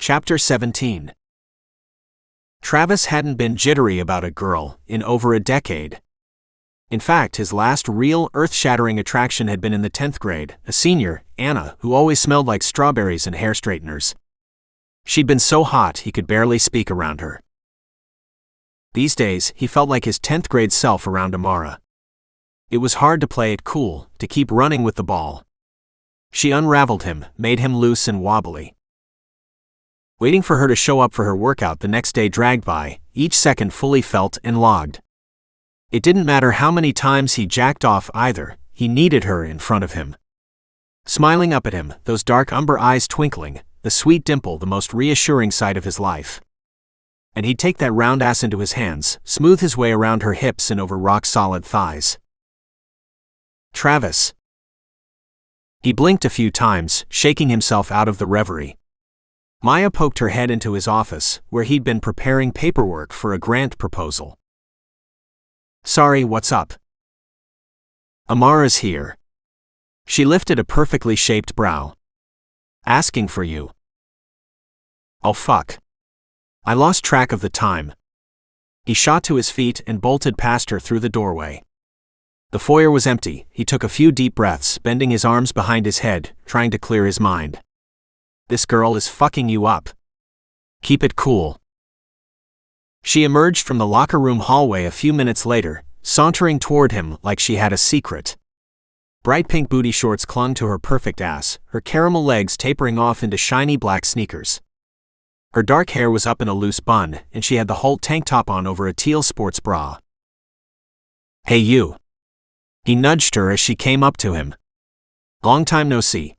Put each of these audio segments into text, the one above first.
Chapter 17. Travis hadn't been jittery about a girl in over a decade. In fact, his last real earth-shattering attraction had been in the 10th grade, a senior, Anna, who always smelled like strawberries and hair straighteners. She'd been so hot he could barely speak around her. These days, he felt like his 10th grade self around Amara. It was hard to play it cool, to keep running with the ball. She unraveled him, made him loose and wobbly. Waiting for her to show up for her workout the next day dragged by, each second fully felt and logged. It didn't matter how many times he jacked off either, he needed her in front of him. Smiling up at him, those dark umber eyes twinkling, the sweet dimple the most reassuring sight of his life. And he'd take that round ass into his hands, smooth his way around her hips and over rock-solid thighs. Travis. He blinked a few times, shaking himself out of the reverie. Maya poked her head into his office, where he'd been preparing paperwork for a grant proposal. Sorry, what's up? Amara's here. She lifted a perfectly shaped brow. Asking for you. Oh fuck. I lost track of the time. He shot to his feet and bolted past her through the doorway. The foyer was empty. He took a few deep breaths, bending his arms behind his head, trying to clear his mind. This girl is fucking you up. Keep it cool. She emerged from the locker room hallway a few minutes later, sauntering toward him like she had a secret. Bright pink booty shorts clung to her perfect ass, her caramel legs tapering off into shiny black sneakers. Her dark hair was up in a loose bun, and she had the whole tank top on over a teal sports bra. Hey you. He nudged her as she came up to him. Long time no see.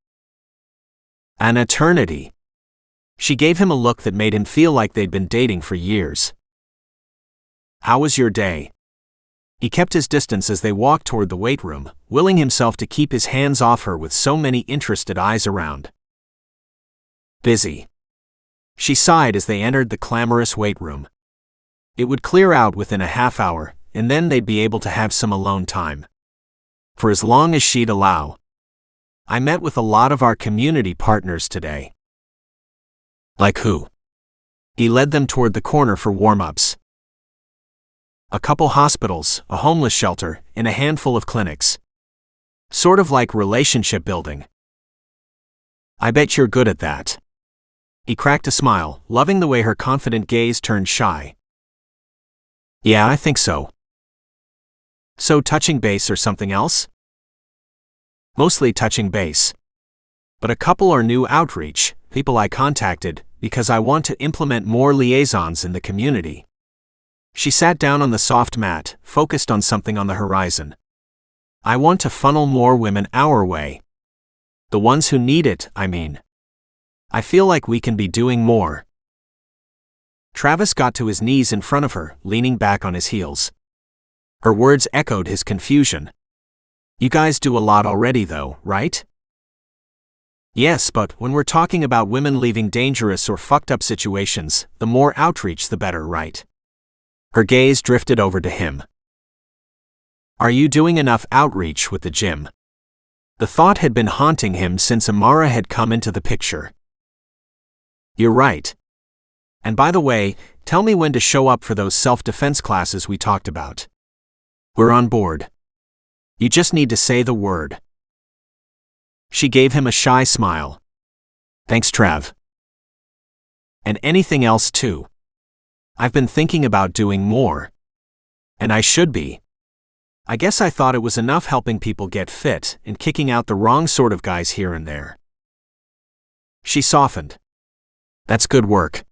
An eternity. She gave him a look that made him feel like they'd been dating for years. How was your day? He kept his distance as they walked toward the weight room, willing himself to keep his hands off her with so many interested eyes around. Busy. She sighed as they entered the clamorous weight room. It would clear out within a half hour, and then they'd be able to have some alone time. For as long as she'd allow. I met with a lot of our community partners today. Like who? He led them toward the corner for warm-ups. A couple hospitals, a homeless shelter, and a handful of clinics. Sort of like relationship building. I bet you're good at that. He cracked a smile, loving the way her confident gaze turned shy. Yeah, I think so. So touching base or something else? Mostly touching base. But a couple are new outreach, people I contacted, because I want to implement more liaisons in the community. She sat down on the soft mat, focused on something on the horizon. I want to funnel more women our way. The ones who need it, I mean. I feel like we can be doing more. Travis got to his knees in front of her, leaning back on his heels. Her words echoed his confusion. You guys do a lot already though, right? Yes, but when we're talking about women leaving dangerous or fucked up situations, the more outreach the better, right? Her gaze drifted over to him. Are you doing enough outreach with the gym? The thought had been haunting him since Amara had come into the picture. You're right. And by the way, tell me when to show up for those self-defense classes we talked about. We're on board. You just need to say the word. She gave him a shy smile. Thanks, Trav. And anything else too. I've been thinking about doing more. And I should be. I guess I thought it was enough helping people get fit and kicking out the wrong sort of guys here and there. She softened. That's good work.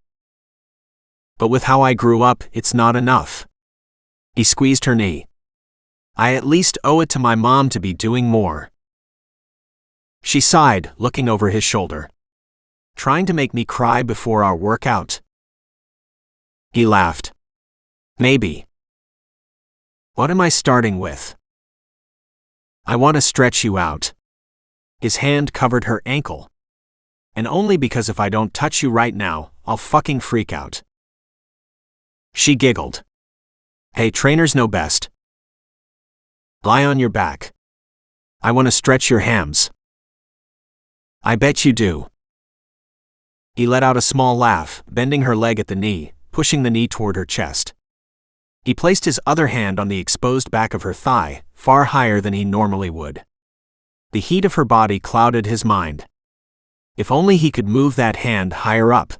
But with how I grew up, it's not enough. He squeezed her knee. I at least owe it to my mom to be doing more. She sighed, looking over his shoulder. Trying to make me cry before our workout? He laughed. Maybe. What am I starting with? I want to stretch you out. His hand covered her ankle. And only because if I don't touch you right now, I'll fucking freak out. She giggled. Hey, trainers know best. Lie on your back. I want to stretch your hams. I bet you do. He let out a small laugh, bending her leg at the knee, pushing the knee toward her chest. He placed his other hand on the exposed back of her thigh, far higher than he normally would. The heat of her body clouded his mind. If only he could move that hand higher up.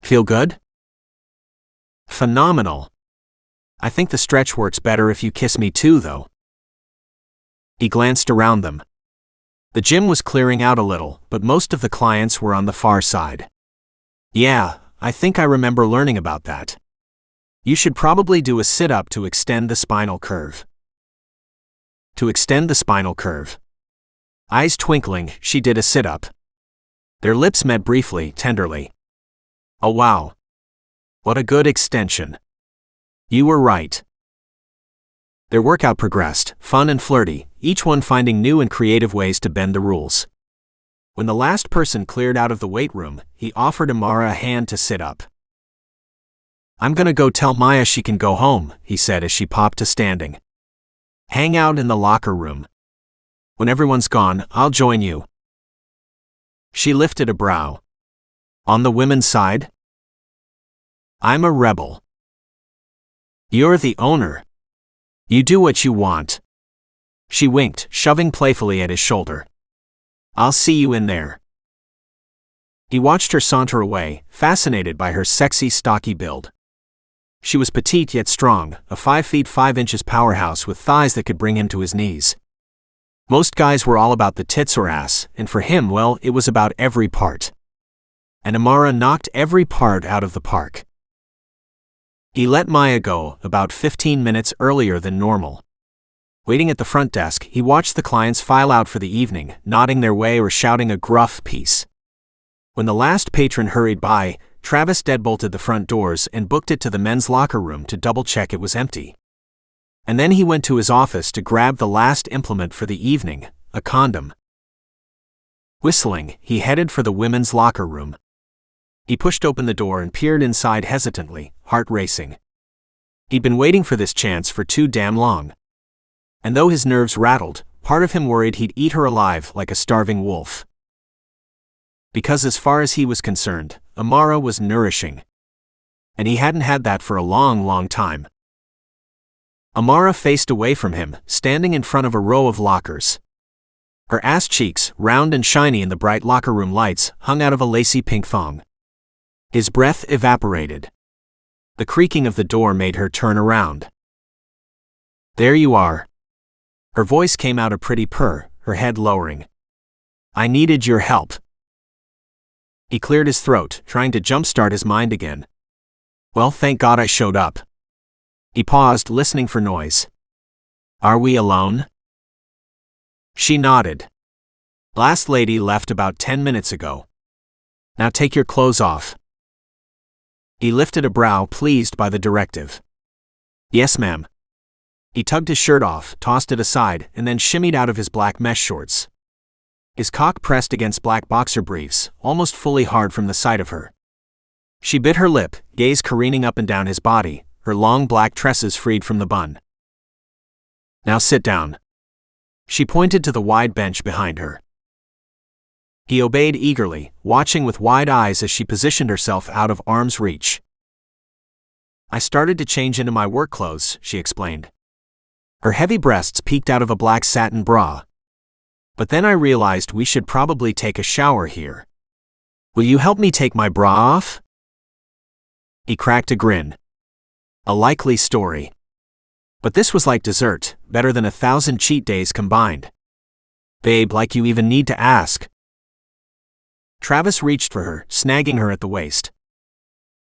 Feel good? Phenomenal. I think the stretch works better if you kiss me too, though. He glanced around them. The gym was clearing out a little, but most of the clients were on the far side. Yeah, I think I remember learning about that. You should probably do a sit-up to extend the spinal curve. To extend the spinal curve. Eyes twinkling, she did a sit-up. Their lips met briefly, tenderly. Oh wow. What a good extension. You were right. Their workout progressed, fun and flirty, each one finding new and creative ways to bend the rules. When the last person cleared out of the weight room, he offered Amara a hand to sit up. I'm gonna go tell Maya she can go home, he said as she popped to standing. Hang out in the locker room. When everyone's gone, I'll join you. She lifted a brow. On the women's side? I'm a rebel. You're the owner. You do what you want. She winked, shoving playfully at his shoulder. I'll see you in there. He watched her saunter away, fascinated by her sexy, stocky build. She was petite yet strong, a 5 feet 5 inches powerhouse with thighs that could bring him to his knees. Most guys were all about the tits or ass, and for him, well, it was about every part. And Amara knocked every part out of the park. He let Maya go, about 15 minutes earlier than normal. Waiting at the front desk, he watched the clients file out for the evening, nodding their way or shouting a gruff piece. When the last patron hurried by, Travis deadbolted the front doors and booked it to the men's locker room to double-check it was empty. And then he went to his office to grab the last implement for the evening, a condom. Whistling, he headed for the women's locker room. He pushed open the door and peered inside hesitantly, heart racing. He'd been waiting for this chance for too damn long. And though his nerves rattled, part of him worried he'd eat her alive like a starving wolf. Because as far as he was concerned, Amara was nourishing. And he hadn't had that for a long, long time. Amara faced away from him, standing in front of a row of lockers. Her ass cheeks, round and shiny in the bright locker room lights, hung out of a lacy pink thong. His breath evaporated. The creaking of the door made her turn around. There you are. Her voice came out a pretty purr, her head lowering. I needed your help. He cleared his throat, trying to jumpstart his mind again. Well, thank God I showed up. He paused, listening for noise. Are we alone? She nodded. Last lady left about 10 minutes ago. Now take your clothes off. He lifted a brow, pleased by the directive. Yes, ma'am. He tugged his shirt off, tossed it aside, and then shimmied out of his black mesh shorts. His cock pressed against black boxer briefs, almost fully hard from the sight of her. She bit her lip, gaze careening up and down his body, her long black tresses freed from the bun. Now sit down. She pointed to the wide bench behind her. He obeyed eagerly, watching with wide eyes as she positioned herself out of arm's reach. I started to change into my work clothes, she explained. Her heavy breasts peeked out of a black satin bra. But then I realized we should probably take a shower here. Will you help me take my bra off? He cracked a grin. A likely story. But this was like dessert, better than 1,000 cheat days combined. Babe, like you even need to ask. Travis reached for her, snagging her at the waist.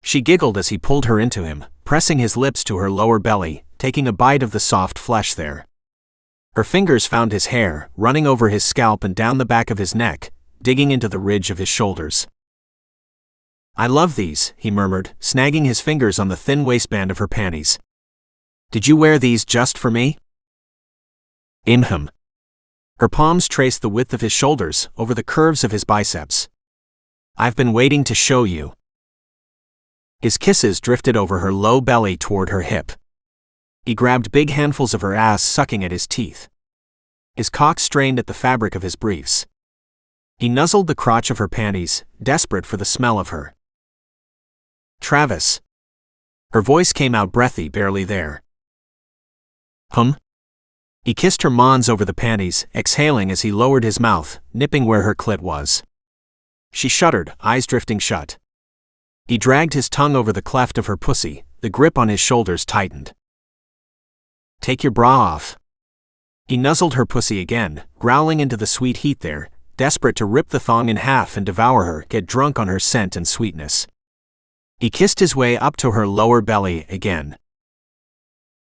She giggled as he pulled her into him, pressing his lips to her lower belly, taking a bite of the soft flesh there. Her fingers found his hair, running over his scalp and down the back of his neck, digging into the ridge of his shoulders. I love these, he murmured, snagging his fingers on the thin waistband of her panties. Did you wear these just for me? Him. Her palms traced the width of his shoulders, over the curves of his biceps. I've been waiting to show you. His kisses drifted over her low belly toward her hip. He grabbed big handfuls of her ass, sucking at his teeth. His cock strained at the fabric of his briefs. He nuzzled the crotch of her panties, desperate for the smell of her. "Travis." Her voice came out breathy, barely there. He kissed her mons over the panties, exhaling as he lowered his mouth, nipping where her clit was. She shuddered, eyes drifting shut. He dragged his tongue over the cleft of her pussy, the grip on his shoulders tightened. "Take your bra off." He nuzzled her pussy again, growling into the sweet heat there, desperate to rip the thong in half and devour her, get drunk on her scent and sweetness. He kissed his way up to her lower belly again.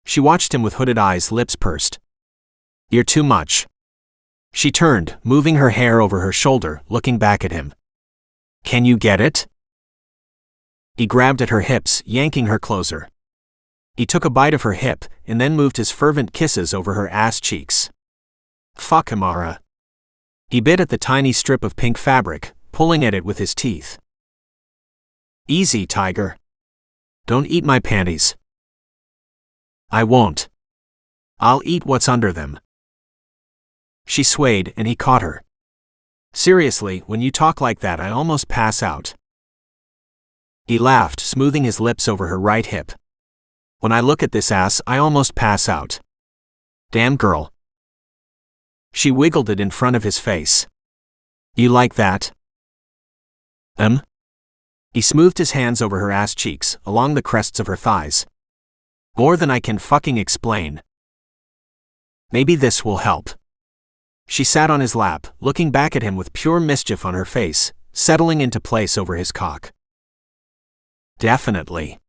She watched him with hooded eyes, lips pursed. "You're too much." She turned, moving her hair over her shoulder, looking back at him. "Can you get it?" He grabbed at her hips, yanking her closer. He took a bite of her hip, and then moved his fervent kisses over her ass cheeks. "Fuck, Amara." He bit at the tiny strip of pink fabric, pulling at it with his teeth. "Easy, tiger. Don't eat my panties." "I won't. I'll eat what's under them." She swayed, and he caught her. "Seriously, when you talk like that, I almost pass out." He laughed, smoothing his lips over her right hip. "When I look at this ass, I almost pass out. Damn girl." She wiggled it in front of his face. "You like that?" He smoothed his hands over her ass cheeks, along the crests of her thighs. "More than I can fucking explain." "Maybe this will help." She sat on his lap, looking back at him with pure mischief on her face, settling into place over his cock. "Definitely."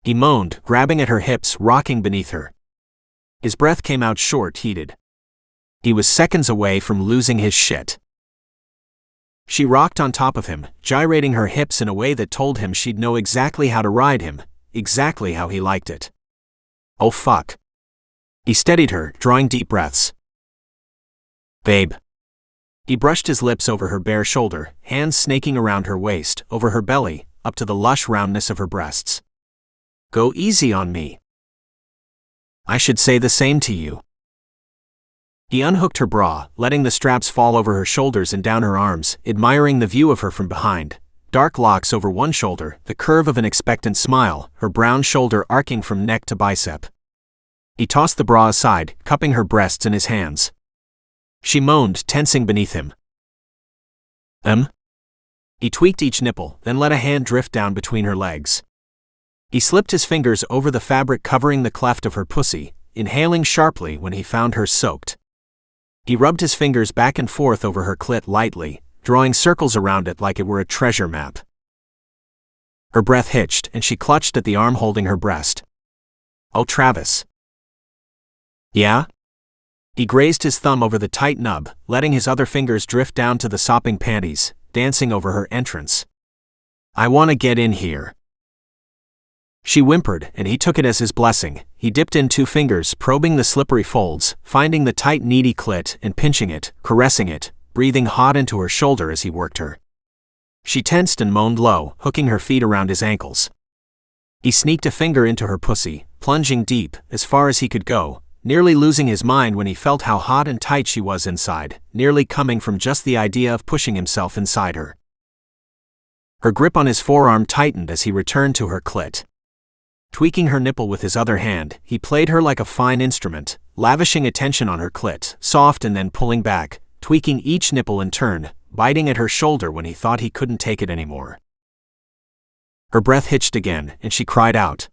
He moaned, grabbing at her hips, rocking beneath her. His breath came out short, heated. He was seconds away from losing his shit. She rocked on top of him, gyrating her hips in a way that told him she'd know exactly how to ride him, exactly how he liked it. "Oh fuck." He steadied her, drawing deep breaths. "Babe." He brushed his lips over her bare shoulder, hands snaking around her waist, over her belly, up to the lush roundness of her breasts. "Go easy on me." "I should say the same to you." He unhooked her bra, letting the straps fall over her shoulders and down her arms, admiring the view of her from behind. Dark locks over one shoulder, the curve of an expectant smile, her brown shoulder arcing from neck to bicep. He tossed the bra aside, cupping her breasts in his hands. She moaned, tensing beneath him. He tweaked each nipple, then let a hand drift down between her legs. He slipped his fingers over the fabric covering the cleft of her pussy, inhaling sharply when he found her soaked. He rubbed his fingers back and forth over her clit lightly, drawing circles around it like it were a treasure map. Her breath hitched, and she clutched at the arm holding her breast. "Oh, Travis." "Yeah?" He grazed his thumb over the tight nub, letting his other fingers drift down to the sopping panties, dancing over her entrance. "I want to get in here." She whimpered, and he took it as his blessing. He dipped in 2 fingers, probing the slippery folds, finding the tight, needy clit, and pinching it, caressing it, breathing hot into her shoulder as he worked her. She tensed and moaned low, hooking her feet around his ankles. He sneaked a finger into her pussy, plunging deep, as far as he could go, nearly losing his mind when he felt how hot and tight she was inside, nearly coming from just the idea of pushing himself inside her. Her grip on his forearm tightened as he returned to her clit. Tweaking her nipple with his other hand, he played her like a fine instrument, lavishing attention on her clit, soft and then pulling back, tweaking each nipple in turn, biting at her shoulder when he thought he couldn't take it anymore. Her breath hitched again, and she cried out.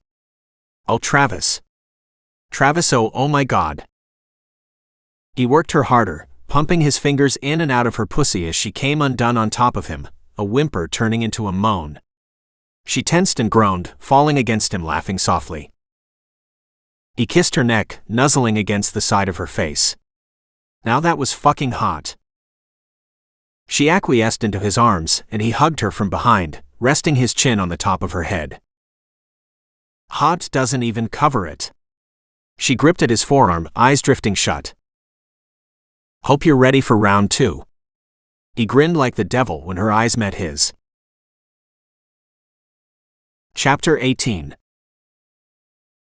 "Oh, Travis. Travis, oh my God." He worked her harder, pumping his fingers in and out of her pussy as she came undone on top of him, a whimper turning into a moan. She tensed and groaned, falling against him, laughing softly. He kissed her neck, nuzzling against the side of her face. Now that was fucking hot. She acquiesced into his arms, and he hugged her from behind, resting his chin on the top of her head. Hot doesn't even cover it. She gripped at his forearm, eyes drifting shut. "Hope you're ready for round 2. He grinned like the devil when her eyes met his. Chapter 18.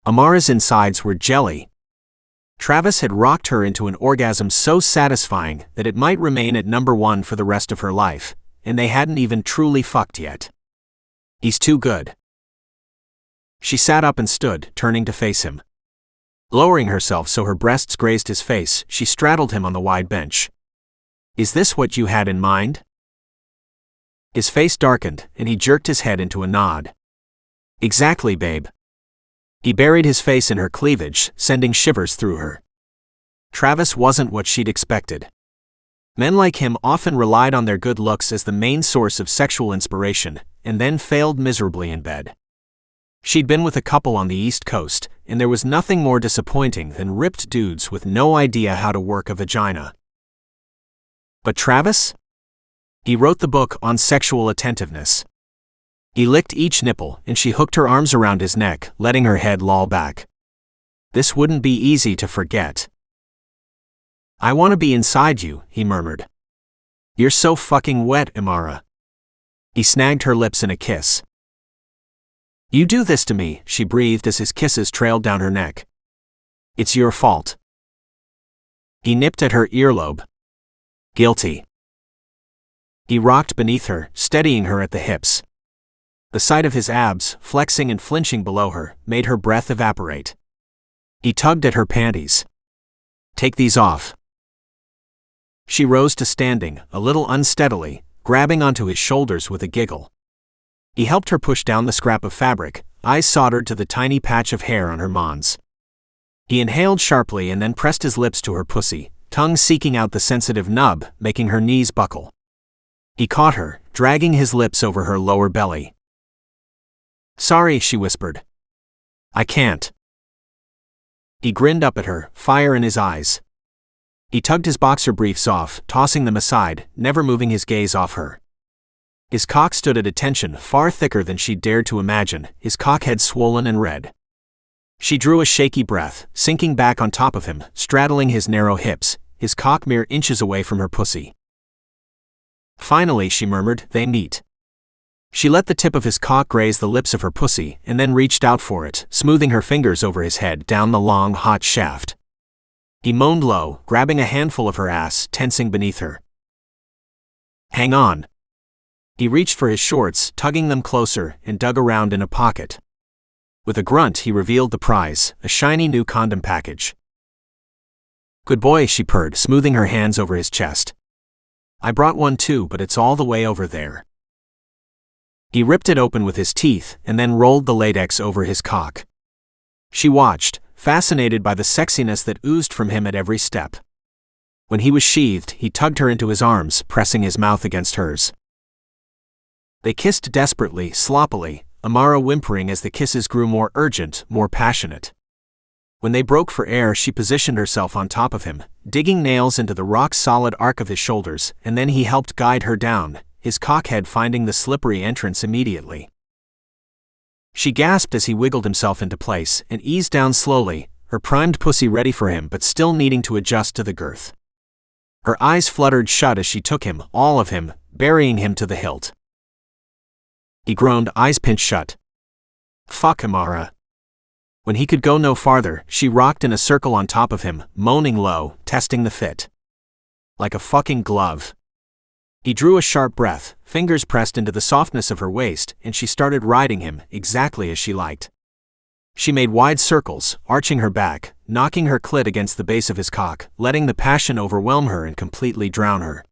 Amara's insides were jelly. Travis had rocked her into an orgasm so satisfying that it might remain at number 1 for the rest of her life, and they hadn't even truly fucked yet. He's too good. She sat up and stood, turning to face him. Lowering herself so her breasts grazed his face, she straddled him on the wide bench. Is this what you had in mind? His face darkened, and he jerked his head into a nod. Exactly, babe. He buried his face in her cleavage, sending shivers through her. Travis wasn't what she'd expected. Men like him often relied on their good looks as the main source of sexual inspiration, and then failed miserably in bed. She'd been with a couple on the East Coast, and there was nothing more disappointing than ripped dudes with no idea how to work a vagina. But Travis? He wrote the book on sexual attentiveness. He licked each nipple, and she hooked her arms around his neck, letting her head loll back. This wouldn't be easy to forget. I want to be inside you, he murmured. You're so fucking wet, Amara. He snagged her lips in a kiss. You do this to me, she breathed as his kisses trailed down her neck. It's your fault. He nipped at her earlobe. Guilty. He rocked beneath her, steadying her at the hips. The sight of his abs, flexing and flinching below her, made her breath evaporate. He tugged at her panties. Take these off. She rose to standing, a little unsteadily, grabbing onto his shoulders with a giggle. He helped her push down the scrap of fabric, eyes soldered to the tiny patch of hair on her mons. He inhaled sharply and then pressed his lips to her pussy, tongue seeking out the sensitive nub, making her knees buckle. He caught her, dragging his lips over her lower belly. Sorry, she whispered. I can't. He grinned up at her, fire in his eyes. He tugged his boxer briefs off, tossing them aside, never moving his gaze off her. His cock stood at attention, far thicker than she'd dared to imagine, his cockhead swollen and red. She drew a shaky breath, sinking back on top of him, straddling his narrow hips, his cock mere inches away from her pussy. Finally, she murmured, they meet. She let the tip of his cock graze the lips of her pussy, and then reached out for it, smoothing her fingers over his head down the long, hot shaft. He moaned low, grabbing a handful of her ass, tensing beneath her. Hang on. He reached for his shorts, tugging them closer, and dug around in a pocket. With a grunt, he revealed the prize, a shiny new condom package. Good boy, she purred, smoothing her hands over his chest. I brought one too, but it's all the way over there. He ripped it open with his teeth, and then rolled the latex over his cock. She watched, fascinated by the sexiness that oozed from him at every step. When he was sheathed, he tugged her into his arms, pressing his mouth against hers. They kissed desperately, sloppily, Amara whimpering as the kisses grew more urgent, more passionate. When they broke for air, she positioned herself on top of him, digging nails into the rock-solid arc of his shoulders, and then he helped guide her down, his cockhead finding the slippery entrance immediately. She gasped as he wiggled himself into place and eased down slowly, her primed pussy ready for him but still needing to adjust to the girth. Her eyes fluttered shut as she took him, all of him, burying him to the hilt. He groaned, eyes pinched shut. Fuck, Amara. When he could go no farther, she rocked in a circle on top of him, moaning low, testing the fit. Like a fucking glove. He drew a sharp breath, fingers pressed into the softness of her waist, and she started riding him, exactly as she liked. She made wide circles, arching her back, knocking her clit against the base of his cock, letting the passion overwhelm her and completely drown her.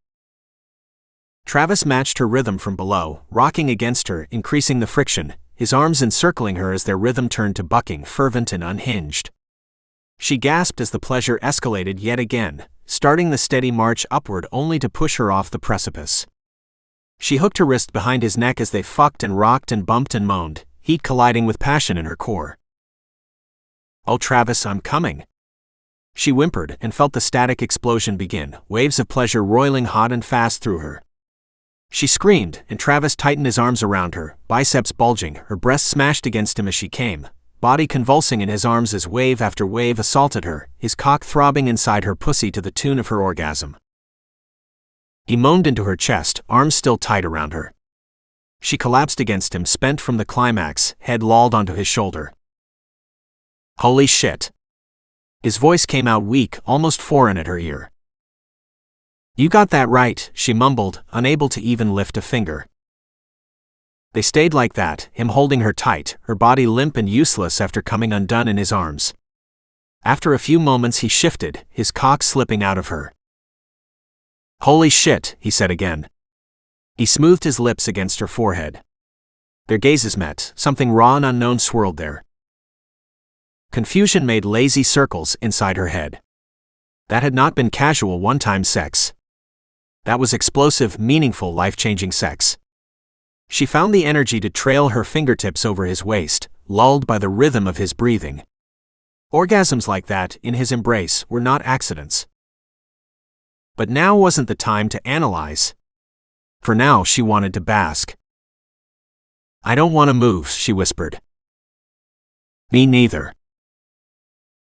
Travis matched her rhythm from below, rocking against her, increasing the friction, his arms encircling her as their rhythm turned to bucking, fervent and unhinged. She gasped as the pleasure escalated yet again, starting the steady march upward only to push her off the precipice. She hooked her wrist behind his neck as they fucked and rocked and bumped and moaned, heat colliding with passion in her core. Oh Travis, I'm coming. She whimpered and felt the static explosion begin, waves of pleasure roiling hot and fast through her. She screamed, and Travis tightened his arms around her, biceps bulging, her breasts smashed against him as she came, body convulsing in his arms as wave after wave assaulted her, his cock throbbing inside her pussy to the tune of her orgasm. He moaned into her chest, arms still tight around her. She collapsed against him, spent from the climax, head lolled onto his shoulder. Holy shit. His voice came out weak, almost foreign at her ear. "You got that right," she mumbled, unable to even lift a finger. They stayed like that, him holding her tight, her body limp and useless after coming undone in his arms. After a few moments he shifted, his cock slipping out of her. "Holy shit," he said again. He smoothed his lips against her forehead. Their gazes met, something raw and unknown swirled there. Confusion made lazy circles inside her head. That had not been casual one-time sex. That was explosive, meaningful, life-changing sex. She found the energy to trail her fingertips over his waist, lulled by the rhythm of his breathing. Orgasms like that, in his embrace, were not accidents. But now wasn't the time to analyze. For now she wanted to bask. "I don't want to move," she whispered. "Me neither."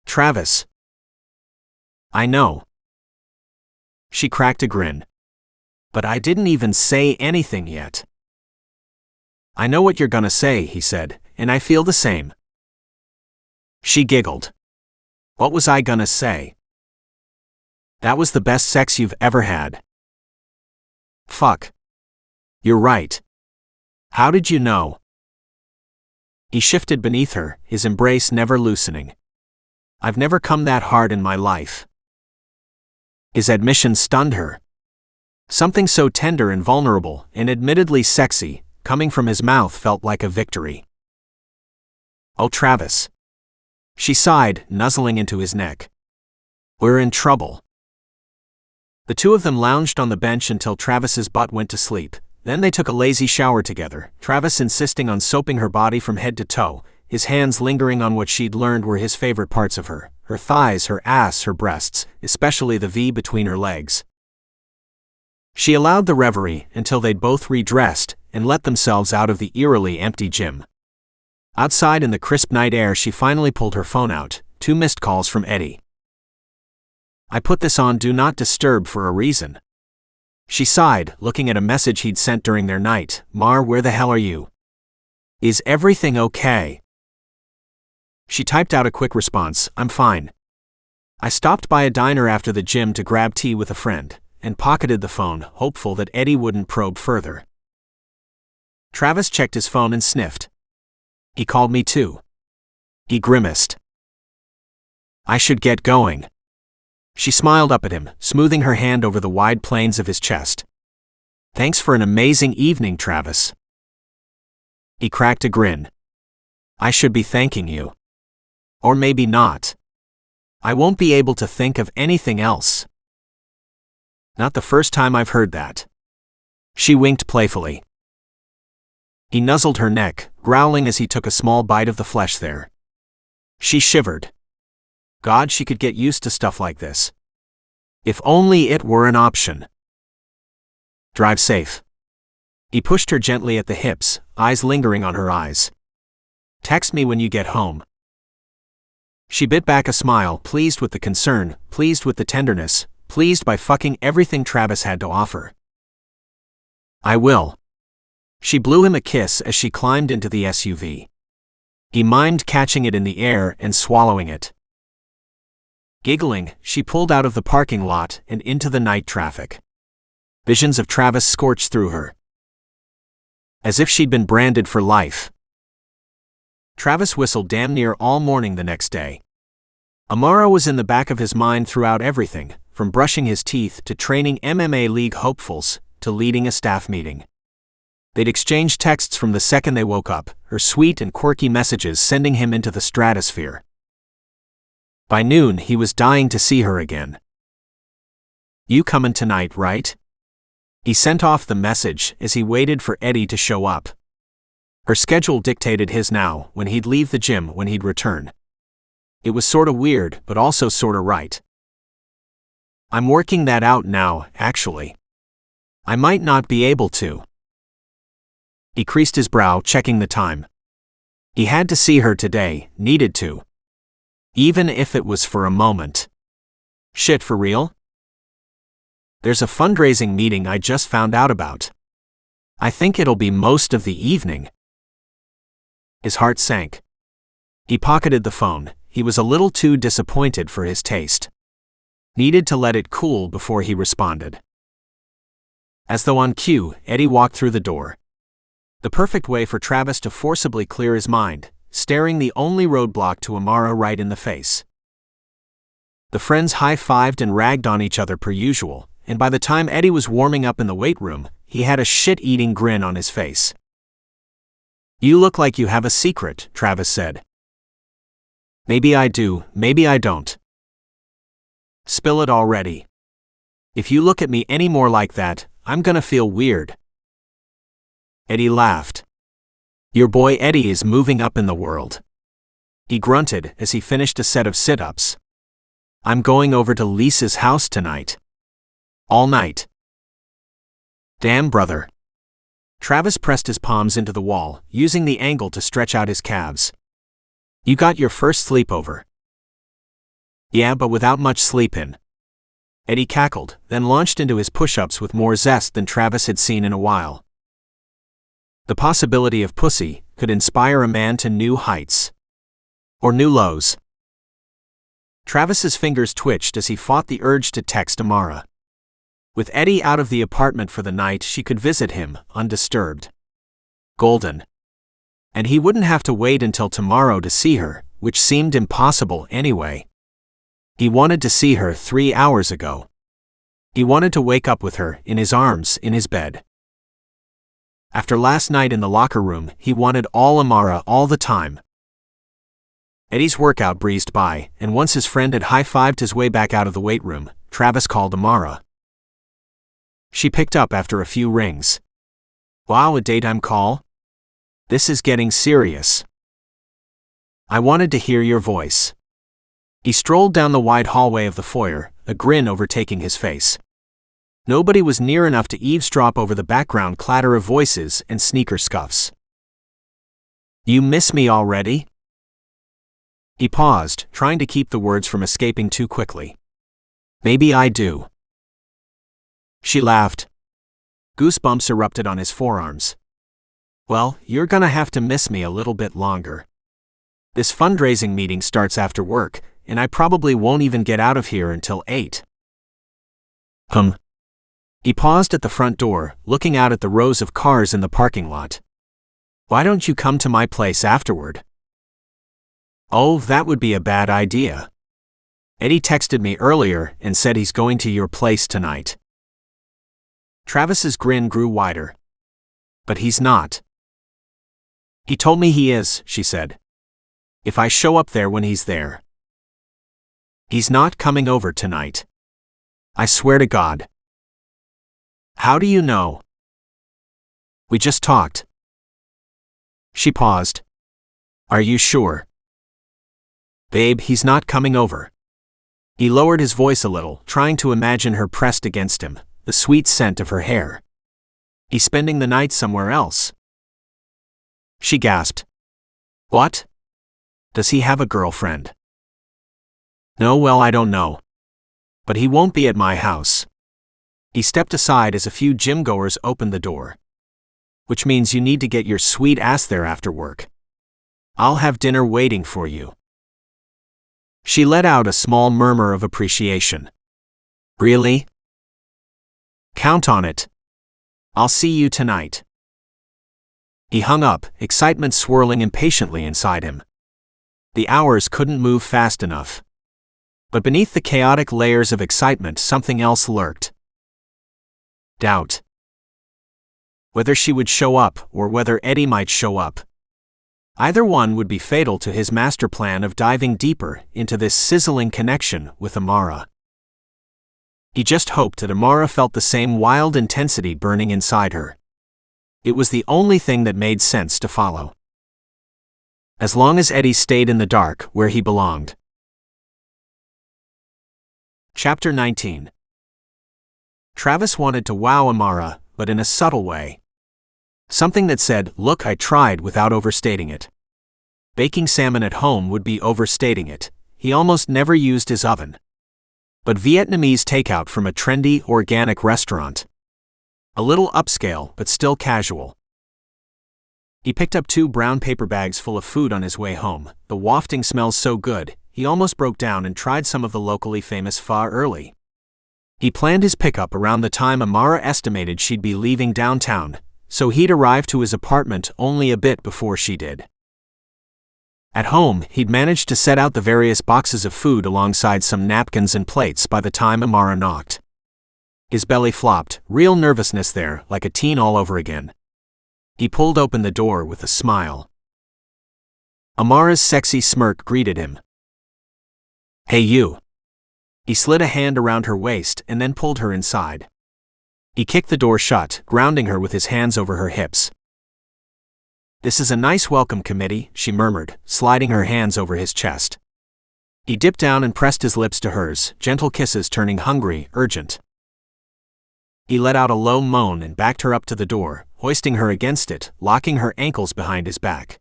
"Travis." "I know." She cracked a grin. "But I didn't even say anything yet." "I know what you're gonna say," he said, "and I feel the same." She giggled. "What was I gonna say?" "That was the best sex you've ever had." "Fuck. You're right. How did you know?" He shifted beneath her, his embrace never loosening. "I've never come that hard in my life." His admission stunned her. Something so tender and vulnerable, and admittedly sexy, coming from his mouth felt like a victory. "Oh, Travis." She sighed, nuzzling into his neck. "We're in trouble." The two of them lounged on the bench until Travis's butt went to sleep. Then they took a lazy shower together, Travis insisting on soaping her body from head to toe, his hands lingering on what she'd learned were his favorite parts of her thighs, her ass, her breasts, especially the V between her legs. She allowed the reverie until they'd both redressed and let themselves out of the eerily empty gym. Outside in the crisp night air she finally pulled her phone out, 2 missed calls from Eddie. "I put this on Do Not Disturb for a reason." She sighed, looking at a message he'd sent during their night. "Mar, where the hell are you? Is everything okay?" She typed out a quick response, "I'm fine. I stopped by a diner after the gym to grab tea with a friend," and pocketed the phone, hopeful that Eddie wouldn't probe further. Travis checked his phone and sniffed. "He called me too." He grimaced. "I should get going." She smiled up at him, smoothing her hand over the wide planes of his chest. "Thanks for an amazing evening, Travis." He cracked a grin. "I should be thanking you. Or maybe not. I won't be able to think of anything else." "Not the first time I've heard that." She winked playfully. He nuzzled her neck, growling as he took a small bite of the flesh there. She shivered. God, she could get used to stuff like this. If only it were an option. "Drive safe." He pushed her gently at the hips, eyes lingering on her eyes. "Text me when you get home." She bit back a smile, pleased with the concern, pleased with the tenderness, pleased by fucking everything Travis had to offer. "I will." She blew him a kiss as she climbed into the SUV. He mimed catching it in the air and swallowing it. Giggling, she pulled out of the parking lot and into the night traffic. Visions of Travis scorched through her. As if she'd been branded for life. Travis whistled damn near all morning the next day. Amara was in the back of his mind throughout everything, from brushing his teeth to training MMA league hopefuls, to leading a staff meeting. They'd exchanged texts from the second they woke up, her sweet and quirky messages sending him into the stratosphere. By noon, he was dying to see her again. "You comin' tonight, right?" He sent off the message as he waited for Eddie to show up. Her schedule dictated his now, when he'd leave the gym, when he'd return. It was sorta weird, but also sorta right. "I'm working that out now, actually. I might not be able to." He creased his brow, checking the time. He had to see her today, needed to. Even if it was for a moment. Shit, for real? "There's a fundraising meeting I just found out about. I think it'll be most of the evening." His heart sank. He pocketed the phone. he was a little too disappointed for his taste. Needed to let it cool before he responded. As though on cue, Eddie walked through the door. The perfect way for Travis to forcibly clear his mind, staring the only roadblock to Amara right in the face. The friends high-fived and ragged on each other per usual, and by the time Eddie was warming up in the weight room, he had a shit-eating grin on his face. "You look like you have a secret," Travis said. "Maybe I do, maybe I don't." "Spill it already. If you look at me any more like that, I'm gonna feel weird." Eddie laughed. "Your boy Eddie is moving up in the world." He grunted as he finished a set of sit-ups. "I'm going over to Lisa's house tonight. All night." "Damn, brother." Travis pressed his palms into the wall, using the angle to stretch out his calves. "You got your first sleepover." "Yeah, but without much sleep in." Eddie cackled, then launched into his push-ups with more zest than Travis had seen in a while. The possibility of pussy could inspire a man to new heights. Or new lows. Travis's fingers twitched as he fought the urge to text Amara. With Eddie out of the apartment for the night, she could visit him, undisturbed. Golden. And he wouldn't have to wait until tomorrow to see her, which seemed impossible anyway. He wanted to see her 3 hours ago. He wanted to wake up with her, in his arms, in his bed. After last night in the locker room, he wanted all Amara all the time. Eddie's workout breezed by, and once his friend had high-fived his way back out of the weight room, Travis called Amara. She picked up after a few rings. "Wow, a daytime call? This is getting serious." "I wanted to hear your voice." He strolled down the wide hallway of the foyer, a grin overtaking his face. Nobody was near enough to eavesdrop over the background clatter of voices and sneaker scuffs. "You miss me already?" He paused, trying to keep the words from escaping too quickly. "Maybe I do." She laughed. Goosebumps erupted on his forearms. "Well, you're gonna have to miss me a little bit longer. This fundraising meeting starts after work, and I probably won't even get out of here until 8. He paused at the front door, looking out at the rows of cars in the parking lot. "Why don't you come to my place afterward?" "Oh, that would be a bad idea. Eddie texted me earlier and said he's going to your place tonight." Travis's grin grew wider. "But he's not." "He told me he is," she said. "If I show up there when he's there." "He's not coming over tonight. I swear to God." "How do you know?" "We just talked." She paused. "Are you sure?" "Babe, he's not coming over." He lowered his voice a little, trying to imagine her pressed against him, the sweet scent of her hair. "He's spending the night somewhere else." She gasped. "What? Does he have a girlfriend?" "No, well, I don't know. But he won't be at my house." He stepped aside as a few gym-goers opened the door. "Which means you need to get your sweet ass there after work. I'll have dinner waiting for you." She let out a small murmur of appreciation. "Really?" "Count on it. I'll see you tonight." He hung up, excitement swirling impatiently inside him. The hours couldn't move fast enough. But beneath the chaotic layers of excitement, something else lurked. Doubt. Whether she would show up, or whether Eddie might show up. Either one would be fatal to his master plan of diving deeper into this sizzling connection with Amara. He just hoped that Amara felt the same wild intensity burning inside her. It was the only thing that made sense to follow. As long as Eddie stayed in the dark where he belonged. Chapter 19. Travis wanted to wow Amara, but in a subtle way. Something that said, "Look, I tried," without overstating it. Baking salmon at home would be overstating it. He almost never used his oven. But Vietnamese takeout from a trendy, organic restaurant. A little upscale, but still casual. He picked up 2 brown paper bags full of food on his way home. The wafting smells so good, he almost broke down and tried some of the locally famous pho early. He planned his pickup around the time Amara estimated she'd be leaving downtown, so he'd arrive to his apartment only a bit before she did. At home, he'd managed to set out the various boxes of food alongside some napkins and plates by the time Amara knocked. His belly flopped, real nervousness there, like a teen all over again. He pulled open the door with a smile. Amara's sexy smirk greeted him. "Hey you." He slid a hand around her waist and then pulled her inside. He kicked the door shut, grounding her with his hands over her hips. "This is a nice welcome committee," she murmured, sliding her hands over his chest. He dipped down and pressed his lips to hers, gentle kisses turning hungry, urgent. He let out a low moan and backed her up to the door, hoisting her against it, locking her ankles behind his back.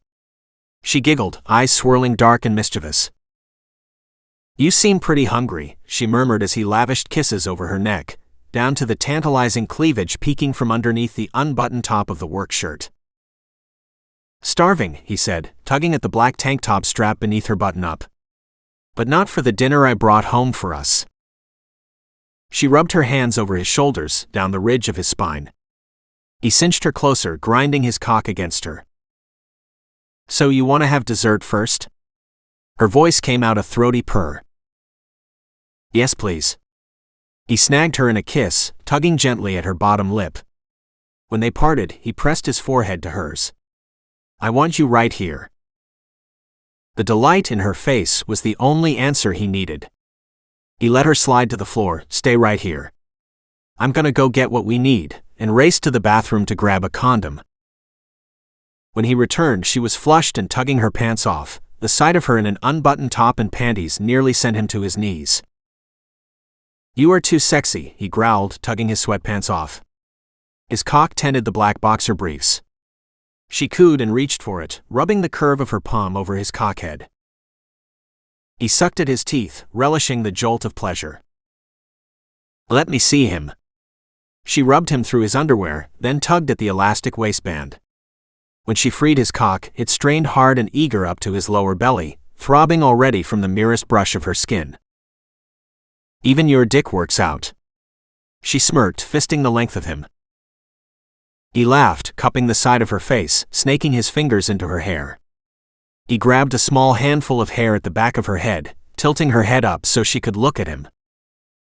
She giggled, eyes swirling dark and mischievous. "You seem pretty hungry," she murmured as he lavished kisses over her neck, down to the tantalizing cleavage peeking from underneath the unbuttoned top of the work shirt. "Starving," he said, tugging at the black tank top strap beneath her button-up. "But not for the dinner I brought home for us." She rubbed her hands over his shoulders, down the ridge of his spine. He cinched her closer, grinding his cock against her. "So you want to have dessert first?" Her voice came out a throaty purr. "Yes, please." He snagged her in a kiss, tugging gently at her bottom lip. When they parted, he pressed his forehead to hers. "I want you right here." The delight in her face was the only answer he needed. He let her slide to the floor. "Stay right here. I'm gonna go get what we need," and raced to the bathroom to grab a condom. When he returned, she was flushed and tugging her pants off. The sight of her in an unbuttoned top and panties nearly sent him to his knees. "You are too sexy," he growled, tugging his sweatpants off. His cock tended the black boxer briefs. She cooed and reached for it, rubbing the curve of her palm over his cockhead. He sucked at his teeth, relishing the jolt of pleasure. "Let me see him." She rubbed him through his underwear, then tugged at the elastic waistband. When she freed his cock, it strained hard and eager up to his lower belly, throbbing already from the merest brush of her skin. "Even your dick works out." She smirked, fisting the length of him. He laughed, cupping the side of her face, snaking his fingers into her hair. He grabbed a small handful of hair at the back of her head, tilting her head up so she could look at him.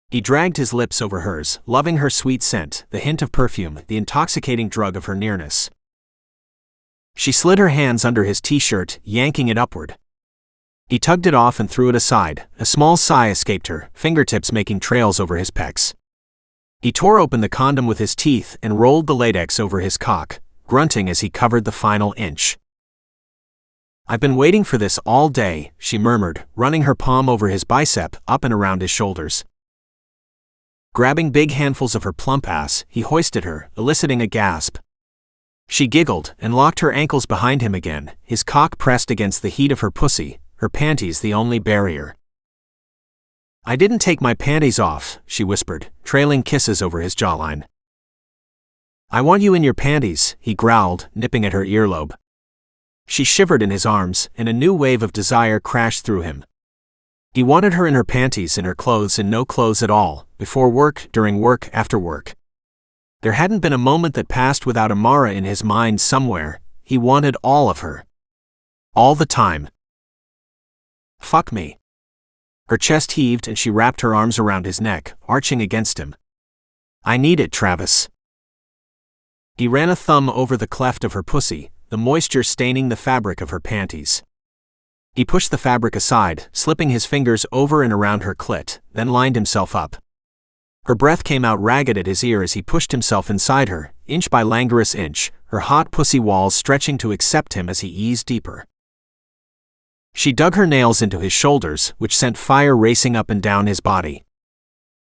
He dragged his lips over hers, loving her sweet scent, the hint of perfume, the intoxicating drug of her nearness. She slid her hands under his t-shirt, yanking it upward. He tugged it off and threw it aside. A small sigh escaped her, fingertips making trails over his pecs. He tore open the condom with his teeth and rolled the latex over his cock, grunting as he covered the final inch. "I've been waiting for this all day," she murmured, running her palm over his bicep, up and around his shoulders. Grabbing big handfuls of her plump ass, he hoisted her, eliciting a gasp. She giggled and locked her ankles behind him again, his cock pressed against the heat of her pussy, her panties the only barrier. "I didn't take my panties off," she whispered, trailing kisses over his jawline. "I want you in your panties," he growled, nipping at her earlobe. She shivered in his arms, and a new wave of desire crashed through him. He wanted her in her panties, in her clothes, and no clothes at all, before work, during work, after work. There hadn't been a moment that passed without Amara in his mind somewhere. He wanted all of her. All the time. "Fuck me." Her chest heaved and she wrapped her arms around his neck, arching against him. "I need it, Travis." He ran a thumb over the cleft of her pussy, the moisture staining the fabric of her panties. He pushed the fabric aside, slipping his fingers over and around her clit, then lined himself up. Her breath came out ragged at his ear as he pushed himself inside her, inch by languorous inch, her hot pussy walls stretching to accept him as he eased deeper. She dug her nails into his shoulders, which sent fire racing up and down his body.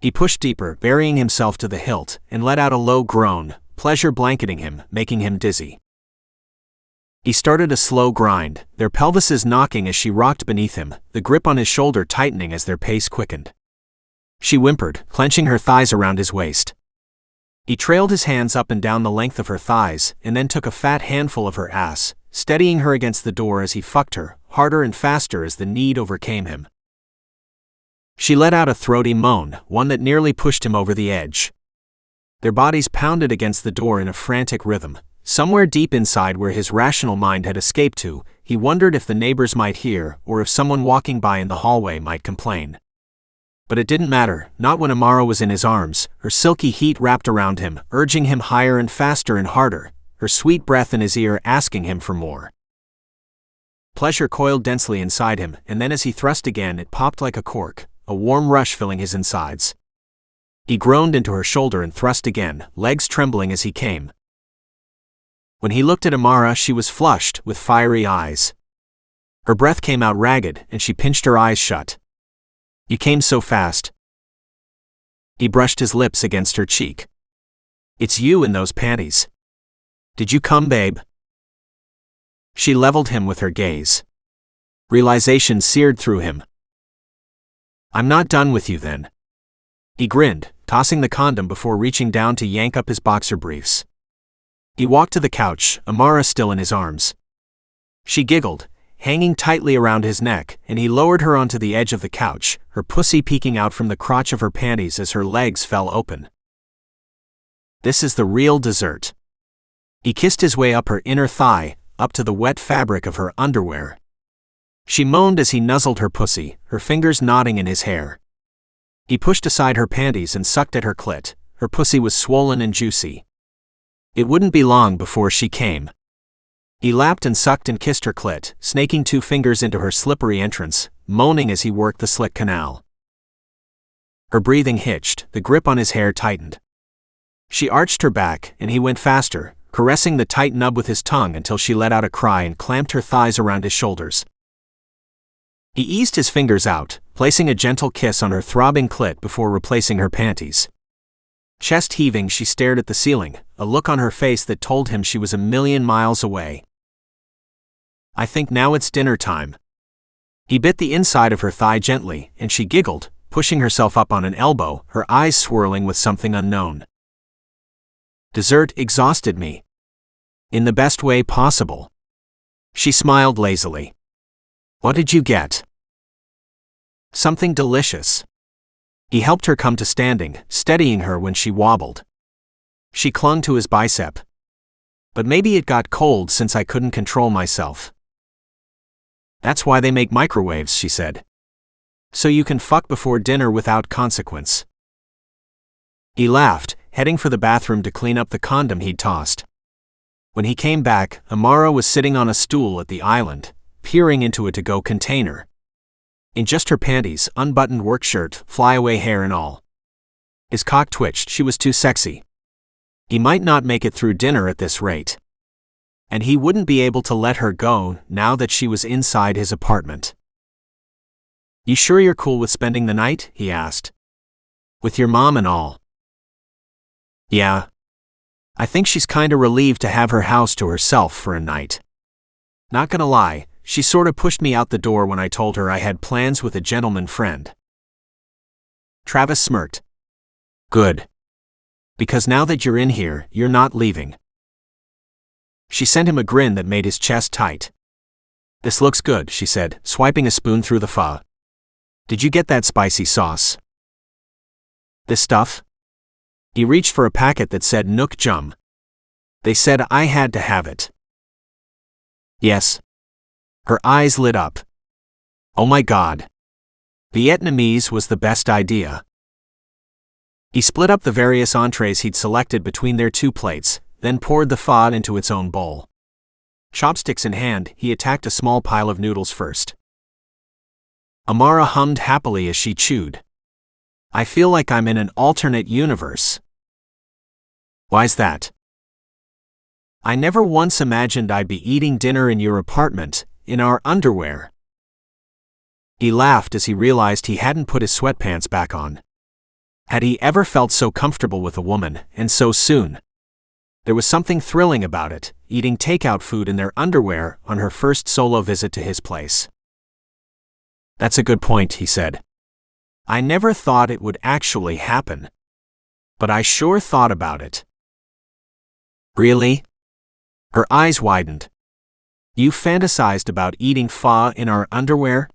He pushed deeper, burying himself to the hilt, and let out a low groan, pleasure blanketing him, making him dizzy. He started a slow grind, their pelvises knocking as she rocked beneath him, the grip on his shoulder tightening as their pace quickened. She whimpered, clenching her thighs around his waist. He trailed his hands up and down the length of her thighs, and then took a fat handful of her ass, steadying her against the door as he fucked her, harder and faster as the need overcame him. She let out a throaty moan, one that nearly pushed him over the edge. Their bodies pounded against the door in a frantic rhythm. Somewhere deep inside where his rational mind had escaped to, he wondered if the neighbors might hear or if someone walking by in the hallway might complain. But it didn't matter, not when Amara was in his arms, her silky heat wrapped around him, urging him higher and faster and harder, her sweet breath in his ear asking him for more. Pleasure coiled densely inside him, and then as he thrust again it popped like a cork, a warm rush filling his insides. He groaned into her shoulder and thrust again, legs trembling as he came. When he looked at Amara, she was flushed, with fiery eyes. Her breath came out ragged, and she pinched her eyes shut. "You came so fast." He brushed his lips against her cheek. "It's you in those panties. Did you come, babe?" She leveled him with her gaze. Realization seared through him. "I'm not done with you then." He grinned, tossing the condom before reaching down to yank up his boxer briefs. He walked to the couch, Amara still in his arms. She giggled, hanging tightly around his neck, and he lowered her onto the edge of the couch, her pussy peeking out from the crotch of her panties as her legs fell open. "This is the real dessert." He kissed his way up her inner thigh, up to the wet fabric of her underwear. She moaned as he nuzzled her pussy, her fingers knotting in his hair. He pushed aside her panties and sucked at her clit. Her pussy was swollen and juicy. It wouldn't be long before she came. He lapped and sucked and kissed her clit, snaking 2 fingers into her slippery entrance, moaning as he worked the slick canal. Her breathing hitched, the grip on his hair tightened. She arched her back, and he went faster, caressing the tight nub with his tongue until she let out a cry and clamped her thighs around his shoulders. He eased his fingers out, placing a gentle kiss on her throbbing clit before replacing her panties. Chest heaving, she stared at the ceiling, a look on her face that told him she was a million miles away. "I think now it's dinner time." He bit the inside of her thigh gently, and she giggled, pushing herself up on an elbow, her eyes swirling with something unknown. "Dessert exhausted me. In the best way possible." She smiled lazily. "What did you get?" "Something delicious." He helped her come to standing, steadying her when she wobbled. She clung to his bicep. "But maybe it got cold since I couldn't control myself." "That's why they make microwaves," she said. "So you can fuck before dinner without consequence." He laughed, heading for the bathroom to clean up the condom he'd tossed. When he came back, Amara was sitting on a stool at the island, peering into a to-go container. In just her panties, unbuttoned work shirt, flyaway hair and all. His cock twitched, she was too sexy. He might not make it through dinner at this rate. And he wouldn't be able to let her go now that she was inside his apartment. "You sure you're cool with spending the night?" he asked. "With your mom and all?" "Yeah. I think she's kinda relieved to have her house to herself for a night. Not gonna lie, she sorta pushed me out the door when I told her I had plans with a gentleman friend." Travis smirked. "Good. Because now that you're in here, you're not leaving." She sent him a grin that made his chest tight. "This looks good," she said, swiping a spoon through the pho. "Did you get that spicy sauce?" "This stuff?" He reached for a packet that said Nook Jum. "They said I had to have it." "Yes." Her eyes lit up. "Oh my God. Vietnamese was the best idea." He split up the various entrees he'd selected between their 2 plates, then poured the pho into its own bowl. Chopsticks in hand, he attacked a small pile of noodles first. Amara hummed happily as she chewed. "I feel like I'm in an alternate universe." "Why's that?" "I never once imagined I'd be eating dinner in your apartment, in our underwear." He laughed as he realized he hadn't put his sweatpants back on. Had he ever felt so comfortable with a woman, and so soon? There was something thrilling about it, eating takeout food in their underwear on her first solo visit to his place. "That's a good point," he said. "I never thought it would actually happen. But I sure thought about it." "Really?" Her eyes widened. "You fantasized about eating pho in our underwear?"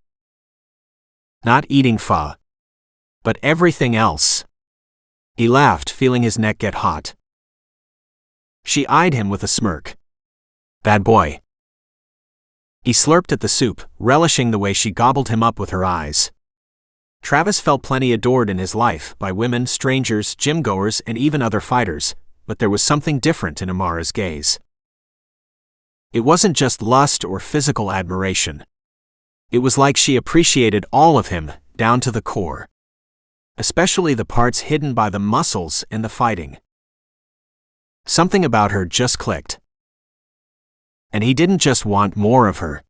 "Not eating pho. But everything else. He laughed, feeling his neck get hot. She eyed him with a smirk. Bad boy. He slurped at the soup, relishing the way she gobbled him up with her eyes. Travis felt plenty adored in his life by women, strangers, gym-goers, and even other fighters, but there was something different in Amara's gaze. It wasn't just lust or physical admiration. It was like she appreciated all of him, down to the core. Especially the parts hidden by the muscles and the fighting. Something about her just clicked. And he didn't just want more of her.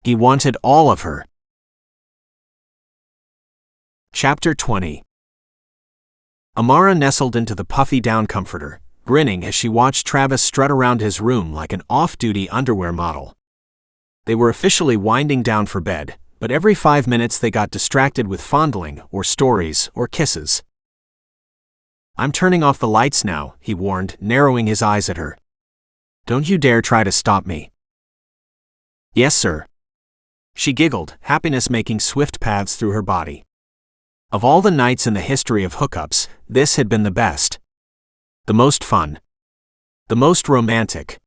He wanted all of her. Chapter 20. Amara nestled into the puffy down comforter, grinning as she watched Travis strut around his room like an off-duty underwear model. They were officially winding down for bed, but every 5 minutes they got distracted with fondling, or stories, or kisses. I'm turning off the lights now, he warned, narrowing his eyes at her. Don't you dare try to stop me. Yes, sir. She giggled, happiness making swift paths through her body. Of all the nights in the history of hookups, this had been the best. The most fun. The most romantic.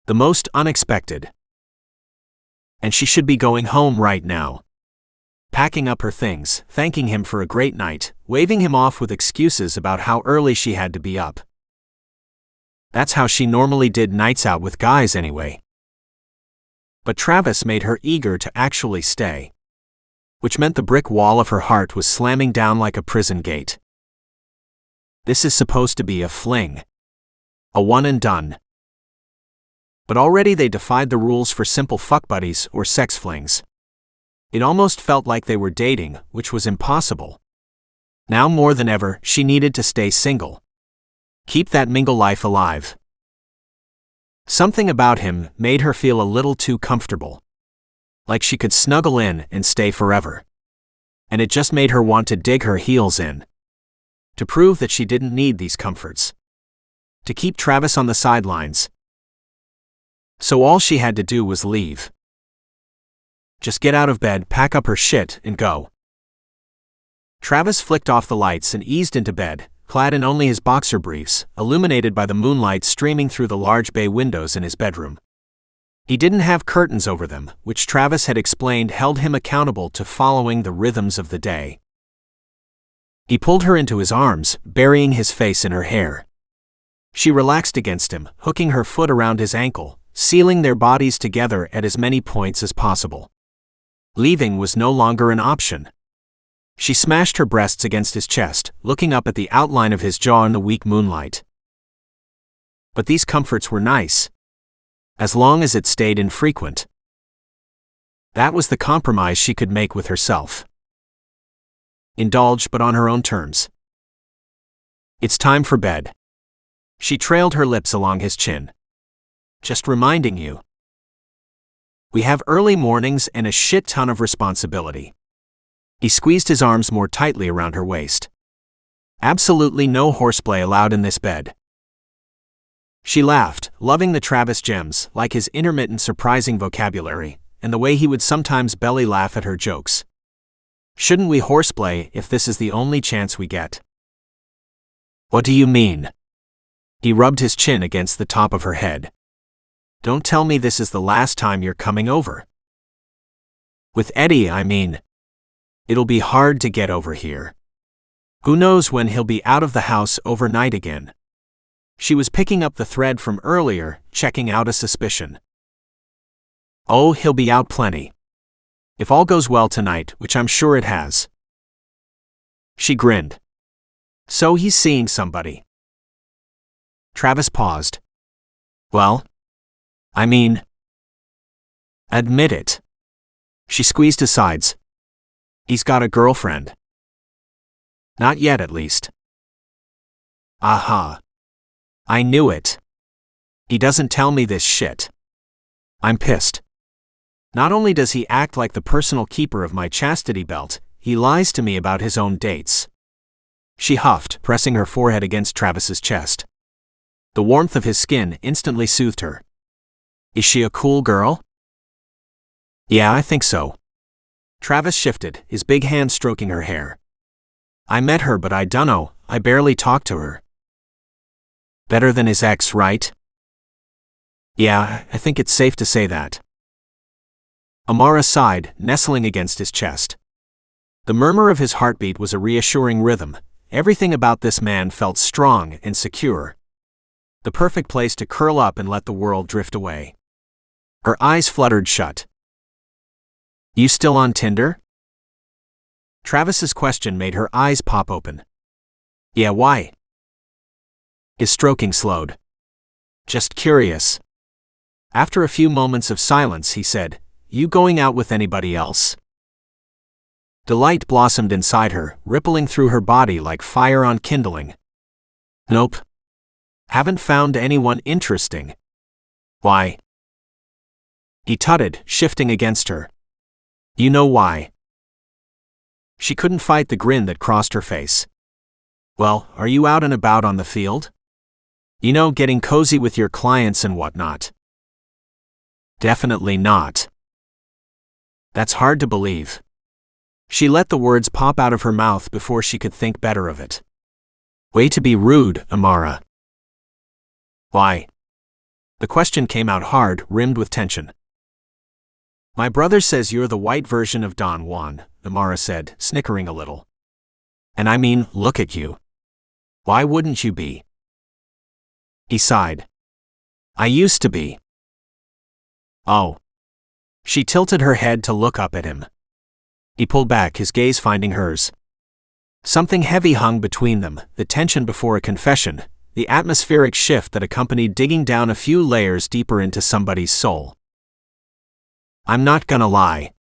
The most unexpected. And she should be going home right now. Packing up her things, thanking him for a great night, waving him off with excuses about how early she had to be up. That's how she normally did nights out with guys anyway. But Travis made her eager to actually stay. Which meant the brick wall of her heart was slamming down like a prison gate. This is supposed to be a fling. A one and done. But already they defied the rules for simple fuck buddies or sex flings. It almost felt like they were dating, which was impossible. Now more than ever, she needed to stay single. Keep that mingle life alive. Something about him made her feel a little too comfortable. Like she could snuggle in and stay forever. And it just made her want to dig her heels in. To prove that she didn't need these comforts. To keep Travis on the sidelines. So all she had to do was leave. Just get out of bed, pack up her shit, and go. Travis flicked off the lights and eased into bed, clad in only his boxer briefs, illuminated by the moonlight streaming through the large bay windows in his bedroom. He didn't have curtains over them, which Travis had explained held him accountable to following the rhythms of the day. He pulled her into his arms, burying his face in her hair. She relaxed against him, hooking her foot around his ankle, sealing their bodies together at as many points as possible. Leaving was no longer an option. She smashed her breasts against his chest, looking up at the outline of his jaw in the weak moonlight. But these comforts were nice. As long as it stayed infrequent. That was the compromise she could make with herself. Indulge, but on her own terms. It's time for bed. She trailed her lips along his chin. Just reminding you. We have early mornings and a shit ton of responsibility. He squeezed his arms more tightly around her waist. Absolutely no horseplay allowed in this bed. She laughed, loving the Travis gems, like his intermittent surprising vocabulary, and the way he would sometimes belly laugh at her jokes. Shouldn't we horseplay if this is the only chance we get? What do you mean? He rubbed his chin against the top of her head. Don't tell me this is the last time you're coming over. With Eddie, I mean. It'll be hard to get over here. Who knows when he'll be out of the house overnight again? She was picking up the thread from earlier, checking out a suspicion. Oh, he'll be out plenty. If all goes well tonight, which I'm sure it has. She grinned. So he's seeing somebody. Travis paused. Well, I mean. Admit it. She squeezed his sides. He's got a girlfriend. Not yet, at least. Aha. I knew it. He doesn't tell me this shit. I'm pissed. Not only does he act like the personal keeper of my chastity belt, he lies to me about his own dates. She huffed, pressing her forehead against Travis's chest. The warmth of his skin instantly soothed her. Is she a cool girl? Yeah, I think so. Travis shifted, his big hand stroking her hair. I met her, but I dunno, I barely talked to her. Better than his ex, right? Yeah, I think it's safe to say that. Amara sighed, nestling against his chest. The murmur of his heartbeat was a reassuring rhythm. Everything about this man felt strong and secure. The perfect place to curl up and let the world drift away. Her eyes fluttered shut. You still on Tinder? Travis's question made her eyes pop open. Yeah, why? His stroking slowed. Just curious. After a few moments of silence, he said, You going out with anybody else? Delight blossomed inside her, rippling through her body like fire on kindling. Nope. Haven't found anyone interesting. Why? He tutted, shifting against her. You know why? She couldn't fight the grin that crossed her face. Well, are you out and about on the field? You know, getting cozy with your clients and whatnot. Definitely not. That's hard to believe. She let the words pop out of her mouth before she could think better of it. Way to be rude, Amara. Why? The question came out hard, rimmed with tension. My brother says you're the white version of Don Juan, Amara said, snickering a little. And I mean, look at you. Why wouldn't you be? He sighed. I used to be. Oh. She tilted her head to look up at him. He pulled back, his gaze finding hers. Something heavy hung between them, the tension before a confession, the atmospheric shift that accompanied digging down a few layers deeper into somebody's soul. I'm not gonna lie.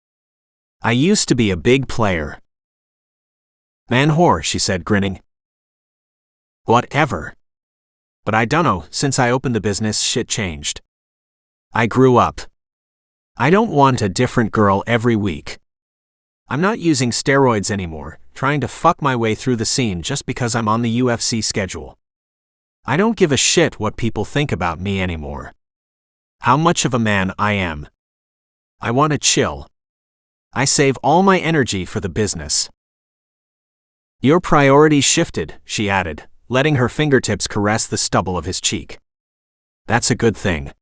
I used to be a big player. Man whore, she said, grinning. Whatever. But I dunno, since I opened the business, shit changed. I grew up. I don't want a different girl every week. I'm not using steroids anymore, trying to fuck my way through the scene just because I'm on the UFC schedule. I don't give a shit what people think about me anymore. How much of a man I am. I want to chill. I save all my energy for the business. Your priorities shifted, she added, letting her fingertips caress the stubble of his cheek. That's a good thing.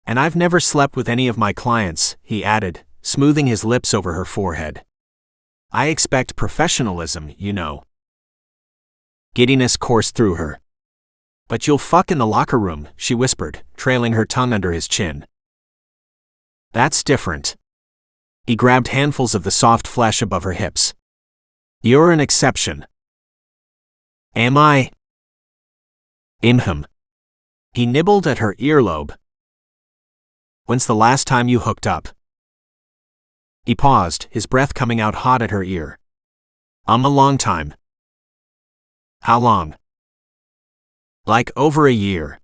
And I've never slept with any of my clients, he added, smoothing his lips over her forehead. I expect professionalism, you know. Giddiness coursed through her. But you'll fuck in the locker room, she whispered, trailing her tongue under his chin. That's different. He grabbed handfuls of the soft flesh above her hips. You're an exception. Am I? Him. He nibbled at her earlobe. When's the last time you hooked up? He paused, his breath coming out hot at her ear. A long time. How long? Like over a year.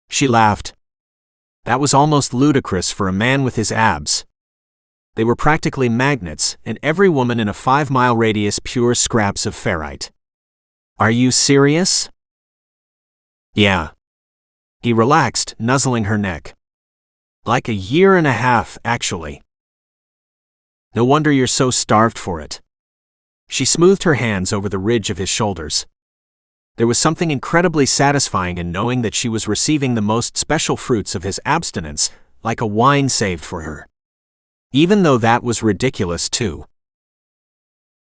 She laughed. That was almost ludicrous for a man with his abs. They were practically magnets, and every woman in a 5-mile radius pure scraps of ferrite. Are you serious? Yeah. He relaxed, nuzzling her neck. Like a year and a half, actually. No wonder you're so starved for it. She smoothed her hands over the ridge of his shoulders. There was something incredibly satisfying in knowing that she was receiving the most special fruits of his abstinence, like a wine saved for her. Even though that was ridiculous too.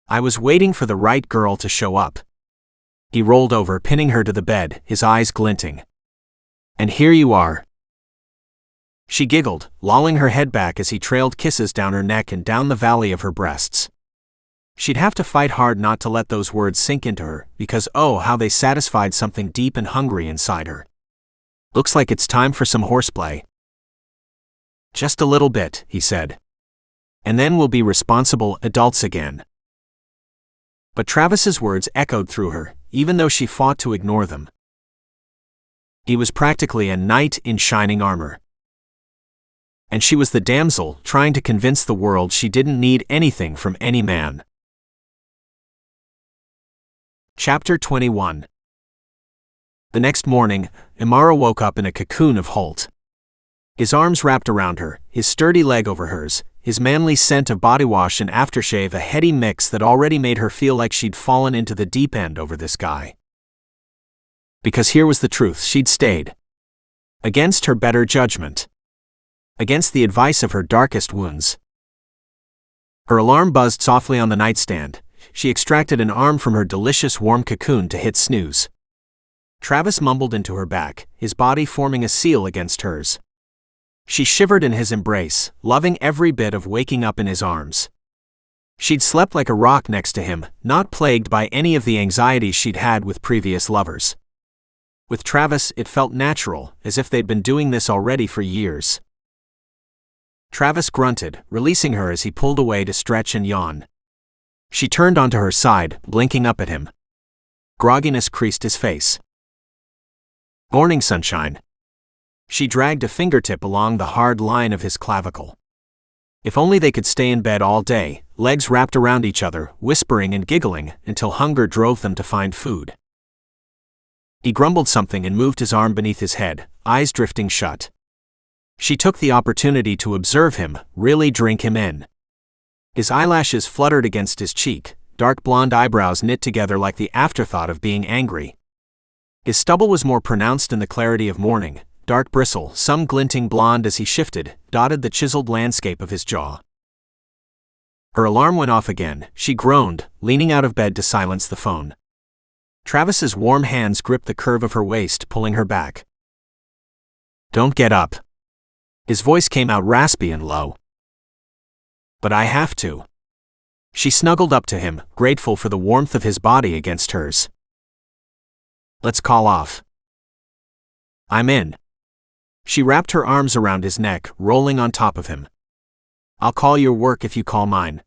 I was waiting for the right girl to show up. He rolled over, pinning her to the bed, his eyes glinting. And here you are. She giggled, lolling her head back as he trailed kisses down her neck and down the valley of her breasts. She'd have to fight hard not to let those words sink into her, because oh, how they satisfied something deep and hungry inside her. Looks like it's time for some horseplay. Just a little bit, he said. And then we'll be responsible adults again. But Travis's words echoed through her, even though she fought to ignore them. He was practically a knight in shining armor. And she was the damsel, trying to convince the world she didn't need anything from any man. Chapter 21. The next morning, Amara woke up in a cocoon of Holt. His arms wrapped around her, his sturdy leg over hers, his manly scent of body wash and aftershave a heady mix that already made her feel like she'd fallen into the deep end over this guy. Because here was the truth: she'd stayed. Against her better judgment. Against the advice of her darkest wounds. Her alarm buzzed softly on the nightstand. She extracted an arm from her delicious warm cocoon to hit snooze. Travis mumbled into her back, his body forming a seal against hers. She shivered in his embrace, loving every bit of waking up in his arms. She'd slept like a rock next to him, not plagued by any of the anxieties she'd had with previous lovers. With Travis, it felt natural, as if they'd been doing this already for years. Travis grunted, releasing her as he pulled away to stretch and yawn. She turned onto her side, blinking up at him. Grogginess creased his face. Morning, sunshine. She dragged a fingertip along the hard line of his clavicle. If only they could stay in bed all day, legs wrapped around each other, whispering and giggling, until hunger drove them to find food. He grumbled something and moved his arm beneath his head, eyes drifting shut. She took the opportunity to observe him, really drink him in. His eyelashes fluttered against his cheek, dark blonde eyebrows knit together like the afterthought of being angry. His stubble was more pronounced in the clarity of morning. Dark bristle, some glinting blonde as he shifted, dotted the chiseled landscape of his jaw. Her alarm went off again. She groaned, leaning out of bed to silence the phone. Travis's warm hands gripped the curve of her waist, pulling her back. Don't get up. His voice came out raspy and low. But I have to. She snuggled up to him, grateful for the warmth of his body against hers. Let's call off. I'm in. She wrapped her arms around his neck, rolling on top of him. I'll call your work if you call mine.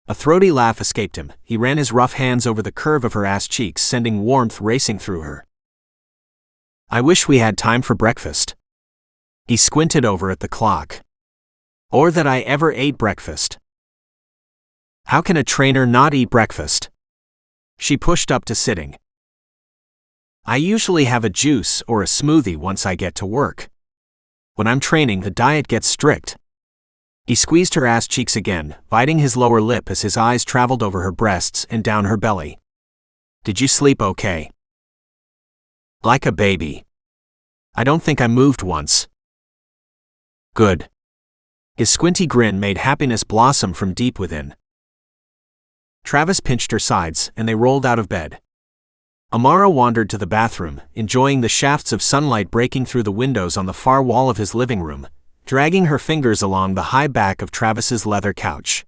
A throaty laugh escaped him. He ran his rough hands over the curve of her ass cheeks, sending warmth racing through her. I wish we had time for breakfast. He squinted over at the clock. Or that I ever ate breakfast. How can a trainer not eat breakfast? She pushed up to sitting. I usually have a juice or a smoothie once I get to work. When I'm training, the diet gets strict. He squeezed her ass cheeks again, biting his lower lip as his eyes traveled over her breasts and down her belly. Did you sleep okay? Like a baby. I don't think I moved once. Good. His squinty grin made happiness blossom from deep within. Travis pinched her sides, and they rolled out of bed. Amara wandered to the bathroom, enjoying the shafts of sunlight breaking through the windows on the far wall of his living room, dragging her fingers along the high back of Travis's leather couch.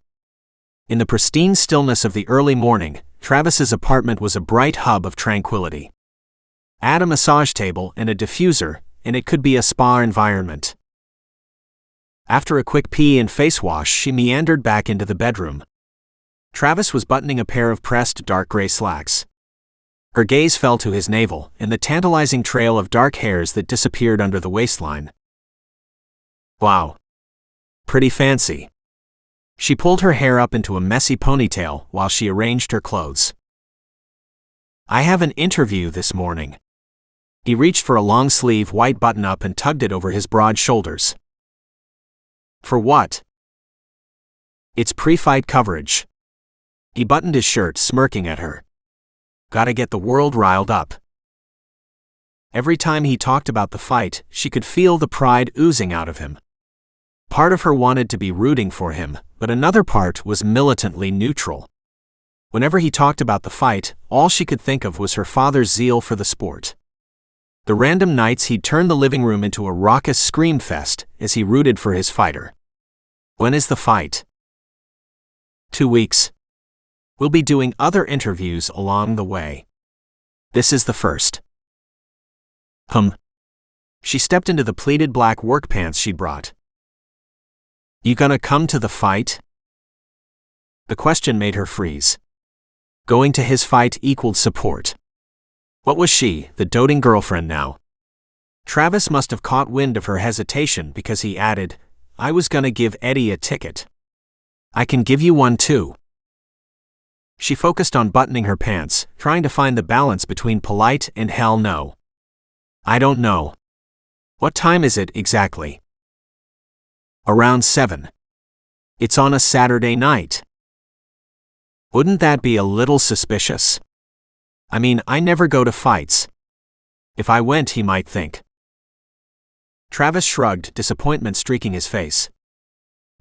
In the pristine stillness of the early morning, Travis's apartment was a bright hub of tranquility. Add a massage table and a diffuser, and it could be a spa environment. After a quick pee and face wash, she meandered back into the bedroom. Travis was buttoning a pair of pressed dark gray slacks. Her gaze fell to his navel and the tantalizing trail of dark hairs that disappeared under the waistline. Wow. Pretty fancy. She pulled her hair up into a messy ponytail while she arranged her clothes. I have an interview this morning. He reached for a long-sleeve white button-up and tugged it over his broad shoulders. For what? It's pre-fight coverage. He buttoned his shirt, smirking at her. Gotta get the world riled up. Every time he talked about the fight, she could feel the pride oozing out of him. Part of her wanted to be rooting for him, but another part was militantly neutral. Whenever he talked about the fight, all she could think of was her father's zeal for the sport. The random nights he'd turn the living room into a raucous scream fest as he rooted for his fighter. When is the fight? 2 weeks. We'll be doing other interviews along the way. This is the first. She stepped into the pleated black work pants she'd brought. You gonna come to the fight? The question made her freeze. Going to his fight equaled support. What was she, the doting girlfriend now? Travis must have caught wind of her hesitation because he added, I was gonna give Eddie a ticket. I can give you one too. She focused on buttoning her pants, trying to find the balance between polite and hell no. I don't know. What time is it exactly? Around 7. It's on a Saturday night. Wouldn't that be a little suspicious? I mean, I never go to fights. If I went, he might think. Travis shrugged, disappointment streaking his face.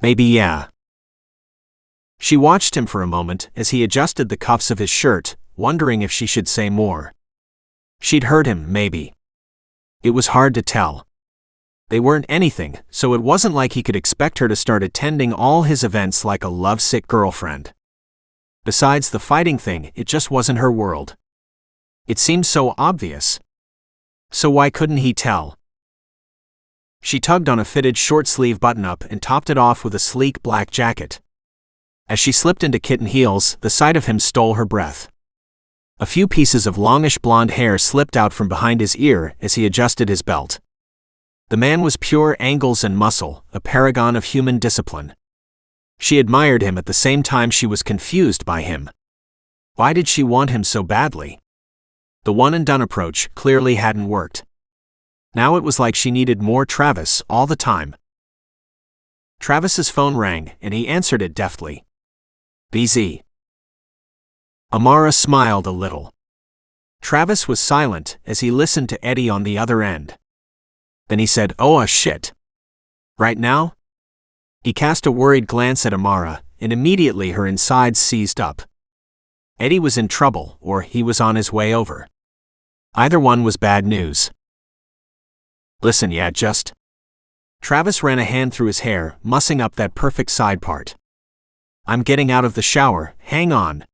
Maybe yeah. She watched him for a moment as he adjusted the cuffs of his shirt, wondering if she should say more. She'd hurt him, maybe. It was hard to tell. They weren't anything, so it wasn't like he could expect her to start attending all his events like a lovesick girlfriend. Besides the fighting thing, it just wasn't her world. It seemed so obvious. So why couldn't he tell? She tugged on a fitted short-sleeve button-up and topped it off with a sleek black jacket. As she slipped into kitten heels, the sight of him stole her breath. A few pieces of longish blonde hair slipped out from behind his ear as he adjusted his belt. The man was pure angles and muscle, a paragon of human discipline. She admired him at the same time she was confused by him. Why did she want him so badly? The one-and-done approach clearly hadn't worked. Now it was like she needed more Travis all the time. Travis's phone rang, and he answered it deftly. BZ. Amara smiled a little. Travis was silent as he listened to Eddie on the other end. Then he said, "Oh, shit. Right now?" He cast a worried glance at Amara, and immediately her insides seized up. Eddie was in trouble, or he was on his way over. Either one was bad news. Listen, yeah, just... Travis ran a hand through his hair, mussing up that perfect side part. I'm getting out of the shower, hang on.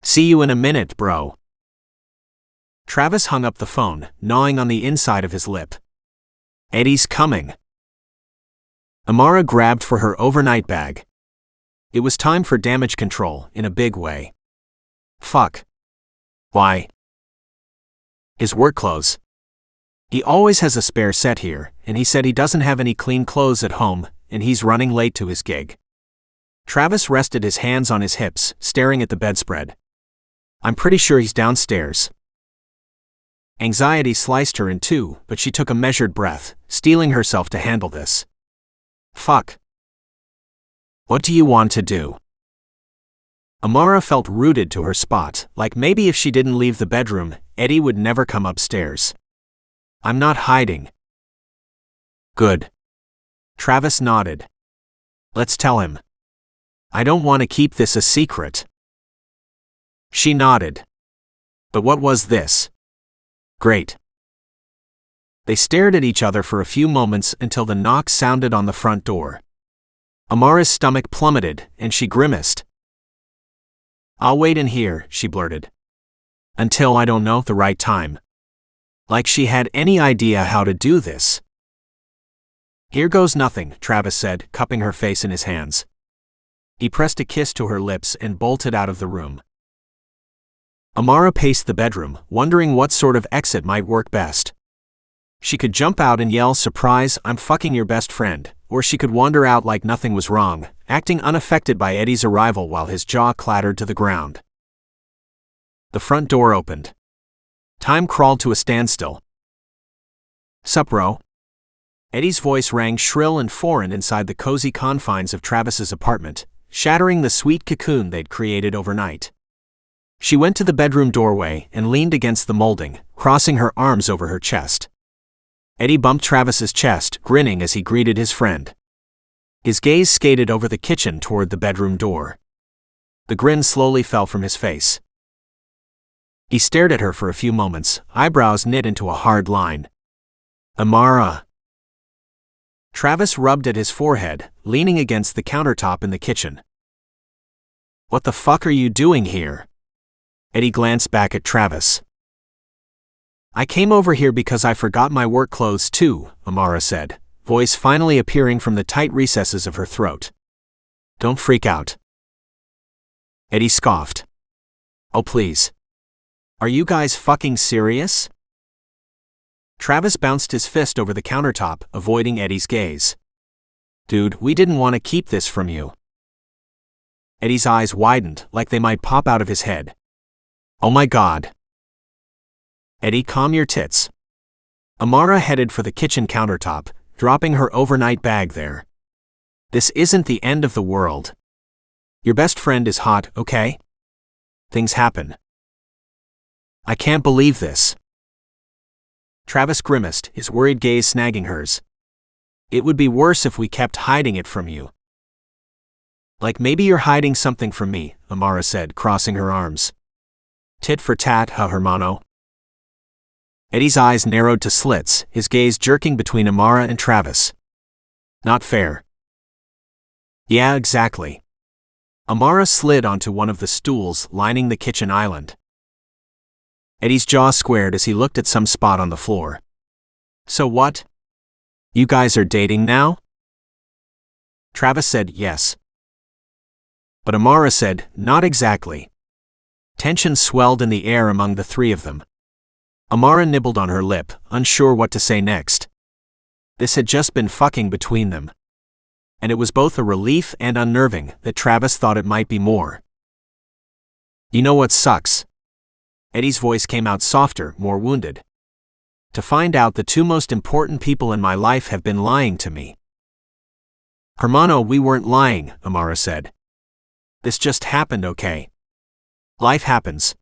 See you in a minute, bro. Travis hung up the phone, gnawing on the inside of his lip. Eddie's coming. Amara grabbed for her overnight bag. It was time for damage control, in a big way. Fuck. Why? His work clothes. He always has a spare set here, and he said he doesn't have any clean clothes at home, and he's running late to his gig. Travis rested his hands on his hips, staring at the bedspread. I'm pretty sure he's downstairs. Anxiety sliced her in two, but she took a measured breath, steeling herself to handle this. Fuck. What do you want to do? Amara felt rooted to her spot, like maybe if she didn't leave the bedroom, Eddie would never come upstairs. I'm not hiding. Good. Travis nodded. Let's tell him. I don't want to keep this a secret. She nodded. But what was this? Great. They stared at each other for a few moments until the knock sounded on the front door. Amara's stomach plummeted, and she grimaced. I'll wait in here, she blurted. Until I don't know the right time. Like she had any idea how to do this. Here goes nothing, Travis said, cupping her face in his hands. He pressed a kiss to her lips and bolted out of the room. Amara paced the bedroom, wondering what sort of exit might work best. She could jump out and yell, "Surprise, I'm fucking your best friend," or she could wander out like nothing was wrong, acting unaffected by Eddie's arrival while his jaw clattered to the ground. The front door opened. Time crawled to a standstill. Sup, bro? Eddie's voice rang shrill and foreign inside the cozy confines of Travis's apartment, shattering the sweet cocoon they'd created overnight. She went to the bedroom doorway and leaned against the molding, crossing her arms over her chest. Eddie bumped Travis's chest, grinning as he greeted his friend. His gaze skated over the kitchen toward the bedroom door. The grin slowly fell from his face. He stared at her for a few moments, eyebrows knit into a hard line. Amara. Travis rubbed at his forehead, leaning against the countertop in the kitchen. What the fuck are you doing here? Eddie glanced back at Travis. I came over here because I forgot my work clothes too, Amara said, voice finally appearing from the tight recesses of her throat. Don't freak out. Eddie scoffed. Oh please. Are you guys fucking serious? Travis bounced his fist over the countertop, avoiding Eddie's gaze. Dude, we didn't want to keep this from you. Eddie's eyes widened, like they might pop out of his head. Oh my god. Eddie, calm your tits. Amara headed for the kitchen countertop, dropping her overnight bag there. This isn't the end of the world. Your best friend is hot, okay? Things happen. I can't believe this. Travis grimaced, his worried gaze snagging hers. It would be worse if we kept hiding it from you. Like maybe you're hiding something from me, Amara said, crossing her arms. Tit for tat, huh, hermano? Eddie's eyes narrowed to slits, his gaze jerking between Amara and Travis. Not fair. Yeah, exactly. Amara slid onto one of the stools lining the kitchen island. Eddie's jaw squared as he looked at some spot on the floor. So what? You guys are dating now? Travis said yes. But Amara said, not exactly. Tension swelled in the air among the three of them. Amara nibbled on her lip, unsure what to say next. This had just been fucking between them. And it was both a relief and unnerving that Travis thought it might be more. You know what sucks? Eddie's voice came out softer, more wounded. To find out the two most important people in my life have been lying to me. Hermano, we weren't lying, Amara said. This just happened, okay? Life happens.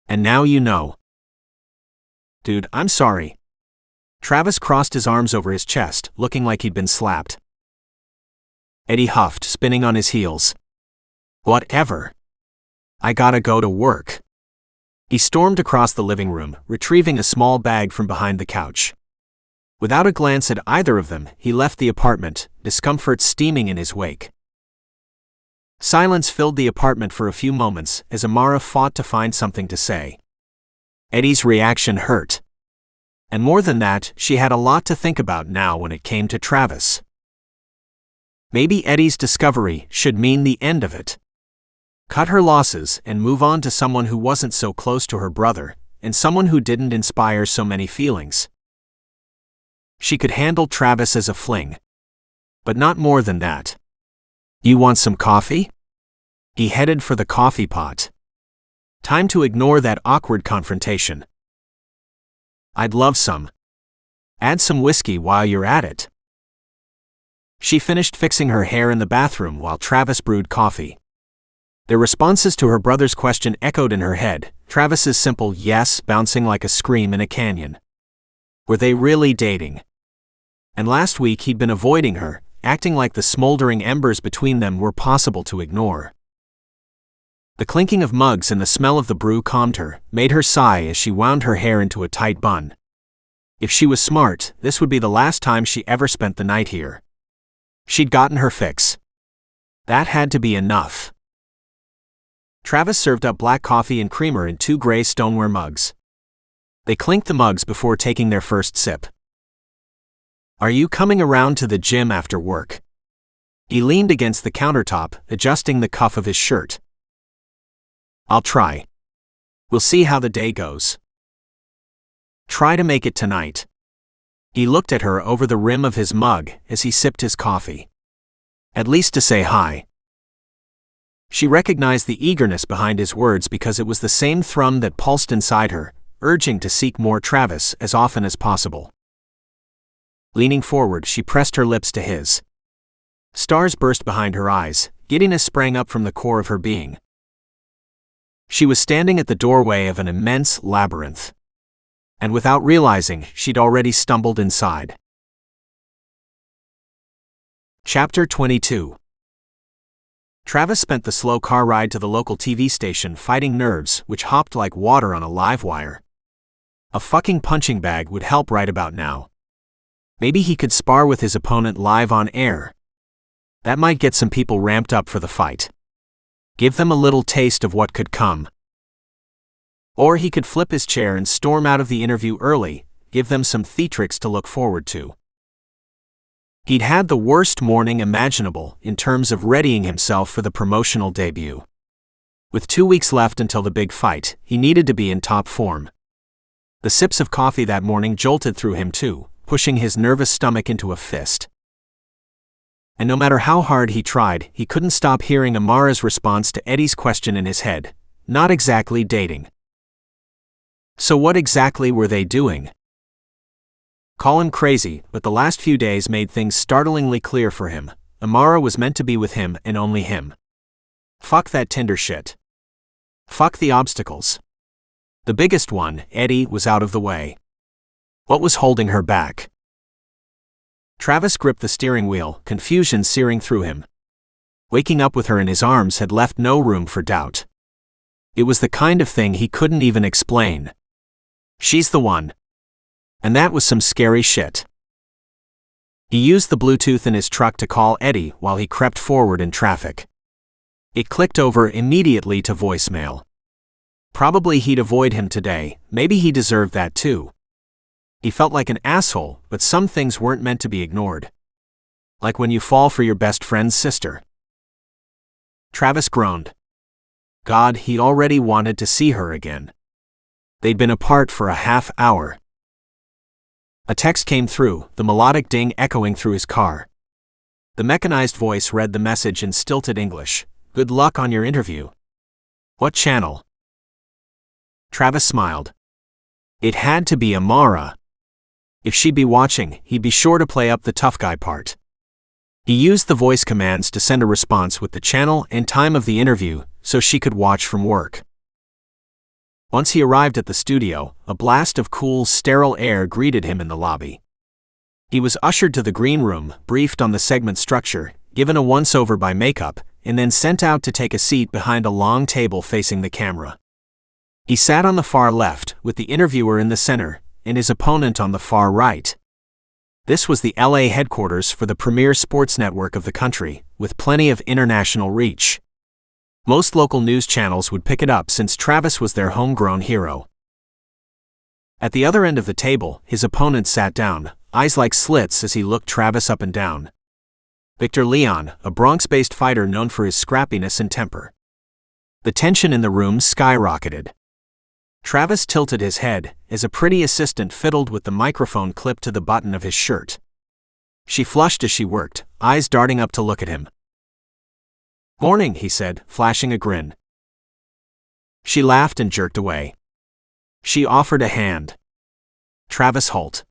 And now you know. Dude, I'm sorry. Travis crossed his arms over his chest, looking like he'd been slapped. Eddie huffed, spinning on his heels. Whatever. I gotta go to work. He stormed across the living room, retrieving a small bag from behind the couch. Without a glance at either of them, he left the apartment, discomfort steaming in his wake. Silence filled the apartment for a few moments as Amara fought to find something to say. Eddie's reaction hurt. And more than that, she had a lot to think about now when it came to Travis. Maybe Eddie's discovery should mean the end of it. Cut her losses and move on to someone who wasn't so close to her brother, and someone who didn't inspire so many feelings. She could handle Travis as a fling. But not more than that. You want some coffee? He headed for the coffee pot. Time to ignore that awkward confrontation. I'd love some. Add some whiskey while you're at it. She finished fixing her hair in the bathroom while Travis brewed coffee. Their responses to her brother's question echoed in her head, Travis's simple yes bouncing like a scream in a canyon. Were they really dating? And last week he'd been avoiding her, acting like the smoldering embers between them were possible to ignore. The clinking of mugs and the smell of the brew calmed her, made her sigh as she wound her hair into a tight bun. If she was smart, this would be the last time she ever spent the night here. She'd gotten her fix. That had to be enough. Travis served up black coffee and creamer in 2 gray stoneware mugs. They clinked the mugs before taking their first sip. Are you coming around to the gym after work? He leaned against the countertop, adjusting the cuff of his shirt. I'll try. We'll see how the day goes. Try to make it tonight. He looked at her over the rim of his mug as he sipped his coffee. At least to say hi. She recognized the eagerness behind his words because it was the same thrum that pulsed inside her, urging to seek more Travis as often as possible. Leaning forward, she pressed her lips to his. Stars burst behind her eyes, giddiness sprang up from the core of her being. She was standing at the doorway of an immense labyrinth. And without realizing, she'd already stumbled inside. Chapter 22. Travis spent the slow car ride to the local TV station fighting nerves which hopped like water on a live wire. A fucking punching bag would help right about now. Maybe he could spar with his opponent live on air. That might get some people ramped up for the fight. Give them a little taste of what could come. Or he could flip his chair and storm out of the interview early, give them some theatrics to look forward to. He'd had the worst morning imaginable in terms of readying himself for the promotional debut. With 2 weeks left until the big fight, he needed to be in top form. The sips of coffee that morning jolted through him too, pushing his nervous stomach into a fist. And no matter how hard he tried, he couldn't stop hearing Amara's response to Eddie's question in his head. Not exactly dating. So what exactly were they doing? Call him crazy, but the last few days made things startlingly clear for him. Amara was meant to be with him and only him. Fuck that Tinder shit. Fuck the obstacles. The biggest one, Eddie, was out of the way. What was holding her back? Travis gripped the steering wheel, confusion searing through him. Waking up with her in his arms had left no room for doubt. It was the kind of thing he couldn't even explain. She's the one. And that was some scary shit. He used the Bluetooth in his truck to call Eddie while he crept forward in traffic. It clicked over immediately to voicemail. Probably he'd avoid him today, maybe he deserved that too. He felt like an asshole, but some things weren't meant to be ignored. Like when you fall for your best friend's sister. Travis groaned. God, he'd already wanted to see her again. They'd been apart for a half hour. A text came through, the melodic ding echoing through his car. The mechanized voice read the message in stilted English. Good luck on your interview. What channel? Travis smiled. It had to be Amara. If she'd be watching, he'd be sure to play up the tough guy part. He used the voice commands to send a response with the channel and time of the interview, so she could watch from work. Once he arrived at the studio, a blast of cool, sterile air greeted him in the lobby. He was ushered to the green room, briefed on the segment structure, given a once-over by makeup, and then sent out to take a seat behind a long table facing the camera. He sat on the far left, with the interviewer in the center, and his opponent on the far right. This was the LA headquarters for the premier sports network of the country, with plenty of international reach. Most local news channels would pick it up since Travis was their homegrown hero. At the other end of the table, his opponent sat down, eyes like slits as he looked Travis up and down. Victor Leon, a Bronx-based fighter known for his scrappiness and temper. The tension in the room skyrocketed. Travis tilted his head as a pretty assistant fiddled with the microphone clipped to the button of his shirt. She flushed as she worked, eyes darting up to look at him. "Morning," he said, flashing a grin. She laughed and jerked away. She offered a hand. Travis Holt.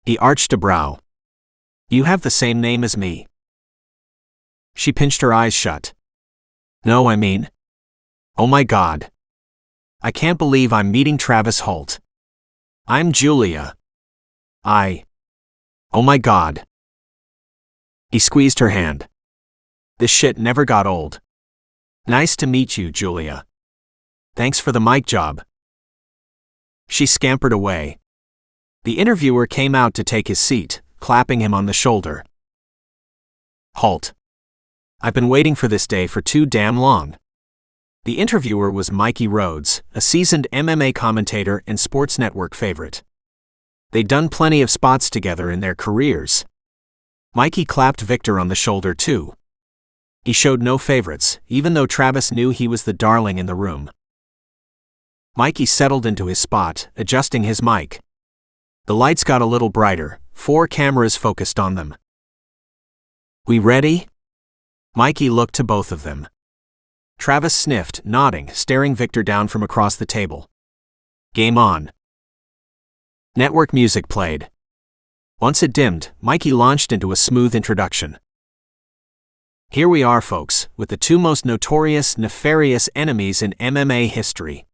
He arched a brow. "You have the same name as me." She pinched her eyes shut. "No, I mean. Oh my God. I can't believe I'm meeting Travis Holt. I'm Julia. Oh my God." He squeezed her hand. "This shit never got old. Nice to meet you, Julia. Thanks for the mic job." She scampered away. The interviewer came out to take his seat, clapping him on the shoulder. "Holt. I've been waiting for this day for too damn long." The interviewer was Mikey Rhodes, a seasoned MMA commentator and Sports Network favorite. They'd done plenty of spots together in their careers. Mikey clapped Victor on the shoulder too. He showed no favorites, even though Travis knew he was the darling in the room. Mikey settled into his spot, adjusting his mic. The lights got a little brighter, 4 cameras focused on them. "We ready?" Mikey looked to both of them. Travis sniffed, nodding, staring Victor down from across the table. "Game on." Network music played. Once it dimmed, Mikey launched into a smooth introduction. "Here we are, folks, with the 2 most notorious, nefarious enemies in MMA history.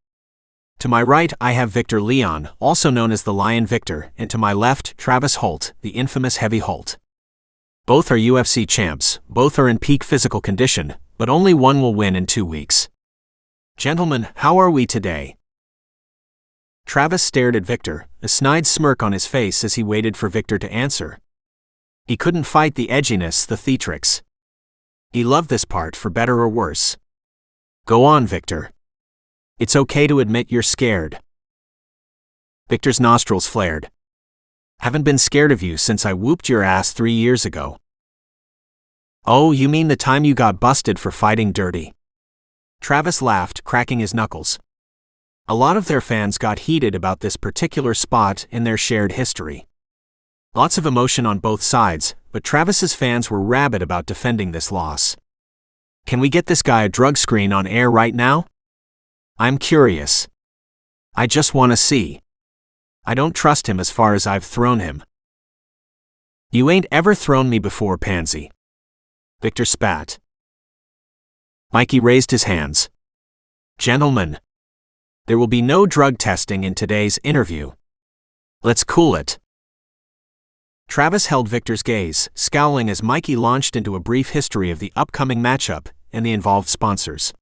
To my right, I have Victor Leon, also known as the Lion Victor, and to my left, Travis Holt, the infamous Heavy Holt. Both are UFC champs, both are in peak physical condition, but only one will win in 2 weeks. Gentlemen, how are we today?" Travis stared at Victor, a snide smirk on his face as he waited for Victor to answer. He couldn't fight the edginess, the theatrics. He loved this part for better or worse. "Go on, Victor. It's okay to admit you're scared." Victor's nostrils flared. "Haven't been scared of you since I whooped your ass 3 years ago." "Oh, you mean the time you got busted for fighting dirty?" Travis laughed, cracking his knuckles. A lot of their fans got heated about this particular spot in their shared history. Lots of emotion on both sides, but Travis's fans were rabid about defending this loss. "Can we get this guy a drug screen on air right now? I'm curious. I just want to see. I don't trust him as far as I've thrown him." You ain't ever thrown me before, pansy. Victor spat. Mikey raised his hands. Gentlemen, there will be no drug testing in today's interview. Let's cool it. Travis held Victor's gaze, scowling as Mikey launched into a brief history of the upcoming matchup and the involved sponsors.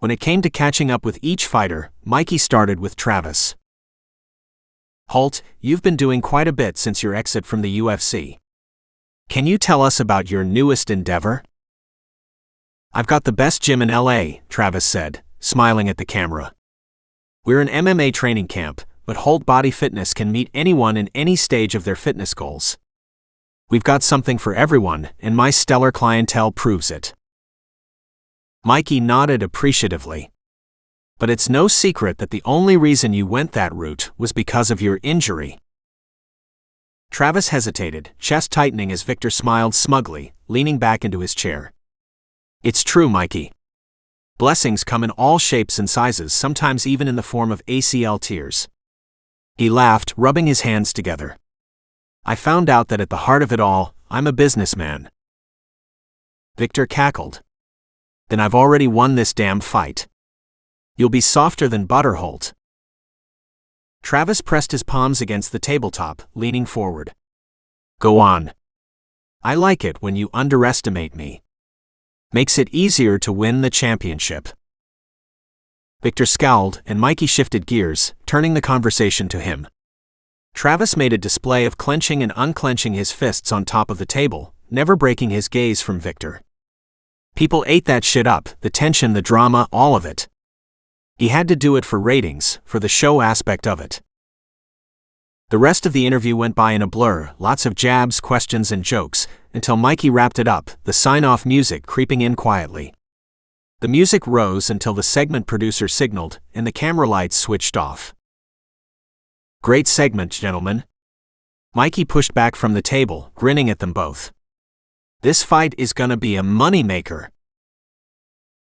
When it came to catching up with each fighter, Mikey started with Travis. Holt, you've been doing quite a bit since your exit from the UFC. Can you tell us about your newest endeavor? I've got the best gym in LA, Travis said, smiling at the camera. We're an MMA training camp, but Holt Body Fitness can meet anyone in any stage of their fitness goals. We've got something for everyone, and my stellar clientele proves it. Mikey nodded appreciatively. But it's no secret that the only reason you went that route was because of your injury. Travis hesitated, chest tightening as Victor smiled smugly, leaning back into his chair. It's true, Mikey. Blessings come in all shapes and sizes, sometimes even in the form of ACL tears. He laughed, rubbing his hands together. I found out that at the heart of it all, I'm a businessman. Victor cackled. Then I've already won this damn fight. You'll be softer than butter, Holt. Travis pressed his palms against the tabletop, leaning forward. Go on. I like it when you underestimate me. Makes it easier to win the championship. Victor scowled, and Mikey shifted gears, turning the conversation to him. Travis made a display of clenching and unclenching his fists on top of the table, never breaking his gaze from Victor. People ate that shit up, the tension, the drama, all of it. He had to do it for ratings, for the show aspect of it. The rest of the interview went by in a blur, lots of jabs, questions, and jokes, until Mikey wrapped it up, the sign-off music creeping in quietly. The music rose until the segment producer signaled, and the camera lights switched off. Great segment, gentlemen. Mikey pushed back from the table, grinning at them both. This fight is gonna be a moneymaker.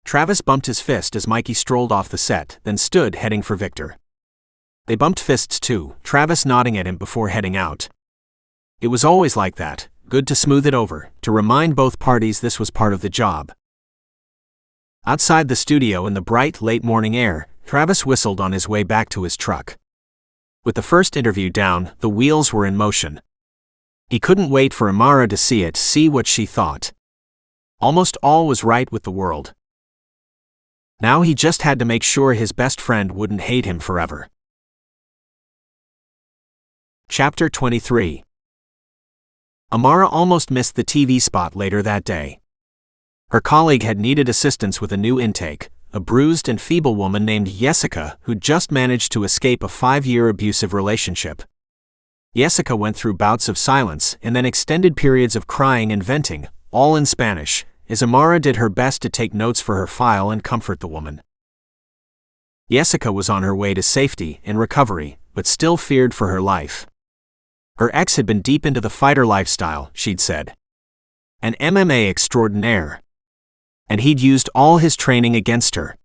Travis bumped his fist as Mikey strolled off the set, then stood heading for Victor. They bumped fists too, Travis nodding at him before heading out. It was always like that, good to smooth it over, to remind both parties this was part of the job. Outside the studio in the bright, late morning air, Travis whistled on his way back to his truck. With the first interview down, the wheels were in motion. He couldn't wait for Amara to see it, see what she thought. Almost all was right with the world. Now he just had to make sure his best friend wouldn't hate him forever. Chapter 23. Amara almost missed the TV spot later that day. Her colleague had needed assistance with a new intake, a bruised and feeble woman named Jessica who'd just managed to escape a 5-year abusive relationship. Jessica went through bouts of silence and then extended periods of crying and venting, all in Spanish, as Amara did her best to take notes for her file and comfort the woman. Jessica was on her way to safety and recovery, but still feared for her life. Her ex had been deep into the fighter lifestyle, she'd said. An MMA extraordinaire. And he'd used all his training against her.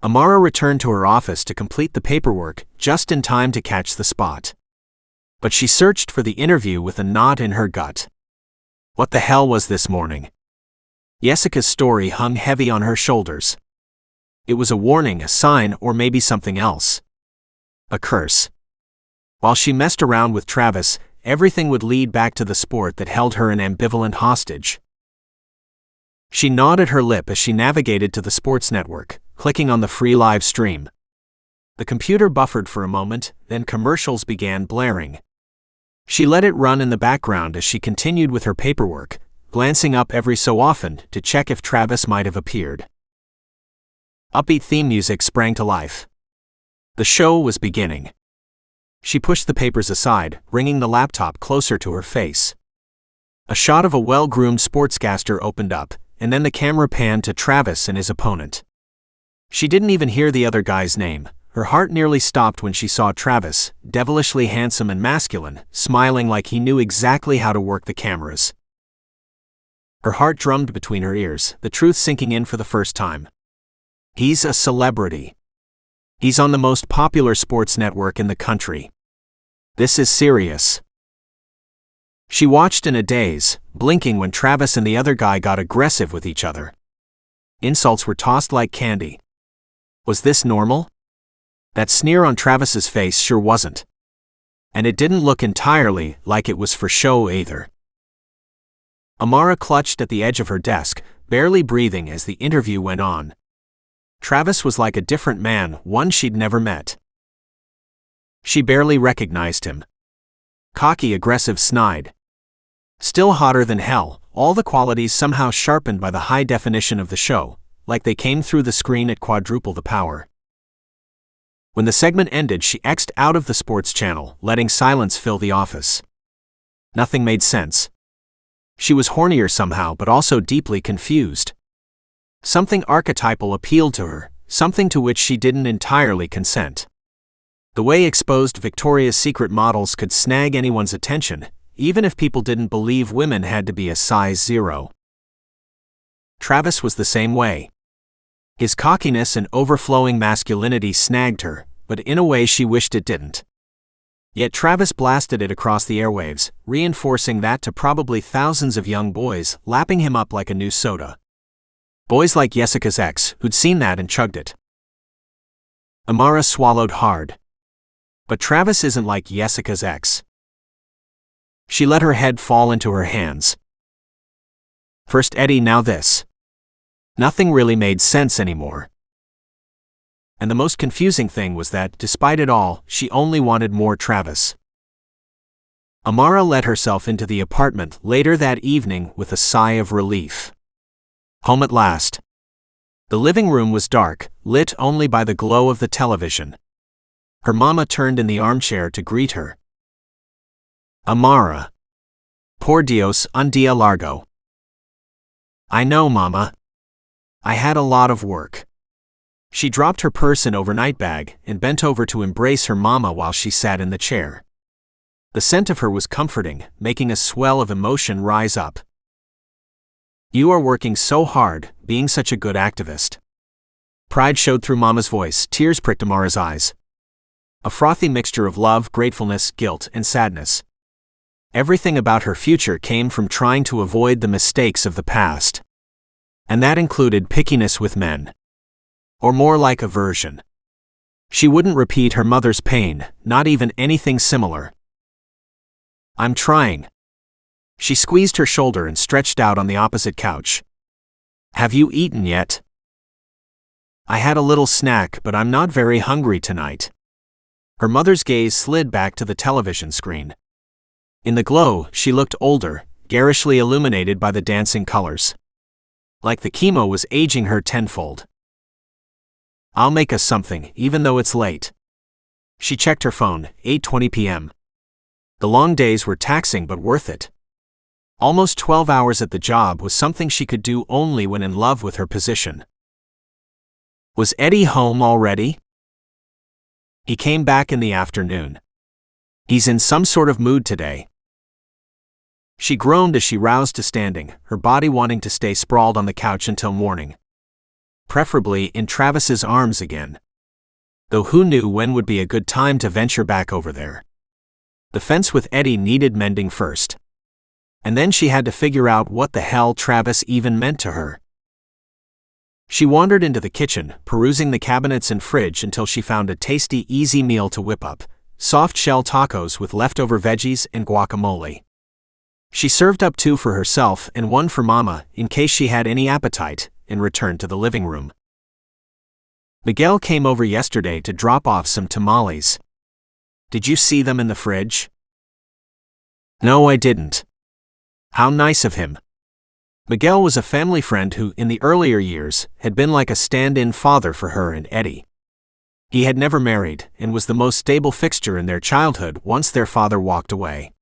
Amara returned to her office to complete the paperwork, just in time to catch the spot. But she searched for the interview with a knot in her gut. What the hell was this morning? Jessica's story hung heavy on her shoulders. It was a warning, a sign, or maybe something else. A curse. While she messed around with Travis, everything would lead back to the sport that held her an ambivalent hostage. She gnawed her lip as she navigated to the sports network, clicking on the free live stream. The computer buffered for a moment, then commercials began blaring. She let it run in the background as she continued with her paperwork, glancing up every so often to check if Travis might have appeared. Upbeat theme music sprang to life. The show was beginning. She pushed the papers aside, bringing the laptop closer to her face. A shot of a well-groomed sportscaster opened up, and then the camera panned to Travis and his opponent. She didn't even hear the other guy's name. Her heart nearly stopped when she saw Travis, devilishly handsome and masculine, smiling like he knew exactly how to work the cameras. Her heart drummed between her ears, the truth sinking in for the first time. He's a celebrity. He's on the most popular sports network in the country. This is serious. She watched in a daze, blinking when Travis and the other guy got aggressive with each other. Insults were tossed like candy. Was this normal? That sneer on Travis's face sure wasn't. And it didn't look entirely like it was for show either. Amara clutched at the edge of her desk, barely breathing as the interview went on. Travis was like a different man, one she'd never met. She barely recognized him. Cocky, aggressive, snide. Still hotter than hell, all the qualities somehow sharpened by the high definition of the show, like they came through the screen at quadruple the power. When the segment ended, she X'd out of the sports channel, letting silence fill the office. Nothing made sense. She was hornier somehow, but also deeply confused. Something archetypal appealed to her, something to which she didn't entirely consent. The way exposed Victoria's Secret models could snag anyone's attention, even if people didn't believe women had to be a size 0. Travis was the same way. His cockiness and overflowing masculinity snagged her, but in a way she wished it didn't. Yet Travis blasted it across the airwaves, reinforcing that to probably thousands of young boys, lapping him up like a new soda. Boys like Jessica's ex, who'd seen that and chugged it. Amara swallowed hard. But Travis isn't like Jessica's ex. She let her head fall into her hands. First Eddie, now this. Nothing really made sense anymore. And the most confusing thing was that, despite it all, she only wanted more Travis. Amara let herself into the apartment later that evening with a sigh of relief. Home at last. The living room was dark, lit only by the glow of the television. Her mama turned in the armchair to greet her. Amara. Por Dios, un día largo. I know, Mama. I had a lot of work. She dropped her purse and overnight bag and bent over to embrace her mama while she sat in the chair. The scent of her was comforting, making a swell of emotion rise up. You are working so hard, being such a good activist. Pride showed through Mama's voice, tears pricked Amara's eyes. A frothy mixture of love, gratefulness, guilt, and sadness. Everything about her future came from trying to avoid the mistakes of the past. And that included pickiness with men. Or more like aversion. She wouldn't repeat her mother's pain, not even anything similar. I'm trying. She squeezed her shoulder and stretched out on the opposite couch. Have you eaten yet? I had a little snack, but I'm not very hungry tonight. Her mother's gaze slid back to the television screen. In the glow, she looked older, garishly illuminated by the dancing colors. Like the chemo was aging her tenfold. I'll make us something, even though it's late. She checked her phone, 8:20 p.m. The long days were taxing but worth it. Almost 12 hours at the job was something she could do only when in love with her position. Was Eddie home already? He came back in the afternoon. He's in some sort of mood today. She groaned as she roused to standing, her body wanting to stay sprawled on the couch until morning. Preferably in Travis's arms again. Though who knew when would be a good time to venture back over there. The fence with Eddie needed mending first. And then she had to figure out what the hell Travis even meant to her. She wandered into the kitchen, perusing the cabinets and fridge until she found a tasty, easy meal to whip up, soft-shell tacos with leftover veggies and guacamole. She served up 2 for herself and 1 for Mama, in case she had any appetite, and returned to the living room. Miguel came over yesterday to drop off some tamales. Did you see them in the fridge? No, I didn't. How nice of him. Miguel was a family friend who, in the earlier years, had been like a stand-in father for her and Eddie. He had never married, and was the most stable fixture in their childhood once their father walked away.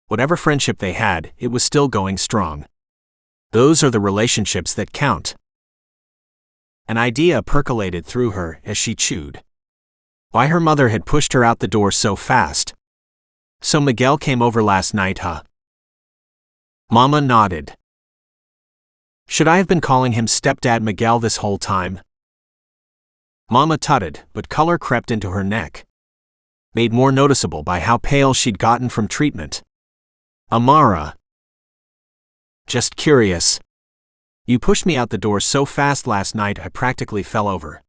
Whatever friendship they had, it was still going strong. Those are the relationships that count. An idea percolated through her as she chewed. Why her mother had pushed her out the door so fast. So Miguel came over last night, huh? Mama nodded. Should I have been calling him Stepdad Miguel this whole time? Mama tutted, but color crept into her neck. Made more noticeable by how pale she'd gotten from treatment. Amara. Just curious. You pushed me out the door so fast last night I practically fell over.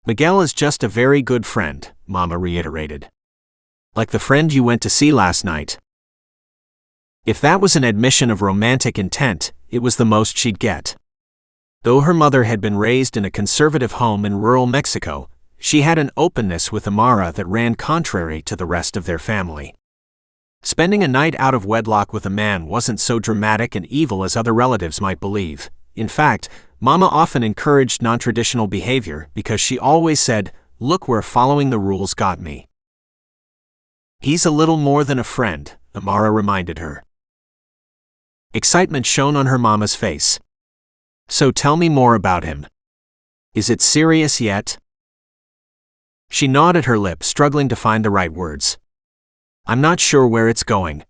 Miguel is just a very good friend, Mama reiterated. Like the friend you went to see last night. If that was an admission of romantic intent, it was the most she'd get. Though her mother had been raised in a conservative home in rural Mexico, she had an openness with Amara that ran contrary to the rest of their family. Spending a night out of wedlock with a man wasn't so dramatic and evil as other relatives might believe. In fact, Mama often encouraged non-traditional behavior because she always said, "Look where following the rules got me." He's a little more than a friend, Amara reminded her. Excitement shone on her mama's face. So tell me more about him. Is it serious yet? She gnawed at her lip, struggling to find the right words. I'm not sure where it's going.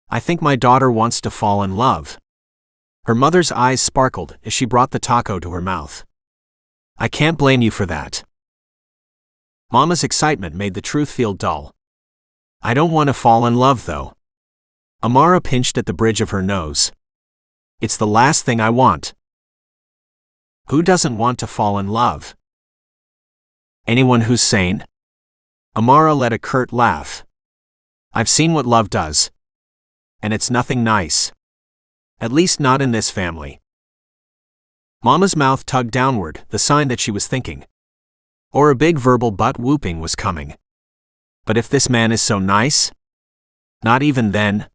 I think my daughter wants to fall in love. Her mother's eyes sparkled as she brought the taco to her mouth. I can't blame you for that. Mama's excitement made the truth feel dull. I don't want to fall in love though. Amara pinched at the bridge of her nose. It's the last thing I want. Who doesn't want to fall in love? Anyone who's sane? Amara let a curt laugh. I've seen what love does. And it's nothing nice. At least not in this family. Mama's mouth tugged downward, the sign that she was thinking. Or a big verbal butt whooping was coming. But if this man is so nice? Not even then?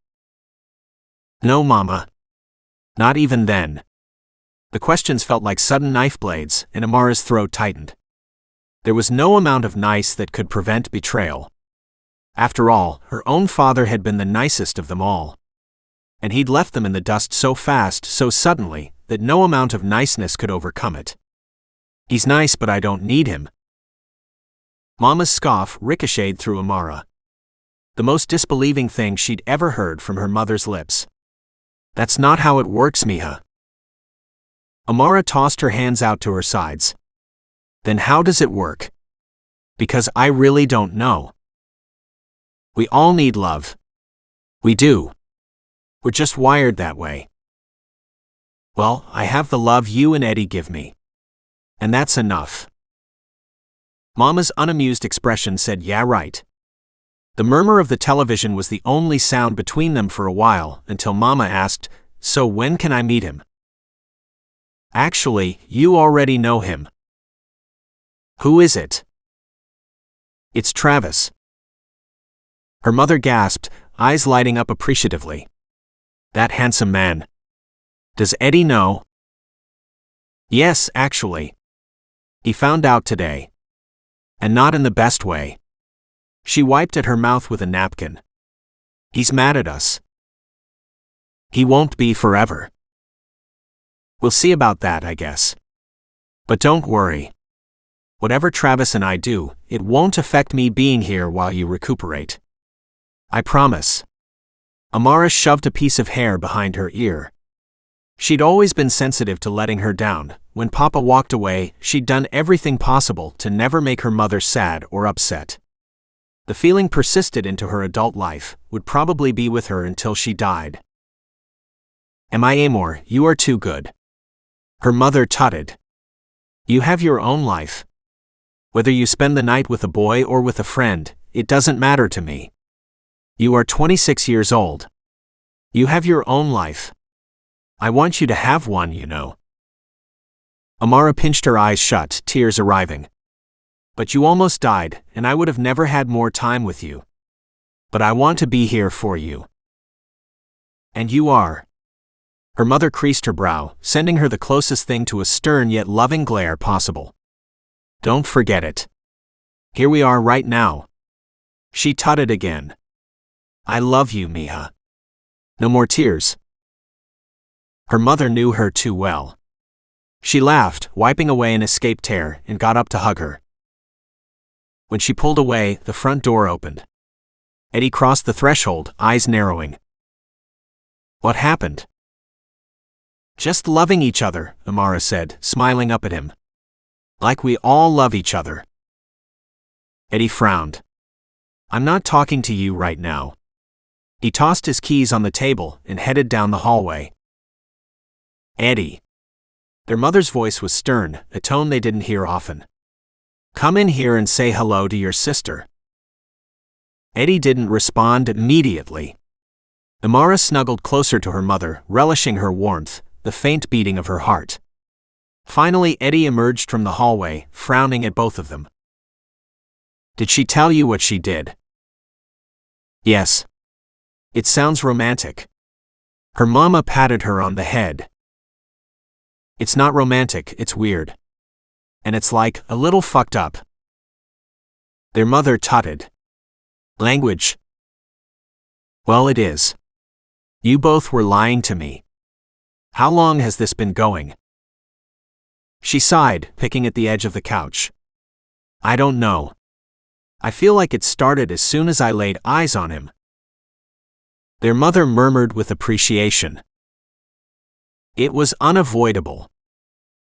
No, Mama. Not even then. The questions felt like sudden knife blades, and Amara's throat tightened. There was no amount of nice that could prevent betrayal. After all, her own father had been the nicest of them all. And he'd left them in the dust so fast, so suddenly, that no amount of niceness could overcome it. He's nice, but I don't need him. Mama's scoff ricocheted through Amara. The most disbelieving thing she'd ever heard from her mother's lips. That's not how it works, mija. Amara tossed her hands out to her sides. Then how does it work? Because I really don't know. We all need love. We do. We're just wired that way. Well, I have the love you and Eddie give me. And that's enough. Mama's unamused expression said, yeah, right. The murmur of the television was the only sound between them for a while, until Mama asked, so when can I meet him? Actually, you already know him. Who is it? It's Travis. Her mother gasped, eyes lighting up appreciatively. That handsome man. Does Eddie know? Yes, actually. He found out today. And not in the best way. She wiped at her mouth with a napkin. He's mad at us. He won't be forever. We'll see about that, I guess. But don't worry. Whatever Travis and I do, it won't affect me being here while you recuperate. I promise. Amara shoved a piece of hair behind her ear. She'd always been sensitive to letting her down. When Papa walked away, she'd done everything possible to never make her mother sad or upset. The feeling persisted into her adult life, would probably be with her until she died. Amor, you are too good. Her mother tutted. You have your own life. Whether you spend the night with a boy or with a friend, it doesn't matter to me. You are 26 years old. You have your own life. I want you to have one, you know. Amara pinched her eyes shut, tears arriving. But you almost died, and I would have never had more time with you. But I want to be here for you. And you are. Her mother creased her brow, sending her the closest thing to a stern yet loving glare possible. Don't forget it. Here we are right now. She tutted again. I love you, mija. No more tears. Her mother knew her too well. She laughed, wiping away an escaped tear, and got up to hug her. When she pulled away, the front door opened. Eddie crossed the threshold, eyes narrowing. What happened? Just loving each other, Amara said, smiling up at him. Like we all love each other. Eddie frowned. I'm not talking to you right now. He tossed his keys on the table and headed down the hallway. Eddie. Their mother's voice was stern, a tone they didn't hear often. Come in here and say hello to your sister. Eddie didn't respond immediately. Amara snuggled closer to her mother, relishing her warmth, the faint beating of her heart. Finally, Eddie emerged from the hallway, frowning at both of them. Did she tell you what she did? Yes. It sounds romantic. Her mama patted her on the head. It's not romantic, it's weird. And it's like, a little fucked up. Their mother tutted. Language. Well, it is. You both were lying to me. How long has this been going? She sighed, picking at the edge of the couch. I don't know. I feel like it started as soon as I laid eyes on him. Their mother murmured with appreciation. It was unavoidable.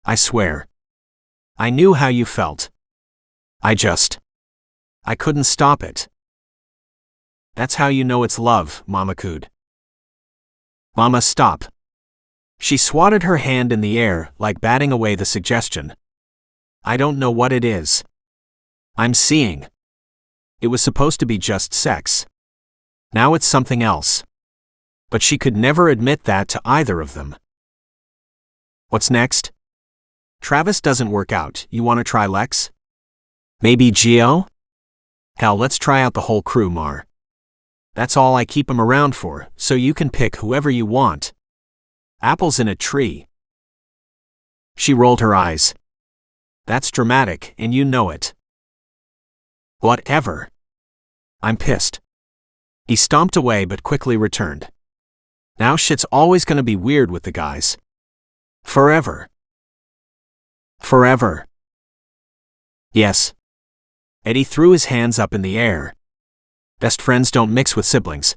I swear. I knew how you felt. I couldn't stop it. That's how you know it's love, Mama cooed. Mama, stop. She swatted her hand in the air, like batting away the suggestion. I don't know what it is. I'm seeing. It was supposed to be just sex. Now it's something else. But she could never admit that to either of them. What's next? Travis doesn't work out, you want to try Lex? Maybe Gio? Hell, let's try out the whole crew, Mar. That's all I keep him around for, so you can pick whoever you want. Apples in a tree. She rolled her eyes. That's dramatic, and you know it. Whatever. I'm pissed. He stomped away but quickly returned. Now shit's always gonna be weird with the guys. Forever. Forever. Yes. Eddie threw his hands up in the air. Best friends don't mix with siblings.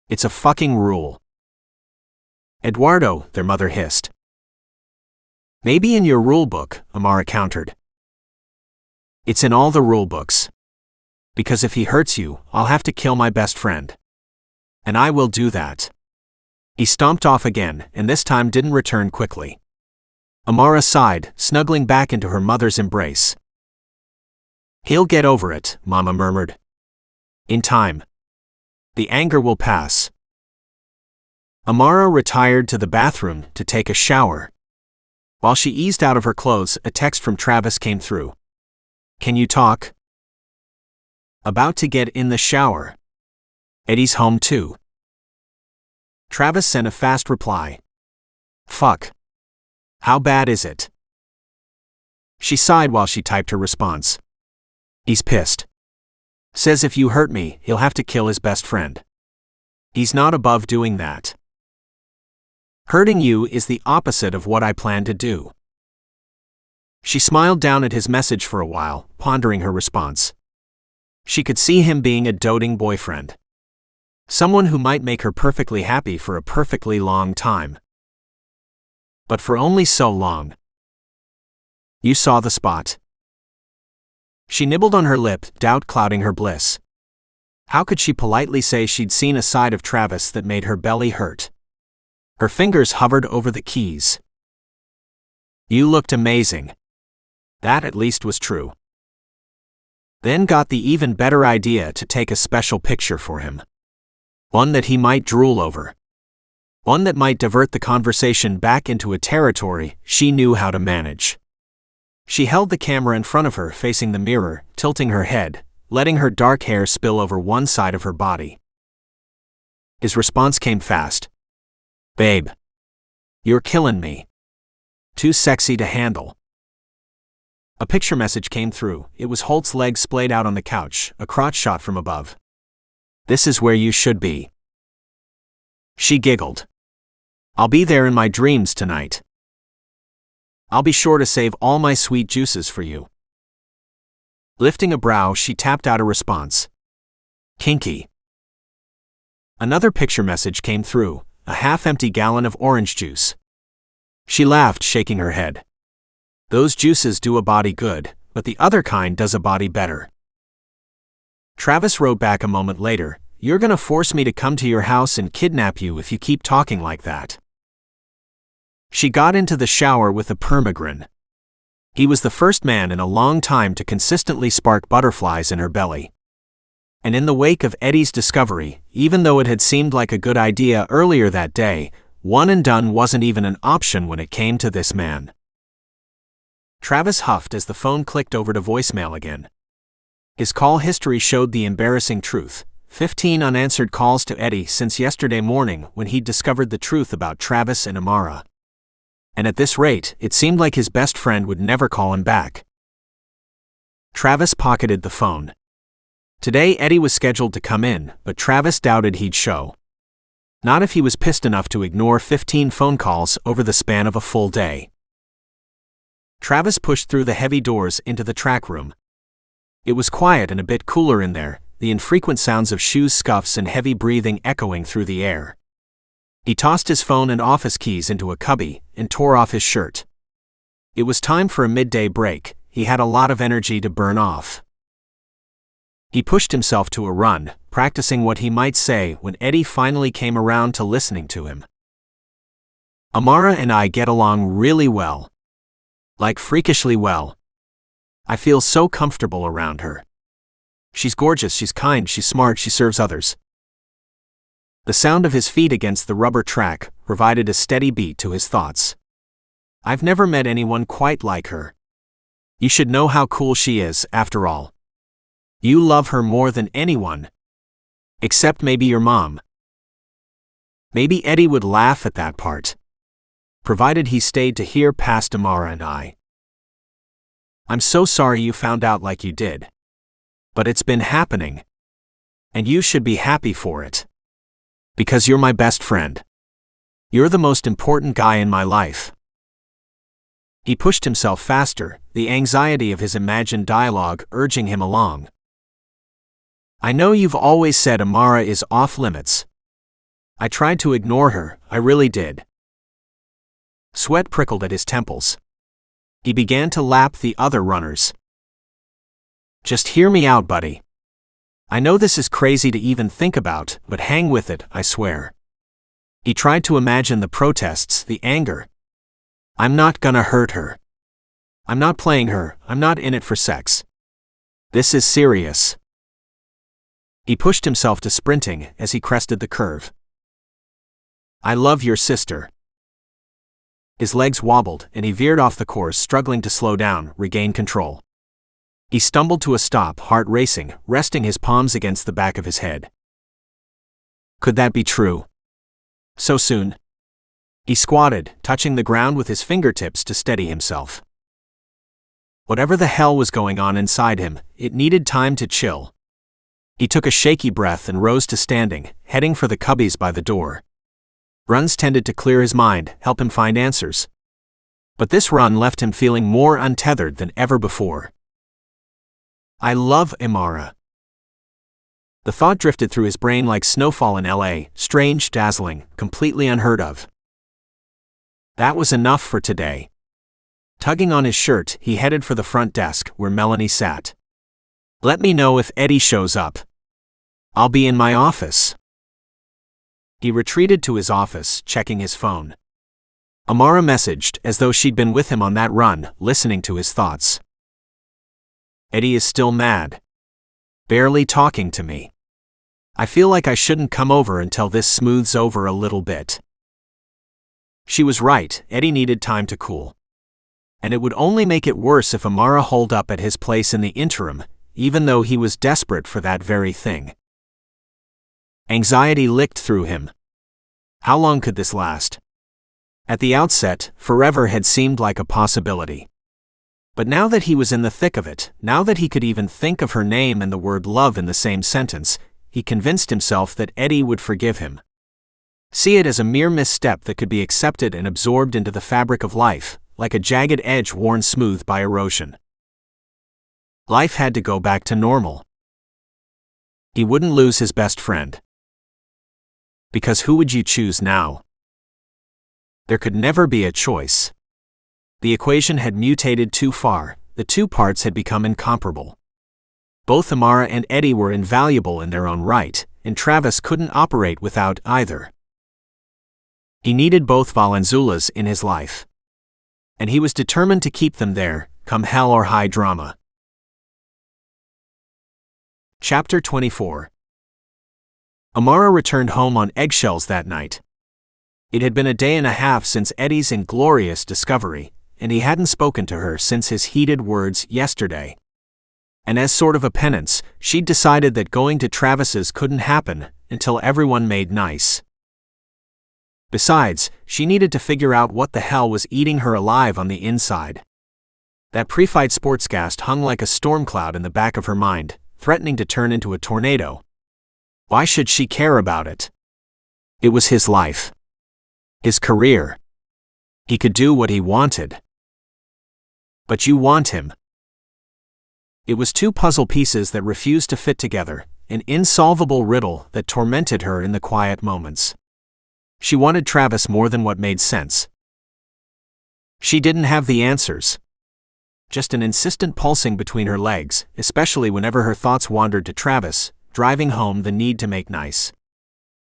It's a fucking rule. Eduardo, their mother hissed. Maybe in your rulebook, Amara countered. It's in all the rulebooks. Because if he hurts you, I'll have to kill my best friend. And I will do that. He stomped off again, and this time didn't return quickly. Amara sighed, snuggling back into her mother's embrace. He'll get over it, Mama murmured. In time. The anger will pass. Amara retired to the bathroom to take a shower. While she eased out of her clothes, a text from Travis came through. Can you talk? About to get in the shower. Eddie's home too. Travis sent a fast reply. Fuck. How bad is it? She sighed while she typed her response. He's pissed. Says if you hurt me, he'll have to kill his best friend. He's not above doing that. Hurting you is the opposite of what I plan to do. She smiled down at his message for a while, pondering her response. She could see him being a doting boyfriend. Someone who might make her perfectly happy for a perfectly long time. But for only so long. You saw the spot. She nibbled on her lip, doubt clouding her bliss. How could she politely say she'd seen a side of Travis that made her belly hurt? Her fingers hovered over the keys. You looked amazing. That at least was true. Then got the even better idea to take a special picture for him. One that he might drool over. One that might divert the conversation back into a territory she knew how to manage. She held the camera in front of her facing the mirror, tilting her head, letting her dark hair spill over one side of her body. His response came fast. Babe. You're killing me. Too sexy to handle. A picture message came through. It was Holt's legs splayed out on the couch, a crotch shot from above. This is where you should be. She giggled. I'll be there in my dreams tonight. I'll be sure to save all my sweet juices for you. Lifting a brow, she tapped out a response. Kinky. Another picture message came through, a half-empty gallon of orange juice. She laughed, shaking her head. Those juices do a body good, but the other kind does a body better. Travis wrote back a moment later, you're gonna force me to come to your house and kidnap you if you keep talking like that." She got into the shower with a permagrin. He was the first man in a long time to consistently spark butterflies in her belly. And in the wake of Eddie's discovery, even though it had seemed like a good idea earlier that day, one and done wasn't even an option when it came to this man. Travis huffed as the phone clicked over to voicemail again. His call history showed the embarrassing truth: 15 unanswered calls to Eddie since yesterday morning when he'd discovered the truth about Travis and Amara. And at this rate, it seemed like his best friend would never call him back. Travis pocketed the phone. Today Eddie was scheduled to come in, but Travis doubted he'd show. Not if he was pissed enough to ignore 15 phone calls over the span of a full day. Travis pushed through the heavy doors into the track room. It was quiet and a bit cooler in there, the infrequent sounds of shoes scuffs and heavy breathing echoing through the air. He tossed his phone and office keys into a cubby and tore off his shirt. It was time for a midday break. He had a lot of energy to burn off. He pushed himself to a run, practicing what he might say when Eddie finally came around to listening to him. "Amara and I get along really well. Like freakishly well. I feel so comfortable around her. She's gorgeous, she's kind, she's smart, she serves others." The sound of his feet against the rubber track provided a steady beat to his thoughts. "I've never met anyone quite like her. You should know how cool she is, after all. You love her more than anyone. Except maybe your mom." Maybe Eddie would laugh at that part. Provided he stayed to hear past Amara and I. "I'm so sorry you found out like you did. But it's been happening. And you should be happy for it. Because you're my best friend. You're the most important guy in my life." He pushed himself faster, the anxiety of his imagined dialogue urging him along. "I know you've always said Amara is off limits. I tried to ignore her, I really did." Sweat prickled at his temples. He began to lap the other runners. "Just hear me out, buddy. I know this is crazy to even think about, but hang with it, I swear." He tried to imagine the protests, the anger. "I'm not gonna hurt her. I'm not playing her, I'm not in it for sex. This is serious." He pushed himself to sprinting as he crested the curve. "I love your sister." His legs wobbled and he veered off the course, struggling to slow down, regain control. He stumbled to a stop, heart racing, resting his palms against the back of his head. Could that be true? So soon? He squatted, touching the ground with his fingertips to steady himself. Whatever the hell was going on inside him, it needed time to chill. He took a shaky breath and rose to standing, heading for the cubbies by the door. Runs tended to clear his mind, help him find answers. But this run left him feeling more untethered than ever before. "I love Amara." The thought drifted through his brain like snowfall in LA, strange, dazzling, completely unheard of. That was enough for today. Tugging on his shirt, he headed for the front desk, where Melanie sat. "Let me know if Eddie shows up. I'll be in my office." He retreated to his office, checking his phone. Amara messaged, as though she'd been with him on that run, listening to his thoughts. "Eddie is still mad. Barely talking to me. I feel like I shouldn't come over until this smooths over a little bit." She was right, Eddie needed time to cool. And it would only make it worse if Amara holed up at his place in the interim, even though he was desperate for that very thing. Anxiety licked through him. How long could this last? At the outset, forever had seemed like a possibility. But now that he was in the thick of it, now that he could even think of her name and the word love in the same sentence, he convinced himself that Eddie would forgive him. See it as a mere misstep that could be accepted and absorbed into the fabric of life, like a jagged edge worn smooth by erosion. Life had to go back to normal. He wouldn't lose his best friend. Because who would you choose now? There could never be a choice. The equation had mutated too far, the two parts had become incomparable. Both Amara and Eddie were invaluable in their own right, and Travis couldn't operate without either. He needed both Valenzuelas in his life. And he was determined to keep them there, come hell or high drama. Chapter 24. Amara returned home on eggshells that night. It had been a day and a half since Eddie's inglorious discovery, and he hadn't spoken to her since his heated words yesterday. And as sort of a penance, she'd decided that going to Travis's couldn't happen until everyone made nice. Besides, she needed to figure out what the hell was eating her alive on the inside. That pre-fight sportscast hung like a storm cloud in the back of her mind, threatening to turn into a tornado. Why should she care about it? It was his life. His career. He could do what he wanted. But you want him. It was two puzzle pieces that refused to fit together, an insolvable riddle that tormented her in the quiet moments. She wanted Travis more than what made sense. She didn't have the answers. Just an insistent pulsing between her legs, especially whenever her thoughts wandered to Travis, driving home the need to make nice.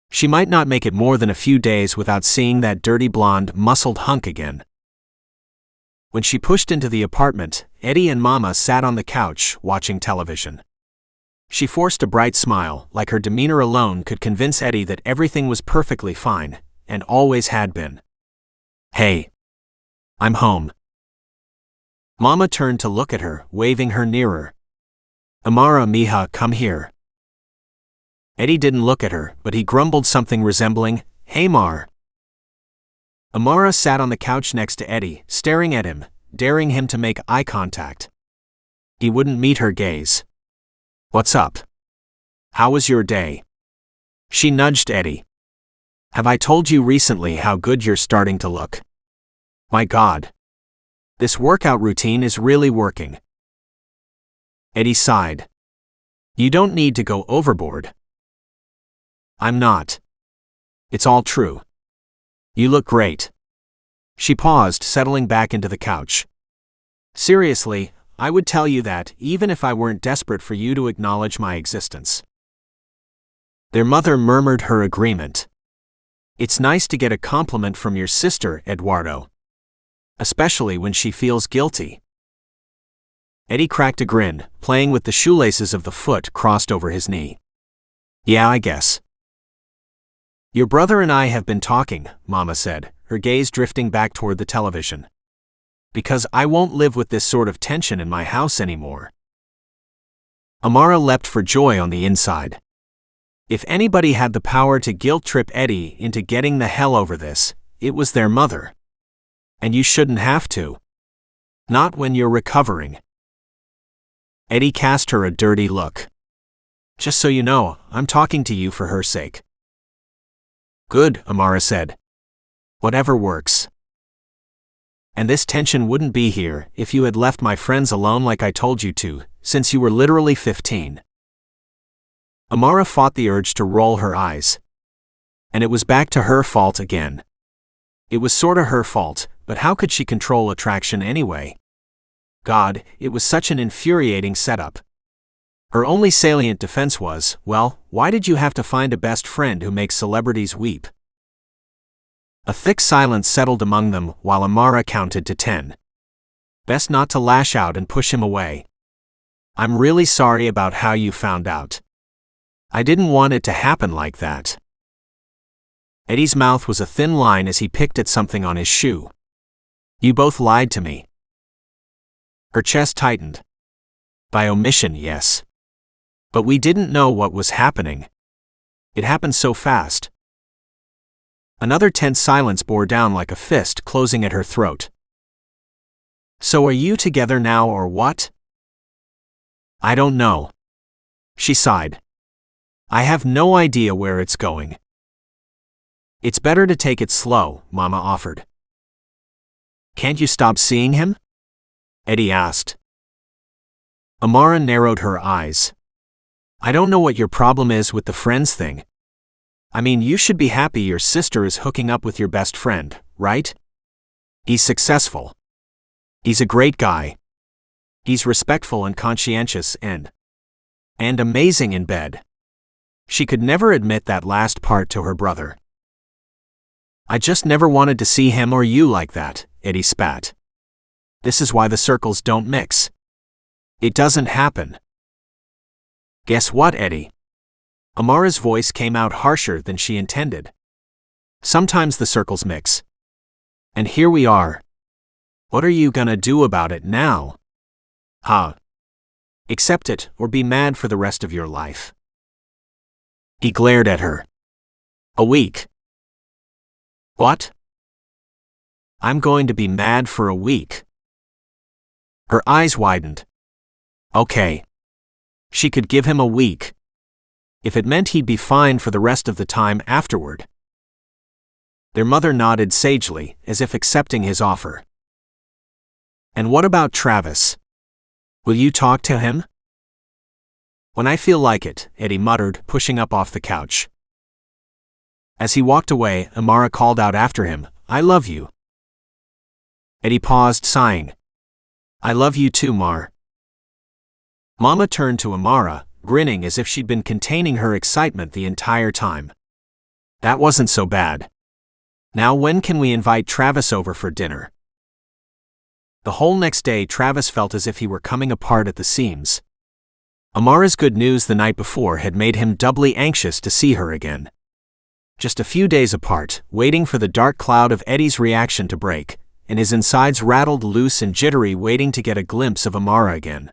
She might not make it more than a few days without seeing that dirty blonde, muscled hunk again. When she pushed into the apartment, Eddie and Mama sat on the couch, watching television. She forced a bright smile, like her demeanor alone could convince Eddie that everything was perfectly fine, and always had been. Hey. I'm home. Mama turned to look at her, waving her nearer. Amara, mija, come here. Eddie didn't look at her, but he grumbled something resembling, hey Mar. Amara sat on the couch next to Eddie, staring at him, daring him to make eye contact. He wouldn't meet her gaze. What's up? How was your day? She nudged Eddie. Have I told you recently how good you're starting to look? My God. This workout routine is really working. Eddie sighed. You don't need to go overboard. I'm not. It's all true. You look great. She paused, settling back into the couch. Seriously, I would tell you that, even if I weren't desperate for you to acknowledge my existence. Their mother murmured her agreement. It's nice to get a compliment from your sister, Eduardo. Especially when she feels guilty. Eddie cracked a grin, playing with the shoelaces of the foot crossed over his knee. Yeah, I guess. Your brother and I have been talking, Mama said, her gaze drifting back toward the television. Because I won't live with this sort of tension in my house anymore. Amara leapt for joy on the inside. If anybody had the power to guilt-trip Eddie into getting the hell over this, it was their mother. And you shouldn't have to. Not when you're recovering. Eddie cast her a dirty look. Just so you know, I'm talking to you for her sake. Good, Amara said. Whatever works. And this tension wouldn't be here if you had left my friends alone like I told you to, since you were literally 15. Amara fought the urge to roll her eyes. And it was back to her fault again. It was sorta her fault, but how could she control attraction anyway? God, it was such an infuriating setup. Her only salient defense was, well, why did you have to find a best friend who makes celebrities weep? A thick silence settled among them while Amara counted to 10. Best not to lash out and push him away. I'm really sorry about how you found out. I didn't want it to happen like that. Eddie's mouth was a thin line as he picked at something on his shoe. You both lied to me. Her chest tightened. By omission, yes. But we didn't know what was happening. It happened so fast. Another tense silence bore down like a fist closing at her throat. So are you together now or what? I don't know. She sighed. I have no idea where it's going. It's better to take it slow, Mama offered. Can't you stop seeing him? Eddie asked. Amara narrowed her eyes. I don't know what your problem is with the friends thing. I mean, you should be happy your sister is hooking up with your best friend, right? He's successful. He's a great guy. He's respectful and conscientious and amazing in bed. She could never admit that last part to her brother. I just never wanted to see him or you like that, Eddie spat. This is why the circles don't mix. It doesn't happen. Guess what, Eddie? Amara's voice came out harsher than she intended. Sometimes the circles mix. And here we are. What are you gonna do about it now? Huh? Accept it or be mad for the rest of your life. He glared at her. A week. What? I'm going to be mad for a week. Her eyes widened. Okay. She could give him a week. If it meant he'd be fine for the rest of the time afterward. Their mother nodded sagely, as if accepting his offer. And what about Travis? Will you talk to him? When I feel like it, Eddie muttered, pushing up off the couch. As he walked away, Amara called out after him, I love you. Eddie paused, sighing. I love you too, Mar. Mama turned to Amara, grinning as if she'd been containing her excitement the entire time. That wasn't so bad. Now when can we invite Travis over for dinner? The whole next day Travis felt as if he were coming apart at the seams. Amara's good news the night before had made him doubly anxious to see her again. Just a few days apart, waiting for the dark cloud of Eddie's reaction to break, and his insides rattled loose and jittery waiting to get a glimpse of Amara again.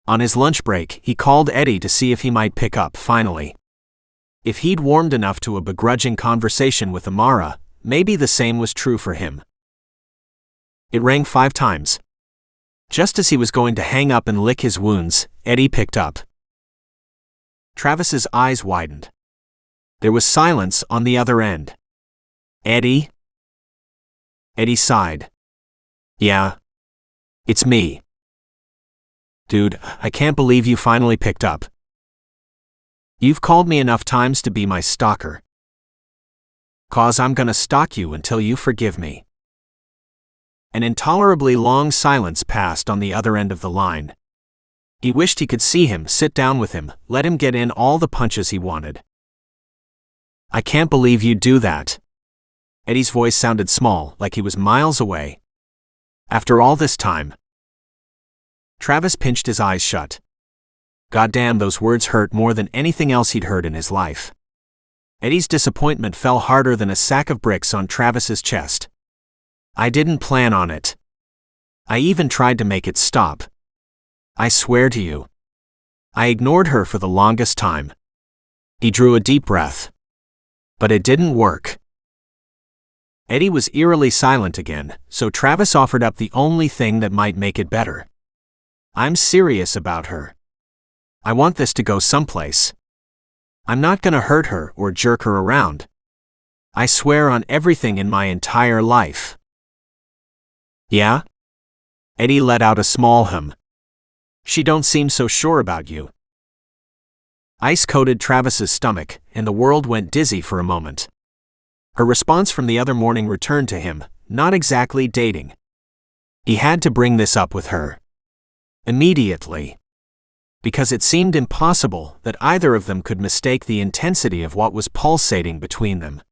On his lunch break, he called Eddie to see if he might pick up, finally. If he'd warmed enough to a begrudging conversation with Amara, maybe the same was true for him. It rang 5 times. Just as he was going to hang up and lick his wounds, Eddie picked up. Travis's eyes widened. There was silence on the other end. Eddie? Eddie sighed. Yeah. It's me. Dude, I can't believe you finally picked up. You've called me enough times to be my stalker. 'Cause I'm gonna stalk you until you forgive me. An intolerably long silence passed on the other end of the line. He wished he could see him, sit down with him, let him get in all the punches he wanted. I can't believe you'd do that. Eddie's voice sounded small, like he was miles away. After all this time. Travis pinched his eyes shut. Goddamn, those words hurt more than anything else he'd heard in his life. Eddie's disappointment fell harder than a sack of bricks on Travis's chest. I didn't plan on it. I even tried to make it stop. I swear to you. I ignored her for the longest time. He drew a deep breath. But it didn't work. Eddie was eerily silent again, so Travis offered up the only thing that might make it better. I'm serious about her. I want this to go someplace. I'm not gonna hurt her or jerk her around. I swear on everything in my entire life. Yeah? Eddie let out a small hum. She don't seem so sure about you. Ice coated Travis's stomach, and the world went dizzy for a moment. Her response from the other morning returned to him, not exactly dating. He had to bring this up with her. Immediately. Because it seemed impossible that either of them could mistake the intensity of what was pulsating between them.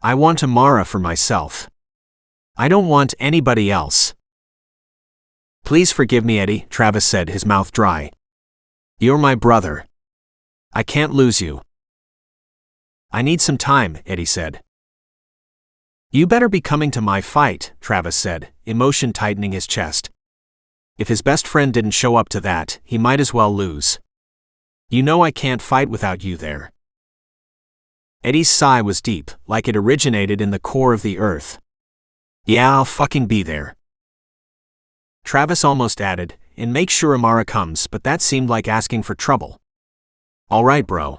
I want Amara for myself. I don't want anybody else. Please forgive me, Eddie, Travis said, his mouth dry. You're my brother. I can't lose you. I need some time, Eddie said. You better be coming to my fight, Travis said, emotion tightening his chest. If his best friend didn't show up to that, he might as well lose. You know I can't fight without you there. Eddie's sigh was deep, like it originated in the core of the earth. Yeah, I'll fucking be there. Travis almost added, and make sure Amara comes, but that seemed like asking for trouble. Alright, bro.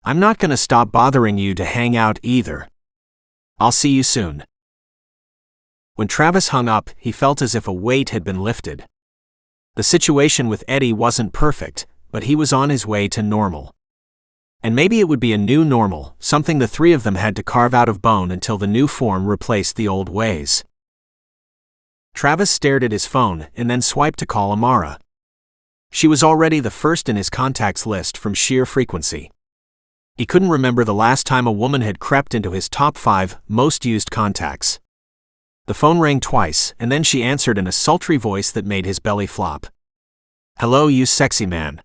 I'm not gonna stop bothering you to hang out either. I'll see you soon. When Travis hung up, he felt as if a weight had been lifted. The situation with Eddie wasn't perfect, but he was on his way to normal. And maybe it would be a new normal, something the three of them had to carve out of bone until the new form replaced the old ways. Travis stared at his phone and then swiped to call Amara. She was already the first in his contacts list from sheer frequency. He couldn't remember the last time a woman had crept into his top 5 most used contacts. The phone rang twice, and then she answered in a sultry voice that made his belly flop. "Hello, you sexy man."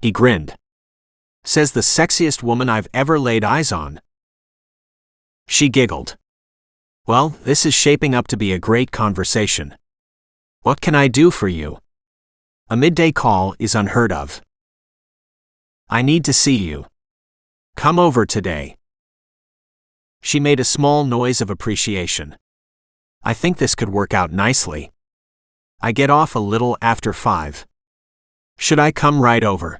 He grinned. "Says the sexiest woman I've ever laid eyes on." She giggled. "Well, this is shaping up to be a great conversation. What can I do for you?" A midday call is unheard of. "I need to see you. Come over today." She made a small noise of appreciation. "I think this could work out nicely. I get off a little after 5. Should I come right over?"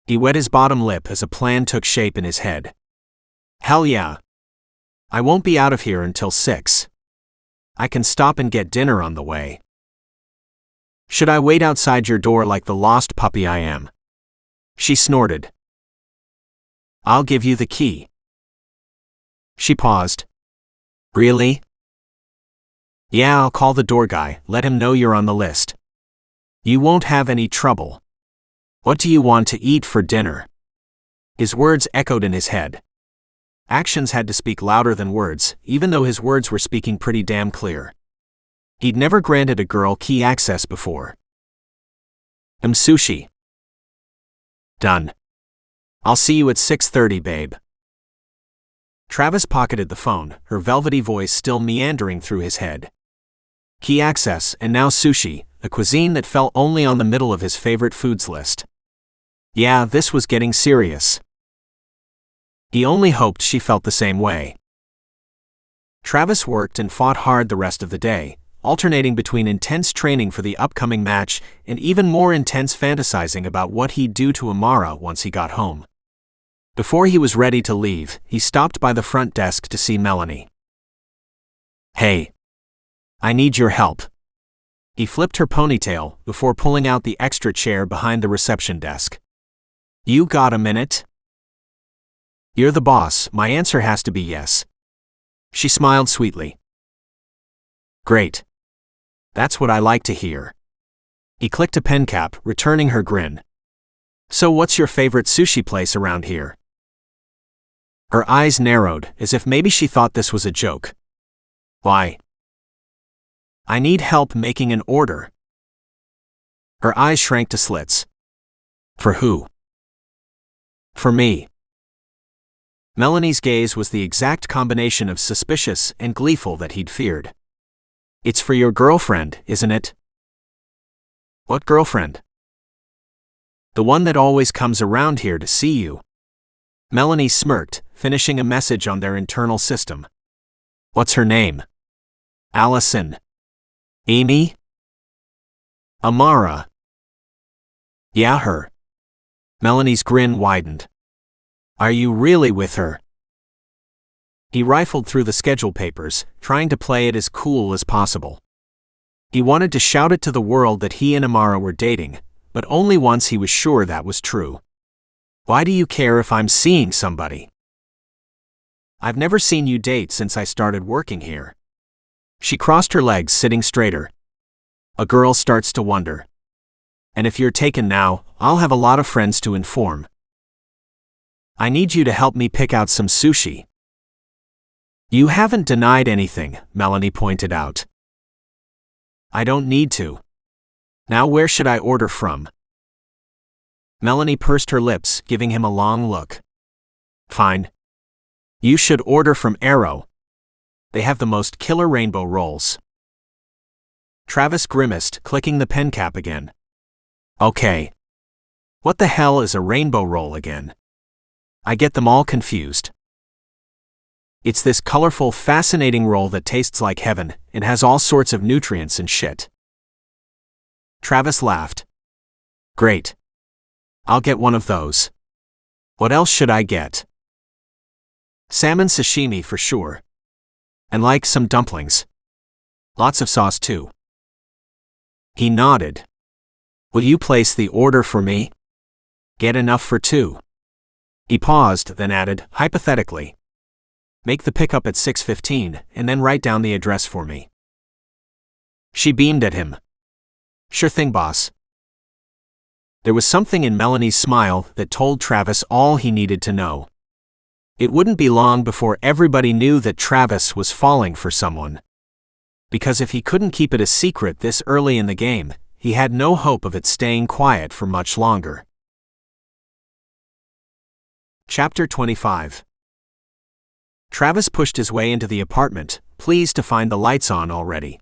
He wet his bottom lip as a plan took shape in his head. "Hell yeah. I won't be out of here until 6. I can stop and get dinner on the way. Should I wait outside your door like the lost puppy I am?" She snorted. "I'll give you the key." She paused. "Really?" "Yeah, I'll call the door guy, let him know you're on the list. You won't have any trouble. What do you want to eat for dinner?" His words echoed in his head. Actions had to speak louder than words, even though his words were speaking pretty damn clear. He'd never granted a girl key access before. Sushi." "Done. I'll see you at 6:30, babe." Travis pocketed the phone, her velvety voice still meandering through his head. Key access, and now sushi, a cuisine that fell only on the middle of his favorite foods list. Yeah, this was getting serious. He only hoped she felt the same way. Travis worked and fought hard the rest of the day, alternating between intense training for the upcoming match and even more intense fantasizing about what he'd do to Amara once he got home. Before he was ready to leave, he stopped by the front desk to see Melanie. "Hey. I need your help." He flipped her ponytail before pulling out the extra chair behind the reception desk. "You got a minute?" "You're the boss, my answer has to be yes." She smiled sweetly. "Great. That's what I like to hear." He clicked a pen cap, returning her grin. "So what's your favorite sushi place around here?" Her eyes narrowed, as if maybe she thought this was a joke. "Why?" "I need help making an order." Her eyes shrank to slits. "For who?" "For me." Melanie's gaze was the exact combination of suspicious and gleeful that he'd feared. "It's for your girlfriend, isn't it?" "What girlfriend?" "The one that always comes around here to see you." Melanie smirked, finishing a message on their internal system. "What's her name?" "Allison." "Amy?" "Amara." "Yeah, her." Melanie's grin widened. "Are you really with her?" He rifled through the schedule papers, trying to play it as cool as possible. He wanted to shout it to the world that he and Amara were dating, but only once he was sure that was true. "Why do you care if I'm seeing somebody?" "I've never seen you date since I started working here." She crossed her legs, sitting straighter. "A girl starts to wonder. And if you're taken now, I'll have a lot of friends to inform." "I need you to help me pick out some sushi." "You haven't denied anything," Melanie pointed out. "I don't need to. Now where should I order from?" Melanie pursed her lips, giving him a long look. "Fine. You should order from Arrow. They have the most killer rainbow rolls." Travis grimaced, clicking the pen cap again. "Okay. What the hell is a rainbow roll again? I get them all confused." "It's this colorful, fascinating roll that tastes like heaven and has all sorts of nutrients and shit." Travis laughed. "Great. I'll get one of those. What else should I get?" "Salmon sashimi for sure. And like some dumplings. Lots of sauce too." He nodded. "Will you place the order for me? Get enough for 2. He paused, then added, hypothetically. "Make the pickup at 6:15 and then write down the address for me." She beamed at him. Sure thing, boss. There was something in Melanie's smile that told Travis all he needed to know. It wouldn't be long before everybody knew that Travis was falling for someone. Because if he couldn't keep it a secret this early in the game, he had no hope of it staying quiet for much longer. Chapter 25. Travis pushed his way into the apartment, pleased to find the lights on already.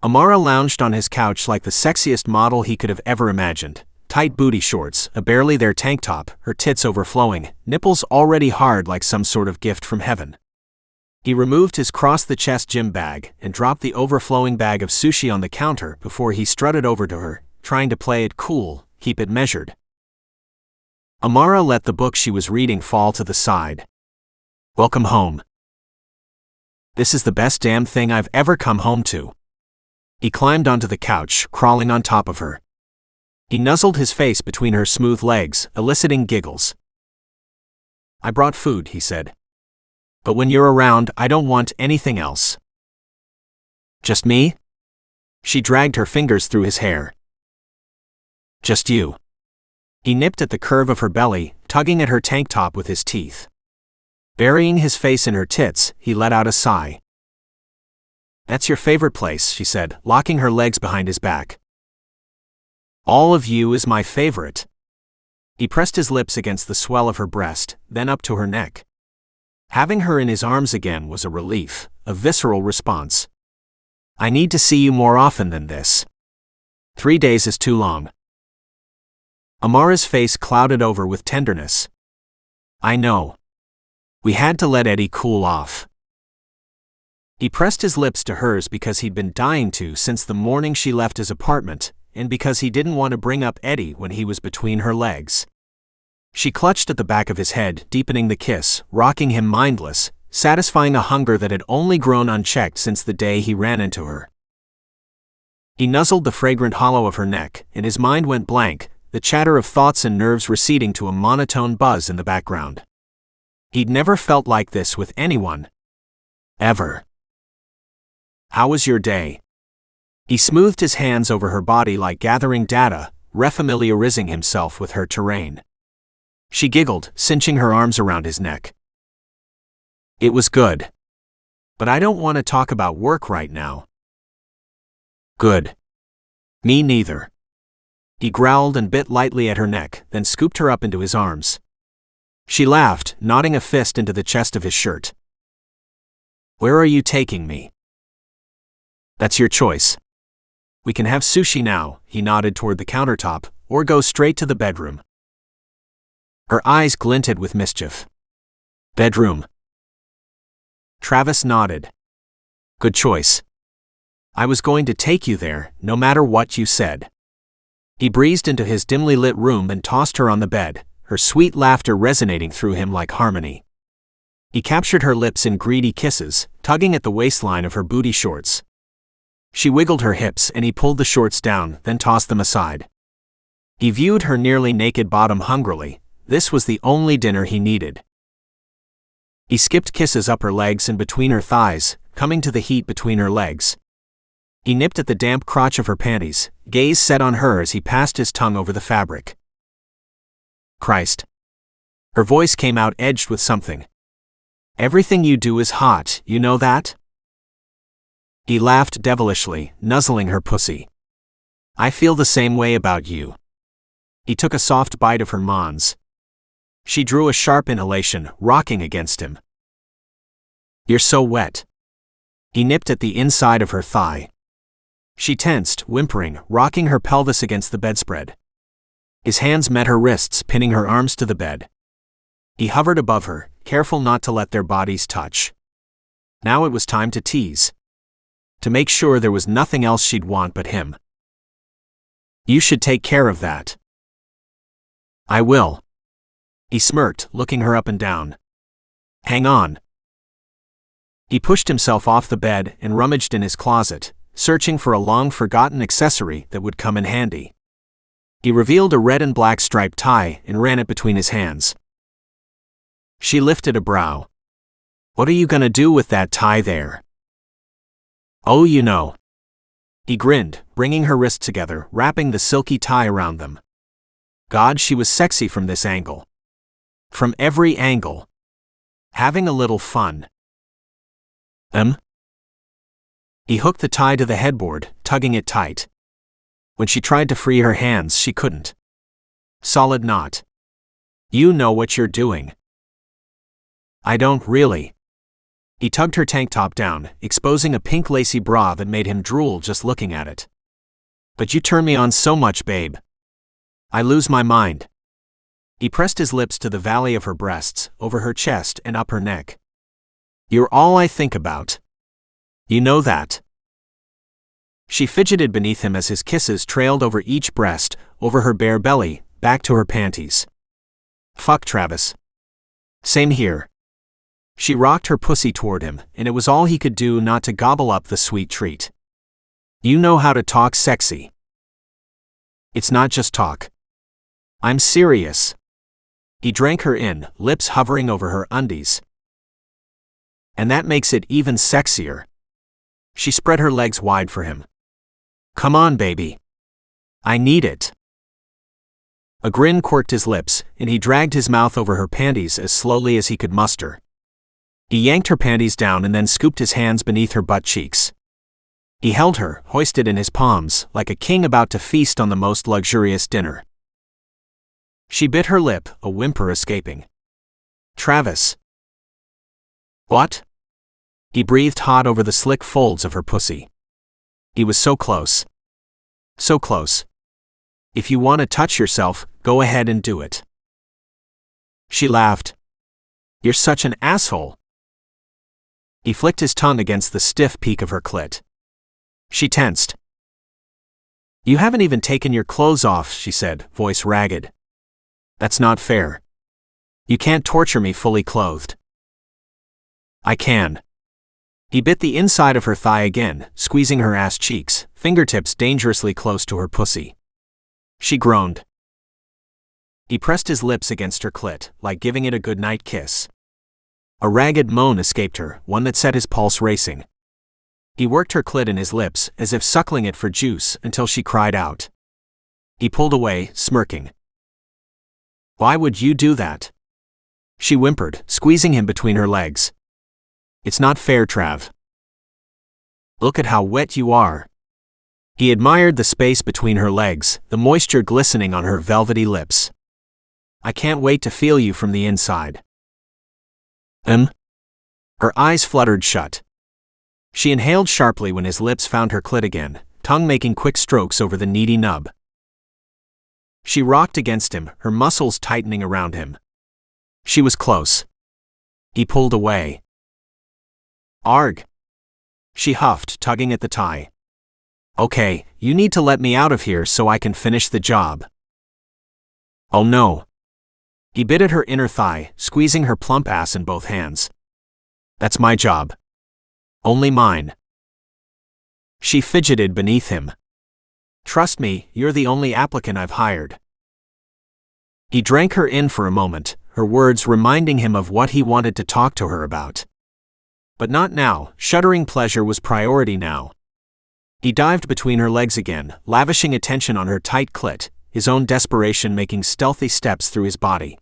Amara lounged on his couch like the sexiest model he could have ever imagined. Tight booty shorts, a barely there tank top, her tits overflowing, nipples already hard like some sort of gift from heaven. He removed his cross-the-chest gym bag and dropped the overflowing bag of sushi on the counter before he strutted over to her, trying to play it cool, keep it measured. Amara let the book she was reading fall to the side. Welcome home. This is the best damn thing I've ever come home to. He climbed onto the couch, crawling on top of her. He nuzzled his face between her smooth legs, eliciting giggles. I brought food, he said. But when you're around, I don't want anything else. Just me? She dragged her fingers through his hair. Just you. He nipped at the curve of her belly, tugging at her tank top with his teeth. Burying his face in her tits, he let out a sigh. That's your favorite place, she said, locking her legs behind his back. All of you is my favorite. He pressed his lips against the swell of her breast, then up to her neck. Having her in his arms again was a relief, a visceral response. I need to see you more often than this. 3 days is too long. Amara's face clouded over with tenderness. I know. We had to let Eddie cool off. He pressed his lips to hers because he'd been dying to since the morning she left his apartment, and because he didn't want to bring up Eddie when he was between her legs. She clutched at the back of his head, deepening the kiss, rocking him mindless, satisfying a hunger that had only grown unchecked since the day he ran into her. He nuzzled the fragrant hollow of her neck, and his mind went blank, the chatter of thoughts and nerves receding to a monotone buzz in the background. He'd never felt like this with anyone. Ever. How was your day? He smoothed his hands over her body like gathering data, refamiliarizing himself with her terrain. She giggled, cinching her arms around his neck. It was good. But I don't want to talk about work right now. Good. Me neither. He growled and bit lightly at her neck, then scooped her up into his arms. She laughed, nodding a fist into the chest of his shirt. Where are you taking me? That's your choice. We can have sushi now, he nodded toward the countertop, or go straight to the bedroom. Her eyes glinted with mischief. Bedroom. Travis nodded. Good choice. I was going to take you there, no matter what you said. He breezed into his dimly lit room and tossed her on the bed, her sweet laughter resonating through him like harmony. He captured her lips in greedy kisses, tugging at the waistline of her booty shorts. She wiggled her hips and he pulled the shorts down, then tossed them aside. He viewed her nearly naked bottom hungrily. This was the only dinner he needed. He skipped kisses up her legs and between her thighs, coming to the heat between her legs. He nipped at the damp crotch of her panties, gaze set on her as he passed his tongue over the fabric. Christ. Her voice came out edged with something. Everything you do is hot, you know that? He laughed devilishly, nuzzling her pussy. I feel the same way about you. He took a soft bite of her mons. She drew a sharp inhalation, rocking against him. You're so wet. He nipped at the inside of her thigh. She tensed, whimpering, rocking her pelvis against the bedspread. His hands met her wrists, pinning her arms to the bed. He hovered above her, careful not to let their bodies touch. Now it was time to tease. To make sure there was nothing else she'd want but him. You should take care of that. I will. He smirked, looking her up and down. Hang on. He pushed himself off the bed and rummaged in his closet, searching for a long-forgotten accessory that would come in handy. He revealed a red and black striped tie and ran it between his hands. She lifted a brow. What are you gonna do with that tie there? Oh, you know. He grinned, bringing her wrists together, wrapping the silky tie around them. God, she was sexy from this angle. From every angle. Having a little fun. He hooked the tie to the headboard, tugging it tight. When she tried to free her hands, she couldn't. Solid knot. You know what you're doing. I don't really. He tugged her tank top down, exposing a pink lacy bra that made him drool just looking at it. But you turn me on so much, babe. I lose my mind. He pressed his lips to the valley of her breasts, over her chest and up her neck. You're all I think about. You know that. She fidgeted beneath him as his kisses trailed over each breast, over her bare belly, back to her panties. Fuck, Travis. Same here. She rocked her pussy toward him, and it was all he could do not to gobble up the sweet treat. You know how to talk sexy. It's not just talk. I'm serious. He drank her in, lips hovering over her undies. And that makes it even sexier. She spread her legs wide for him. Come on, baby. I need it. A grin quirked his lips, and he dragged his mouth over her panties as slowly as he could muster. He yanked her panties down and then scooped his hands beneath her butt cheeks. He held her, hoisted in his palms, like a king about to feast on the most luxurious dinner. She bit her lip, a whimper escaping. Travis. What? He breathed hot over the slick folds of her pussy. He was so close. So close. If you want to touch yourself, go ahead and do it. She laughed. You're such an asshole. He flicked his tongue against the stiff peak of her clit. She tensed. You haven't even taken your clothes off, she said, voice ragged. That's not fair. You can't torture me fully clothed. I can. He bit the inside of her thigh again, squeezing her ass cheeks, fingertips dangerously close to her pussy. She groaned. He pressed his lips against her clit, like giving it a goodnight kiss. A ragged moan escaped her, one that set his pulse racing. He worked her clit in his lips, as if suckling it for juice, until she cried out. He pulled away, smirking. Why would you do that? She whimpered, squeezing him between her legs. It's not fair, Trav. Look at how wet you are. He admired the space between her legs, the moisture glistening on her velvety lips. I can't wait to feel you from the inside. Her eyes fluttered shut. She inhaled sharply when his lips found her clit again, tongue making quick strokes over the needy nub. She rocked against him, her muscles tightening around him. She was close. He pulled away. Arg. She huffed, tugging at the tie. Okay, you need to let me out of here so I can finish the job. Oh no. He bit at her inner thigh, squeezing her plump ass in both hands. That's my job. Only mine. She fidgeted beneath him. Trust me, you're the only applicant I've hired. He drank her in for a moment, her words reminding him of what he wanted to talk to her about. But not now, shuddering pleasure was priority now. He dived between her legs again, lavishing attention on her tight clit, his own desperation making stealthy steps through his body.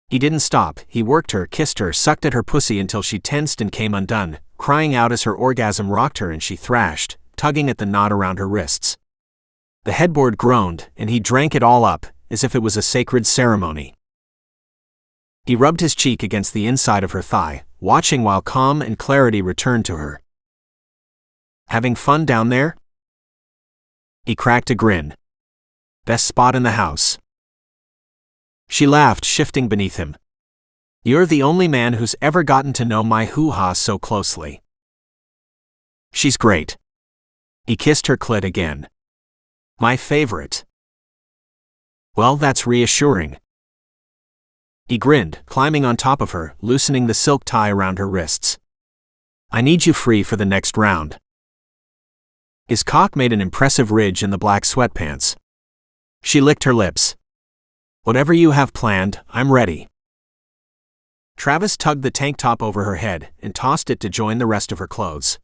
He didn't stop, he worked her, kissed her, sucked at her pussy until she tensed and came undone, crying out as her orgasm rocked her and she thrashed, tugging at the knot around her wrists. The headboard groaned, and he drank it all up, as if it was a sacred ceremony. He rubbed his cheek against the inside of her thigh, watching while calm and clarity returned to her. Having fun down there? He cracked a grin. Best spot in the house. She laughed, shifting beneath him. You're the only man who's ever gotten to know my hoo-ha so closely. She's great. He kissed her clit again. My favorite. Well, that's reassuring. He grinned, climbing on top of her, loosening the silk tie around her wrists. I need you free for the next round. His cock made an impressive ridge in the black sweatpants. She licked her lips. Whatever you have planned, I'm ready. Travis tugged the tank top over her head and tossed it to join the rest of her clothes.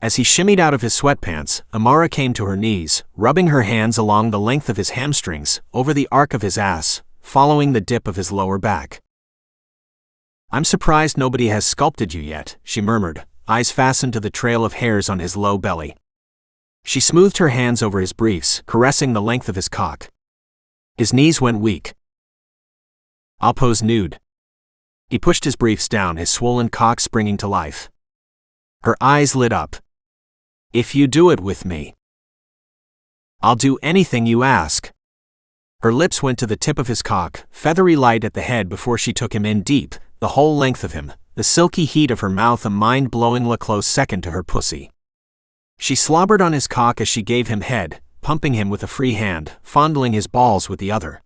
As he shimmied out of his sweatpants, Amara came to her knees, rubbing her hands along the length of his hamstrings, over the arc of his ass, following the dip of his lower back. "I'm surprised nobody has sculpted you yet," she murmured, eyes fastened to the trail of hairs on his low belly. She smoothed her hands over his briefs, caressing the length of his cock. His knees went weak. "I'll pose nude." He pushed his briefs down, his swollen cock springing to life. Her eyes lit up. "If you do it with me, I'll do anything you ask." Her lips went to the tip of his cock, feathery light at the head before she took him in deep, the whole length of him, the silky heat of her mouth a mind-blowingly close second to her pussy. She slobbered on his cock as she gave him head, pumping him with a free hand, fondling his balls with the other.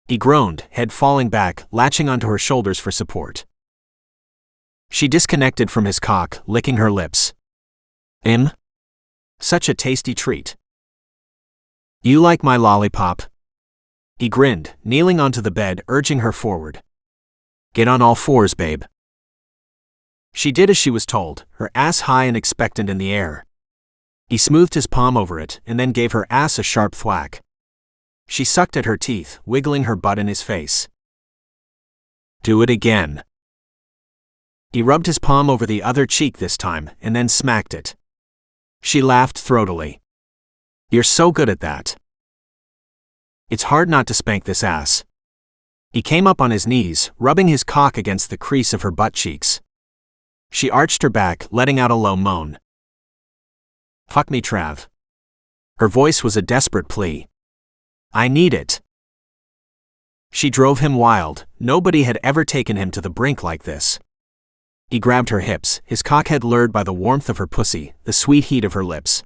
He groaned, head falling back, latching onto her shoulders for support. She disconnected from his cock, licking her lips. Such a tasty treat." "You like my lollipop?" He grinned, kneeling onto the bed, urging her forward. "Get on all fours, babe." She did as she was told, her ass high and expectant in the air. He smoothed his palm over it, and then gave her ass a sharp thwack. She sucked at her teeth, wiggling her butt in his face. "Do it again." He rubbed his palm over the other cheek this time, and then smacked it. She laughed throatily. "You're so good at that. It's hard not to spank this ass." He came up on his knees, rubbing his cock against the crease of her butt cheeks. She arched her back, letting out a low moan. "Fuck me, Trav." Her voice was a desperate plea. "I need it." She drove him wild. Nobody had ever taken him to the brink like this. He grabbed her hips, his cockhead lured by the warmth of her pussy, the sweet heat of her lips.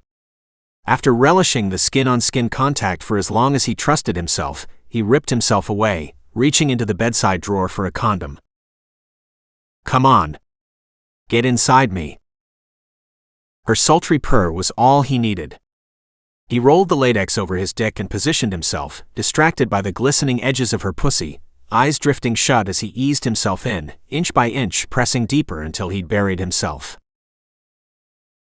After relishing the skin-on-skin contact for as long as he trusted himself, he ripped himself away, reaching into the bedside drawer for a condom. "Come on. Get inside me." Her sultry purr was all he needed. He rolled the latex over his dick and positioned himself, distracted by the glistening edges of her pussy, eyes drifting shut as he eased himself in, inch by inch, pressing deeper until he'd buried himself.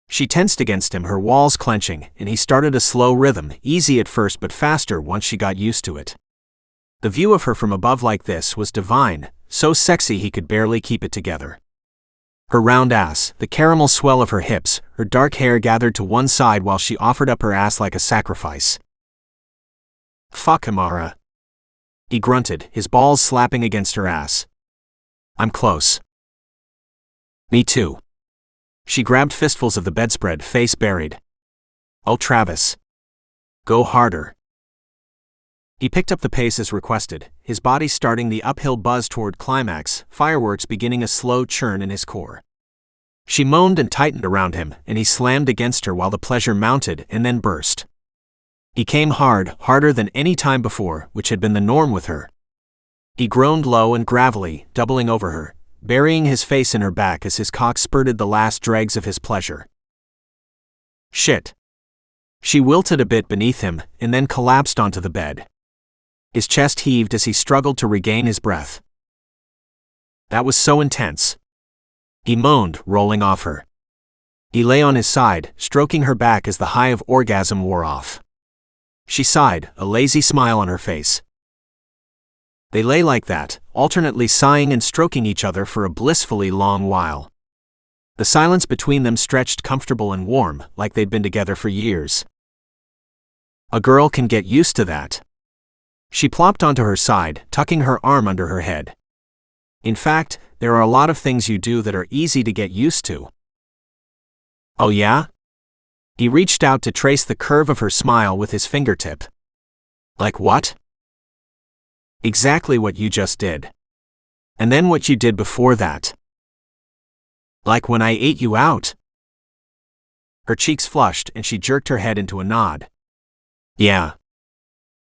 She tensed against him, her walls clenching, and he started a slow rhythm, easy at first but faster once she got used to it. The view of her from above like this was divine, so sexy he could barely keep it together. Her round ass, the caramel swell of her hips, her dark hair gathered to one side while she offered up her ass like a sacrifice. "Fuck, Amara." He grunted, his balls slapping against her ass. "I'm close." "Me too." She grabbed fistfuls of the bedspread, face buried. "Oh, Travis. Go harder." He picked up the pace as requested, his body starting the uphill buzz toward climax, fireworks beginning a slow churn in his core. She moaned and tightened around him, and he slammed against her while the pleasure mounted and then burst. He came hard, harder than any time before, which had been the norm with her. He groaned low and gravelly, doubling over her, burying his face in her back as his cock spurted the last dregs of his pleasure. Shit. She wilted a bit beneath him, and then collapsed onto the bed. His chest heaved as he struggled to regain his breath. That was so intense. He moaned, rolling off her. He lay on his side, stroking her back as the high of orgasm wore off. She sighed, a lazy smile on her face. They lay like that, alternately sighing and stroking each other for a blissfully long while. The silence between them stretched comfortable and warm, like they'd been together for years. A girl can get used to that. She plopped onto her side, tucking her arm under her head. In fact, there are a lot of things you do that are easy to get used to. Oh yeah? He reached out to trace the curve of her smile with his fingertip. Like what? Exactly what you just did. And then what you did before that. Like when I ate you out. Her cheeks flushed and she jerked her head into a nod. Yeah.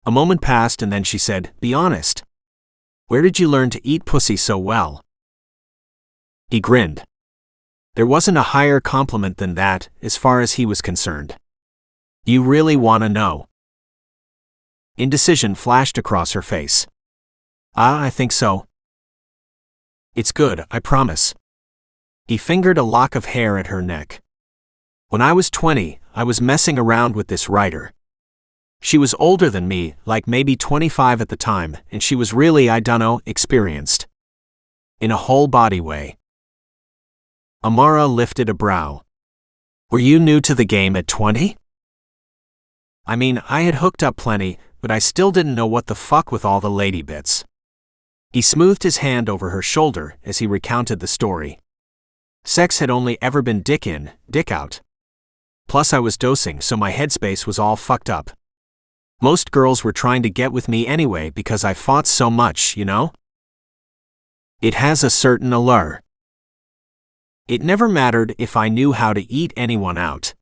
A moment passed and then she said, "Be honest. Where did you learn to eat pussy so well?" He grinned. There wasn't a higher compliment than that, as far as he was concerned. You really want to know? Indecision flashed across her face. I think so. It's good, I promise. He fingered a lock of hair at her neck. When I was 20, I was messing around with this writer. She was older than me, like maybe 25 at the time, and she was really, I dunno, experienced. In a whole body way. Amara lifted a brow. Were you new to the game at 20? I mean, I had hooked up plenty, but I still didn't know what the fuck with all the lady bits. He smoothed his hand over her shoulder as he recounted the story. Sex had only ever been dick in, dick out. Plus I was dosing, so my headspace was all fucked up. Most girls were trying to get with me anyway because I fought so much, you know? It has a certain allure. It never mattered if I knew how to eat anyone out.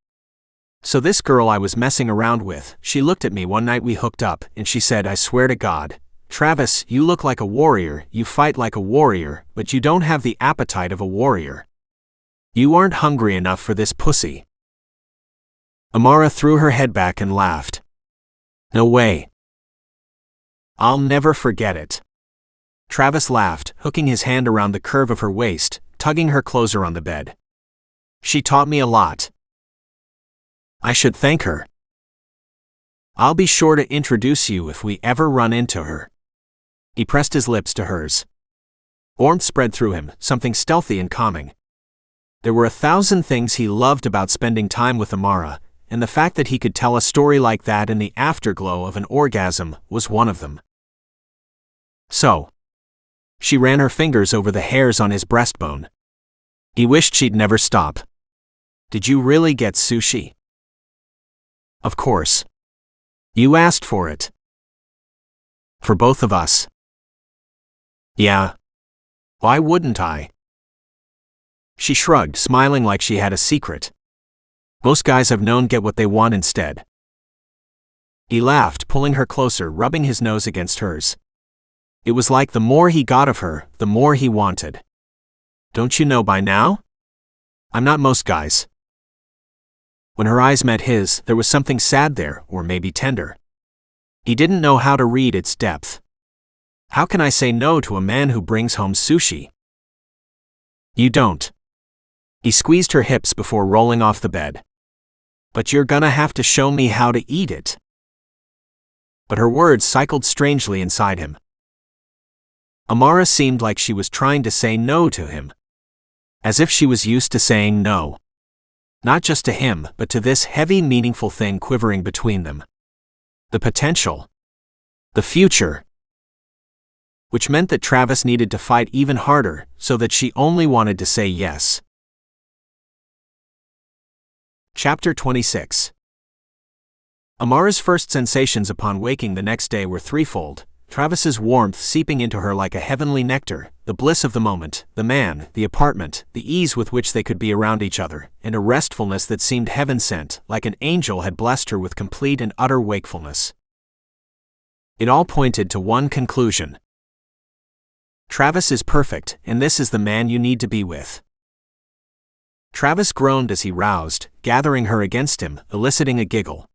So this girl I was messing around with, she looked at me one night we hooked up, and she said, I swear to God, Travis, you look like a warrior, you fight like a warrior, but you don't have the appetite of a warrior. You aren't hungry enough for this pussy. Amara threw her head back and laughed. No way. I'll never forget it. Travis laughed, hooking his hand around the curve of her waist, tugging her closer on the bed. She taught me a lot. I should thank her. I'll be sure to introduce you if we ever run into her. He pressed his lips to hers. Warmth spread through him, something stealthy and calming. There were 1,000 things he loved about spending time with Amara, and the fact that he could tell a story like that in the afterglow of an orgasm was one of them. So. She ran her fingers over the hairs on his breastbone. He wished she'd never stop. Did you really get sushi? Of course. You asked for it. For both of us. Yeah. Why wouldn't I? She shrugged, smiling like she had a secret. Most guys I've known get what they want instead. He laughed, pulling her closer, rubbing his nose against hers. It was like the more he got of her, the more he wanted. Don't you know by now? I'm not most guys. When her eyes met his, there was something sad there, or maybe tender. He didn't know how to read its depth. How can I say no to a man who brings home sushi? You don't. He squeezed her hips before rolling off the bed. But you're gonna have to show me how to eat it. But her words cycled strangely inside him. Amara seemed like she was trying to say no to him. As if she was used to saying no. Not just to him, but to this heavy, meaningful thing quivering between them. The potential. The future. Which meant that Travis needed to fight even harder, so that she only wanted to say yes. Chapter 26. Amara's first sensations upon waking the next day were threefold. Travis's warmth seeping into her like a heavenly nectar, the bliss of the moment, the man, the apartment, the ease with which they could be around each other, and a restfulness that seemed heaven-sent, like an angel had blessed her with complete and utter wakefulness. It all pointed to one conclusion. Travis is perfect, and this is the man you need to be with. Travis groaned as he roused, gathering her against him, eliciting a giggle.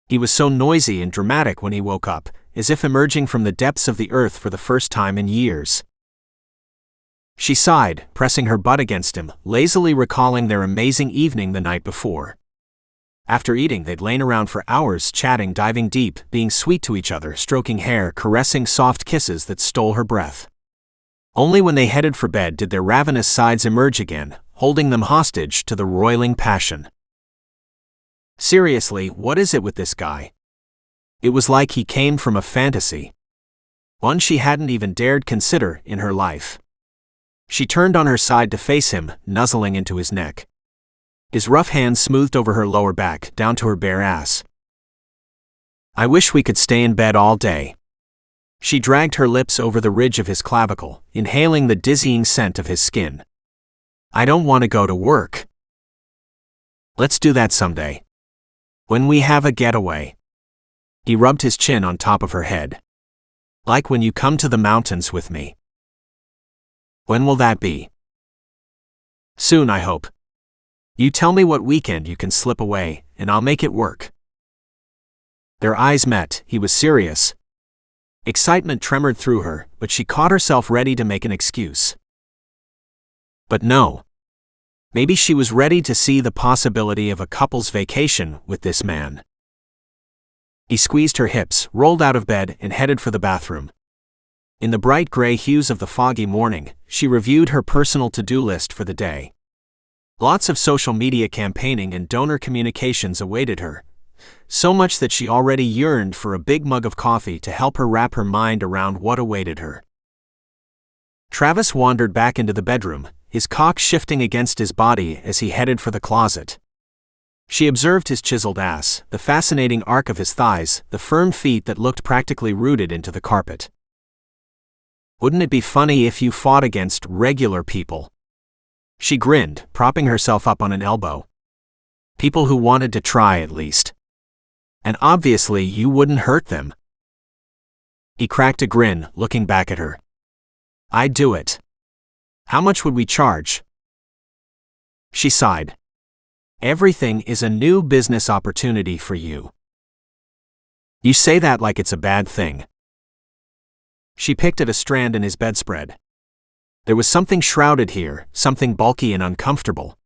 He was so noisy and dramatic when he woke up, as if emerging from the depths of the earth for the first time in years. She sighed, pressing her butt against him, lazily recalling their amazing evening the night before. After eating, they'd lain around for hours, chatting, diving deep, being sweet to each other, stroking hair, caressing soft kisses that stole her breath. Only when they headed for bed did their ravenous sides emerge again, holding them hostage to the roiling passion. Seriously, what is it with this guy? It was like he came from a fantasy. One she hadn't even dared consider in her life. She turned on her side to face him, nuzzling into his neck. His rough hands smoothed over her lower back, down to her bare ass. I wish we could stay in bed all day. She dragged her lips over the ridge of his clavicle, inhaling the dizzying scent of his skin. I don't want to go to work. Let's do that someday. When we have a getaway. He rubbed his chin on top of her head. Like when you come to the mountains with me. When will that be? Soon, I hope. You tell me what weekend you can slip away, and I'll make it work. Their eyes met. He was serious. Excitement tremored through her, but she caught herself ready to make an excuse. But no. Maybe she was ready to see the possibility of a couple's vacation with this man. He squeezed her hips, rolled out of bed, and headed for the bathroom. In the bright gray hues of the foggy morning, she reviewed her personal to-do list for the day. Lots of social media campaigning and donor communications awaited her, so much that she already yearned for a big mug of coffee to help her wrap her mind around what awaited her. Travis wandered back into the bedroom, his cock shifting against his body as he headed for the closet. She observed his chiseled ass, the fascinating arc of his thighs, the firm feet that looked practically rooted into the carpet. Wouldn't it be funny if you fought against regular people? She grinned, propping herself up on an elbow. People who wanted to try at least. And obviously you wouldn't hurt them. He cracked a grin, looking back at her. I'd do it. How much would we charge? She sighed. Everything is a new business opportunity for you. You say that like it's a bad thing. She picked at a strand in his bedspread. There was something shrouded here, something bulky and uncomfortable.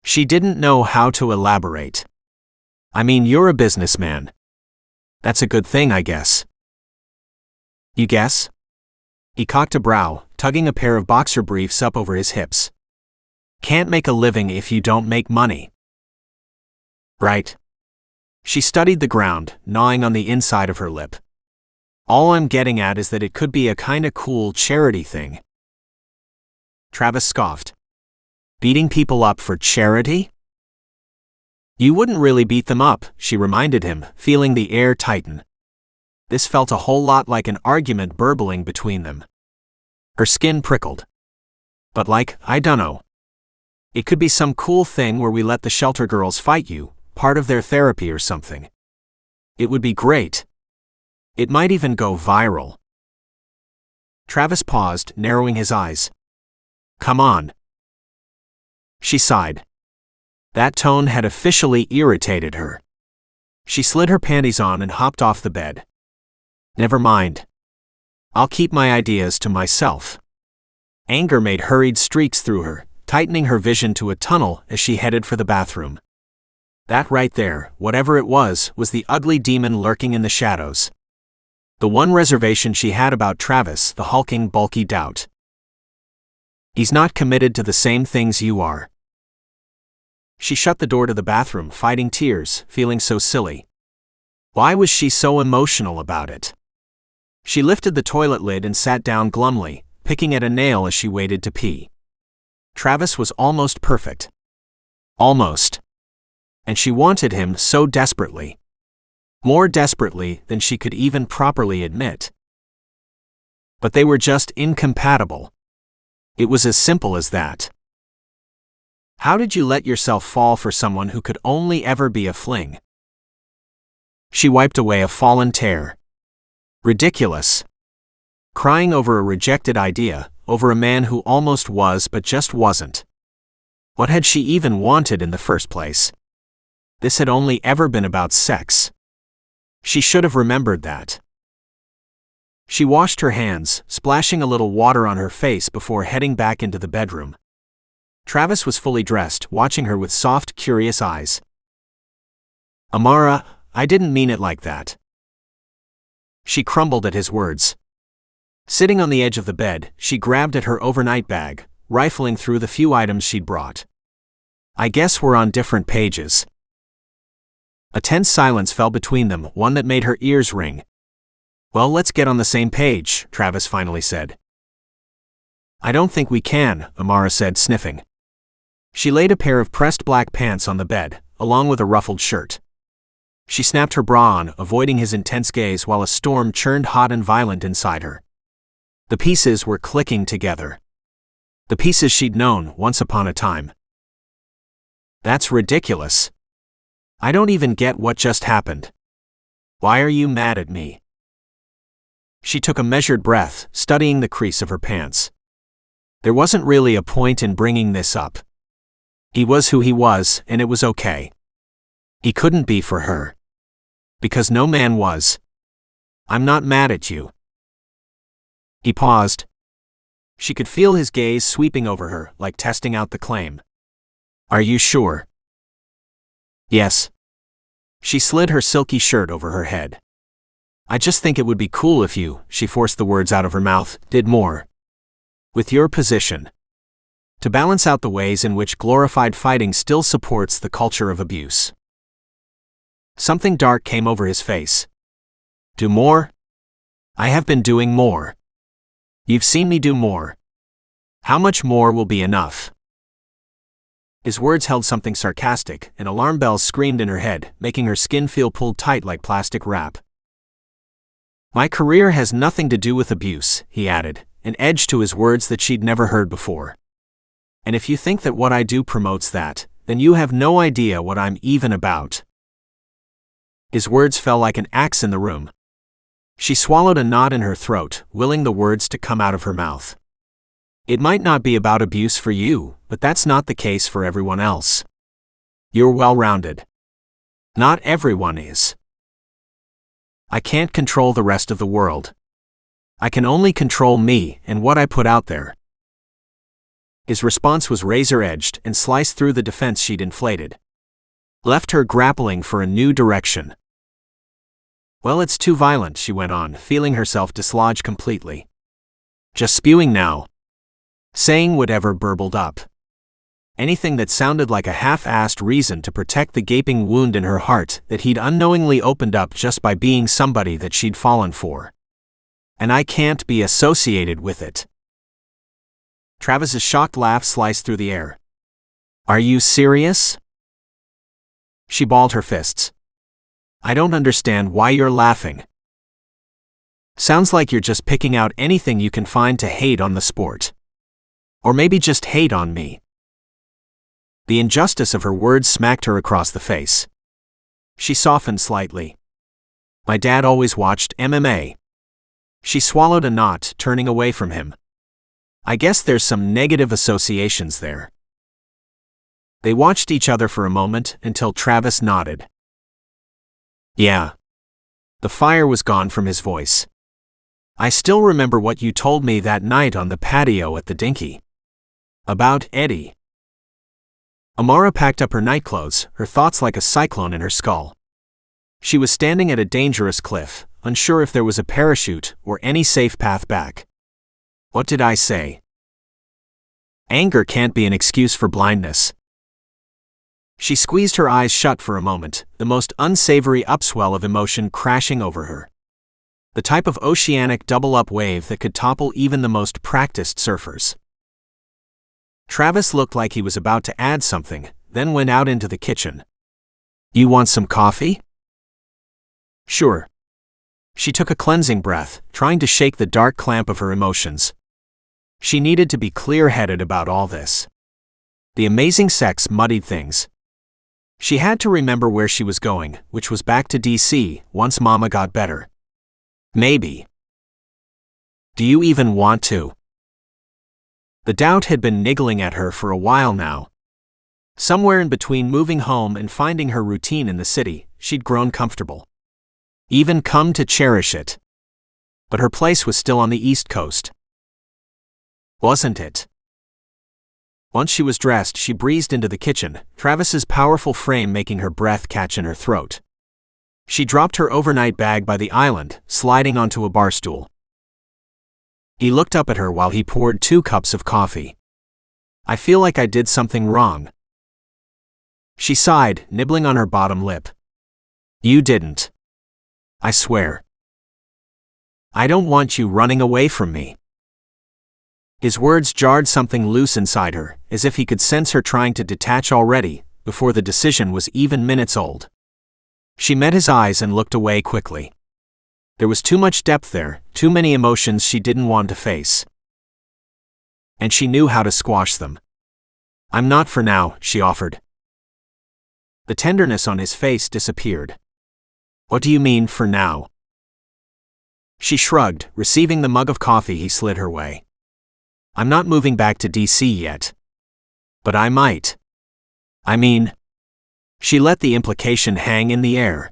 She didn't know how to elaborate. I mean, you're a businessman. That's a good thing, I guess. You guess? He cocked a brow, tugging a pair of boxer briefs up over his hips. Can't make a living if you don't make money. Right. She studied the ground, gnawing on the inside of her lip. All I'm getting at is that it could be a kinda cool charity thing. Travis scoffed. Beating people up for charity? You wouldn't really beat them up, she reminded him, feeling the air tighten. This felt a whole lot like an argument burbling between them. Her skin prickled. But I dunno. It could be some cool thing where we let the shelter girls fight you, part of their therapy or something. It would be great. It might even go viral. Travis paused, narrowing his eyes. Come on. She sighed. That tone had officially irritated her. She slid her panties on and hopped off the bed. Never mind. I'll keep my ideas to myself. Anger made hurried streaks through her, tightening her vision to a tunnel as she headed for the bathroom. That right there, whatever it was the ugly demon lurking in the shadows. The one reservation she had about Travis, the hulking, bulky doubt. He's not committed to the same things you are. She shut the door to the bathroom, fighting tears, feeling so silly. Why was she so emotional about it? She lifted the toilet lid and sat down glumly, picking at a nail as she waited to pee. Travis was almost perfect. Almost. And she wanted him so desperately. More desperately than she could even properly admit. But they were just incompatible. It was as simple as that. How did you let yourself fall for someone who could only ever be a fling? She wiped away a fallen tear. Ridiculous. Crying over a rejected idea, over a man who almost was but just wasn't. What had she even wanted in the first place? This had only ever been about sex. She should have remembered that. She washed her hands, splashing a little water on her face before heading back into the bedroom. Travis was fully dressed, watching her with soft, curious eyes. Amara, I didn't mean it like that. She crumbled at his words. Sitting on the edge of the bed, she grabbed at her overnight bag, rifling through the few items she'd brought. I guess we're on different pages. A tense silence fell between them, one that made her ears ring. Well, let's get on the same page, Travis finally said. I don't think we can, Amara said, sniffing. She laid a pair of pressed black pants on the bed, along with a ruffled shirt. She snapped her bra on, avoiding his intense gaze while a storm churned hot and violent inside her. The pieces were clicking together. The pieces she'd known once upon a time. That's ridiculous. I don't even get what just happened. Why are you mad at me? She took a measured breath, studying the crease of her pants. There wasn't really a point in bringing this up. He was who he was, and it was okay. He couldn't be for her. Because no man was. I'm not mad at you. He paused. She could feel his gaze sweeping over her, like testing out the claim. Are you sure? Yes. She slid her silky shirt over her head. I just think it would be cool if you, she forced the words out of her mouth, did more. With your position. To balance out the ways in which glorified fighting still supports the culture of abuse. Something dark came over his face. Do more? I have been doing more. You've seen me do more. How much more will be enough? His words held something sarcastic, and alarm bells screamed in her head, making her skin feel pulled tight like plastic wrap. My career has nothing to do with abuse, he added, an edge to his words that she'd never heard before. And if you think that what I do promotes that, then you have no idea what I'm even about. His words fell like an axe in the room. She swallowed a knot in her throat, willing the words to come out of her mouth. It might not be about abuse for you, but that's not the case for everyone else. You're well-rounded. Not everyone is. I can't control the rest of the world. I can only control me and what I put out there. His response was razor-edged and sliced through the defense she'd inflated. Left her grappling for a new direction. Well, it's too violent, she went on, feeling herself dislodge completely. Just spewing now. Saying whatever burbled up. Anything that sounded like a half-assed reason to protect the gaping wound in her heart that he'd unknowingly opened up just by being somebody that she'd fallen for. And I can't be associated with it. Travis's shocked laugh sliced through the air. Are you serious? She balled her fists. I don't understand why you're laughing. Sounds like you're just picking out anything you can find to hate on the sport. Or maybe just hate on me. The injustice of her words smacked her across the face. She softened slightly. My dad always watched MMA. She swallowed a knot, turning away from him. I guess there's some negative associations there. They watched each other for a moment until Travis nodded. Yeah. The fire was gone from his voice. I still remember what you told me that night on the patio at the Dinky. About Eddie. Amara packed up her nightclothes, her thoughts like a cyclone in her skull. She was standing at a dangerous cliff, unsure if there was a parachute or any safe path back. What did I say? Anger can't be an excuse for blindness. She squeezed her eyes shut for a moment, the most unsavory upswell of emotion crashing over her. The type of oceanic double-up wave that could topple even the most practiced surfers. Travis looked like he was about to add something, then went out into the kitchen. You want some coffee? Sure. She took a cleansing breath, trying to shake the dark clamp of her emotions. She needed to be clear-headed about all this. The amazing sex muddied things. She had to remember where she was going, which was back to DC, once Mama got better. Maybe. Do you even want to? The doubt had been niggling at her for a while now. Somewhere in between moving home and finding her routine in the city, she'd grown comfortable. Even come to cherish it. But her place was still on the East Coast. Wasn't it? Once she was dressed, she breezed into the kitchen, Travis's powerful frame making her breath catch in her throat. She dropped her overnight bag by the island, sliding onto a bar stool. He looked up at her while he poured 2 cups of coffee. I feel like I did something wrong. She sighed, nibbling on her bottom lip. You didn't. I swear. I don't want you running away from me. His words jarred something loose inside her, as if he could sense her trying to detach already, before the decision was even minutes old. She met his eyes and looked away quickly. There was too much depth there, too many emotions she didn't want to face. And she knew how to squash them. I'm not for now, she offered. The tenderness on his face disappeared. What do you mean for now? She shrugged, receiving the mug of coffee he slid her way. I'm not moving back to DC yet. But I might. I mean... She let the implication hang in the air.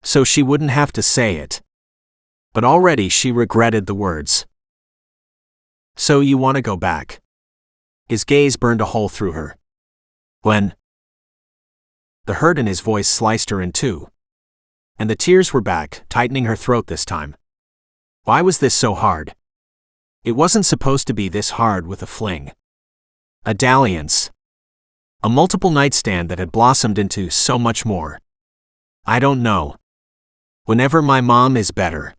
So she wouldn't have to say it. But already she regretted the words. So you want to go back? His gaze burned a hole through her. When? The hurt in his voice sliced her in two. And the tears were back, tightening her throat this time. Why was this so hard? It wasn't supposed to be this hard with a fling. A dalliance. A multiple nightstand that had blossomed into so much more. I don't know. Whenever my mom is better.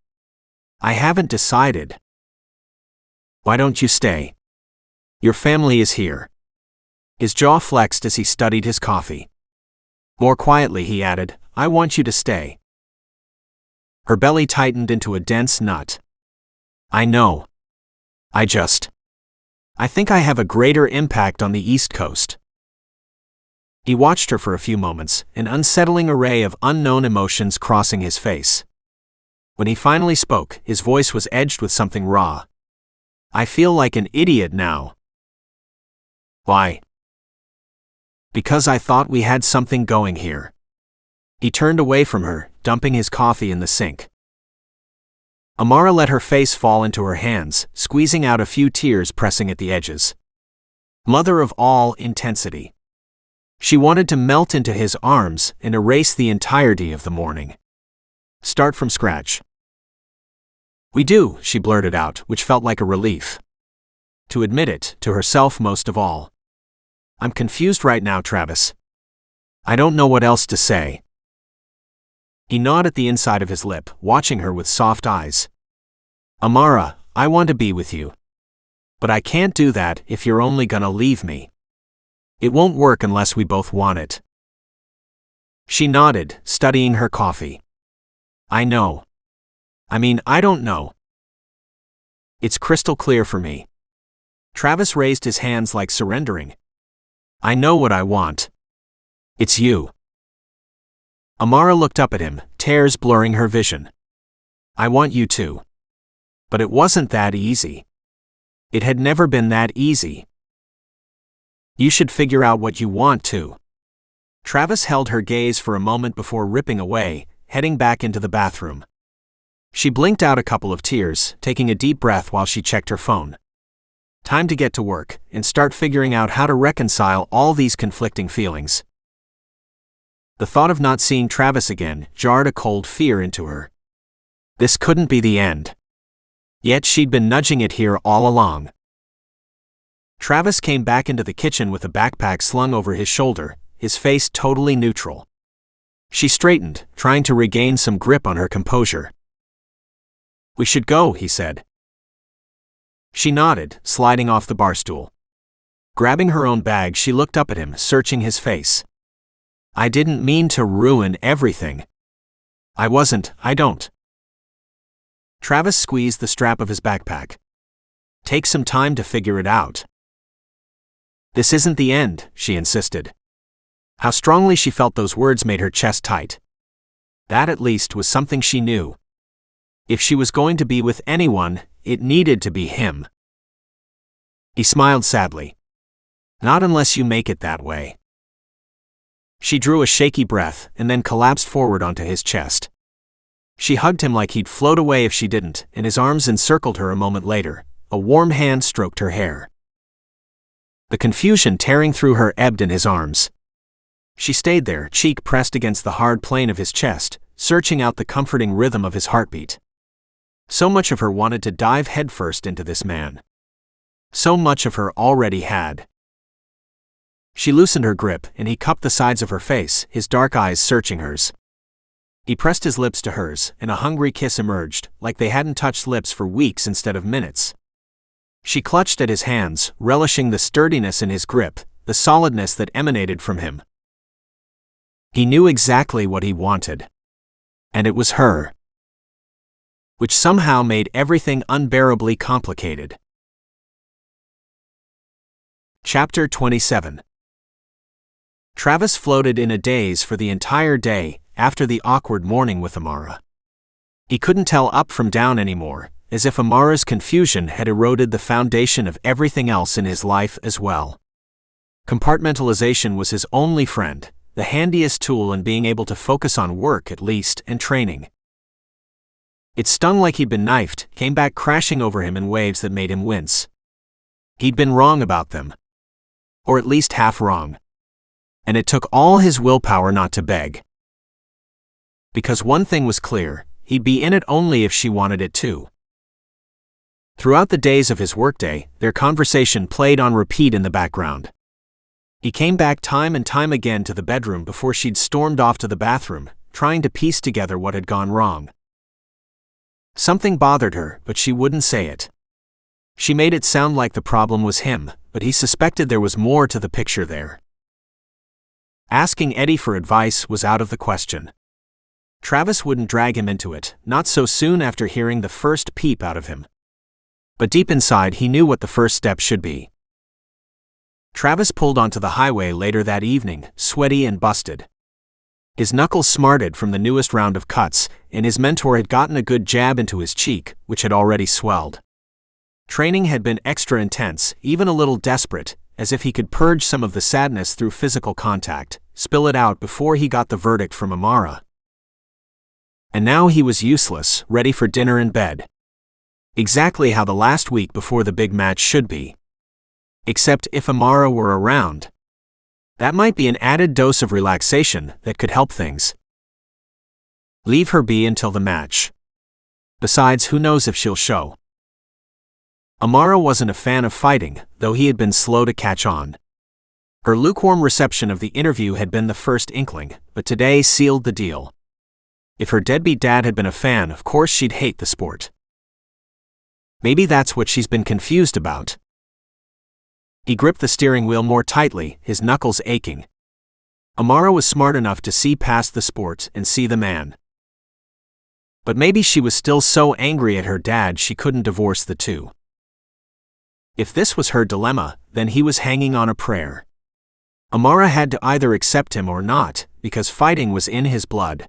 I haven't decided. Why don't you stay? Your family is here. His jaw flexed as he studied his coffee. More quietly he added, I want you to stay. Her belly tightened into a dense knot. I know. I think I have a greater impact on the East Coast. He watched her for a few moments, an unsettling array of unknown emotions crossing his face. When he finally spoke, his voice was edged with something raw. I feel like an idiot now. Why? Because I thought we had something going here. He turned away from her, dumping his coffee in the sink. Amara let her face fall into her hands, squeezing out a few tears pressing at the edges. Mother of all intensity. She wanted to melt into his arms and erase the entirety of the morning. Start from scratch. We do, she blurted out, which felt like a relief. To admit it, to herself most of all. I'm confused right now, Travis. I don't know what else to say. He gnawed at the inside of his lip, watching her with soft eyes. Amara, I want to be with you. But I can't do that if you're only gonna leave me. It won't work unless we both want it. She nodded, studying her coffee. I know. I don't know. It's crystal clear for me. Travis raised his hands like surrendering. I know what I want. It's you. Amara looked up at him, tears blurring her vision. I want you too. But it wasn't that easy. It had never been that easy. You should figure out what you want to. Travis held her gaze for a moment before ripping away, heading back into the bathroom. She blinked out a couple of tears, taking a deep breath while she checked her phone. Time to get to work and start figuring out how to reconcile all these conflicting feelings. The thought of not seeing Travis again jarred a cold fear into her. This couldn't be the end. Yet she'd been nudging it here all along. Travis came back into the kitchen with a backpack slung over his shoulder, his face totally neutral. She straightened, trying to regain some grip on her composure. We should go, he said. She nodded, sliding off the bar stool. Grabbing her own bag, she looked up at him, searching his face. I didn't mean to ruin everything. I don't. Travis squeezed the strap of his backpack. Take some time to figure it out. This isn't the end, she insisted. How strongly she felt those words made her chest tight. That at least was something she knew. If she was going to be with anyone, it needed to be him. He smiled sadly. Not unless you make it that way. She drew a shaky breath and then collapsed forward onto his chest. She hugged him like he'd float away if she didn't, and his arms encircled her a moment later. A warm hand stroked her hair. The confusion tearing through her ebbed in his arms. She stayed there, cheek pressed against the hard plane of his chest, searching out the comforting rhythm of his heartbeat. So much of her wanted to dive headfirst into this man. So much of her already had. She loosened her grip, and he cupped the sides of her face, his dark eyes searching hers. He pressed his lips to hers, and a hungry kiss emerged, like they hadn't touched lips for weeks instead of minutes. She clutched at his hands, relishing the sturdiness in his grip, the solidness that emanated from him. He knew exactly what he wanted. And it was her. Which somehow made everything unbearably complicated. Chapter 27. Travis floated in a daze for the entire day after the awkward morning with Amara. He couldn't tell up from down anymore, as if Amara's confusion had eroded the foundation of everything else in his life as well. Compartmentalization was his only friend, the handiest tool in being able to focus on work at least and training. It stung like he'd been knifed, came back crashing over him in waves that made him wince. He'd been wrong about them. Or at least half wrong. And it took all his willpower not to beg. Because one thing was clear, he'd be in it only if she wanted it too. Throughout the days of his workday, their conversation played on repeat in the background. He came back time and time again to the bedroom before she'd stormed off to the bathroom, trying to piece together what had gone wrong. Something bothered her, but she wouldn't say it. She made it sound like the problem was him, but he suspected there was more to the picture there. Asking Eddie for advice was out of the question. Travis wouldn't drag him into it, not so soon after hearing the first peep out of him. But deep inside he knew what the first step should be. Travis pulled onto the highway later that evening, sweaty and busted. His knuckles smarted from the newest round of cuts, and his mentor had gotten a good jab into his cheek, which had already swelled. Training had been extra intense, even a little desperate, as if he could purge some of the sadness through physical contact, spill it out before he got the verdict from Amara. And now he was useless, ready for dinner and bed. Exactly how the last week before the big match should be. Except if Amara were around. That might be an added dose of relaxation that could help things. Leave her be until the match. Besides, who knows if she'll show. Amara wasn't a fan of fighting, though he had been slow to catch on. Her lukewarm reception of the interview had been the first inkling, but today sealed the deal. If her deadbeat dad had been a fan, of course she'd hate the sport. Maybe that's what she's been confused about. He gripped the steering wheel more tightly, his knuckles aching. Amara was smart enough to see past the sport and see the man. But maybe she was still so angry at her dad she couldn't divorce the two. If this was her dilemma, then he was hanging on a prayer. Amara had to either accept him or not, because fighting was in his blood.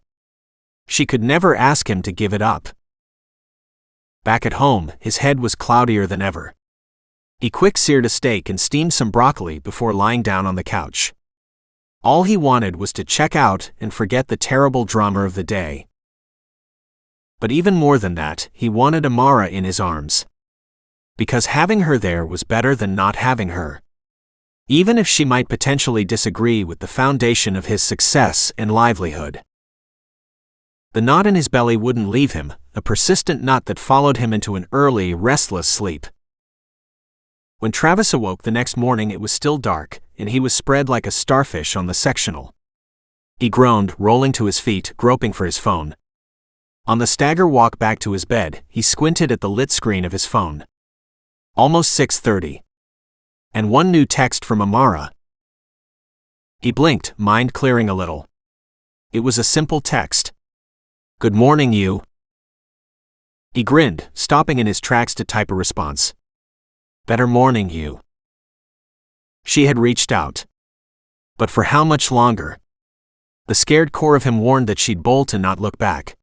She could never ask him to give it up. Back at home, his head was cloudier than ever. He quick-seared a steak and steamed some broccoli before lying down on the couch. All he wanted was to check out and forget the terrible drama of the day. But even more than that, he wanted Amara in his arms. Because having her there was better than not having her. Even if she might potentially disagree with the foundation of his success and livelihood. The knot in his belly wouldn't leave him, a persistent knot that followed him into an early, restless sleep. When Travis awoke the next morning it was still dark, and he was spread like a starfish on the sectional. He groaned, rolling to his feet, groping for his phone. On the stagger walk back to his bed, he squinted at the lit screen of his phone. Almost 6:30. And one new text from Amara. He blinked, mind clearing a little. It was a simple text. "Good morning, you." He grinned, stopping in his tracks to type a response. "Better morning, you." She had reached out. But for how much longer? The scared core of him warned that she'd bolt and not look back.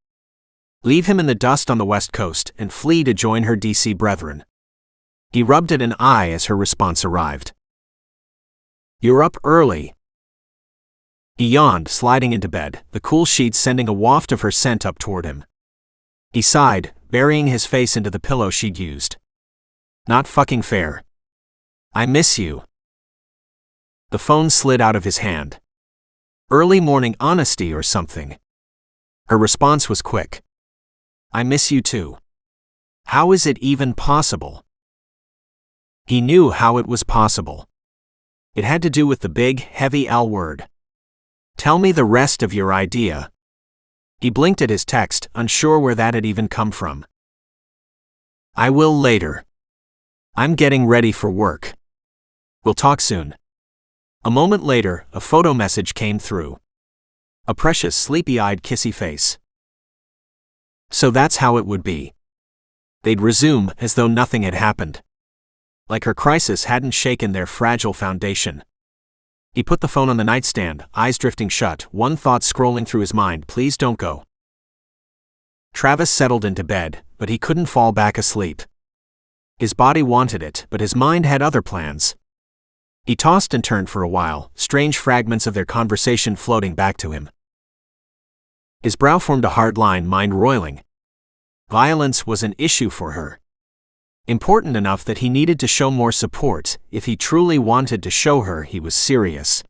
Leave him in the dust on the West Coast and flee to join her DC brethren. He rubbed at an eye as her response arrived. "You're up early." He yawned, sliding into bed, the cool sheets sending a waft of her scent up toward him. He sighed, burying his face into the pillow she'd used. "Not fucking fair. I miss you." The phone slid out of his hand. Early morning honesty or something. Her response was quick. "I miss you too. How is it even possible?" He knew how it was possible. It had to do with the big, heavy L word. "Tell me the rest of your idea." He blinked at his text, unsure where that had even come from. "I will later. I'm getting ready for work. We'll talk soon." A moment later, a photo message came through. A precious, sleepy-eyed, kissy face. So that's how it would be. They'd resume as though nothing had happened. Like her crisis hadn't shaken their fragile foundation. He put the phone on the nightstand, eyes drifting shut, one thought scrolling through his mind: please don't go. Travis settled into bed, but he couldn't fall back asleep. His body wanted it, but his mind had other plans. He tossed and turned for a while, strange fragments of their conversation floating back to him. His brow formed a hard line, mind roiling. Violence was an issue for her. Important enough that he needed to show more support if he truly wanted to show her he was serious.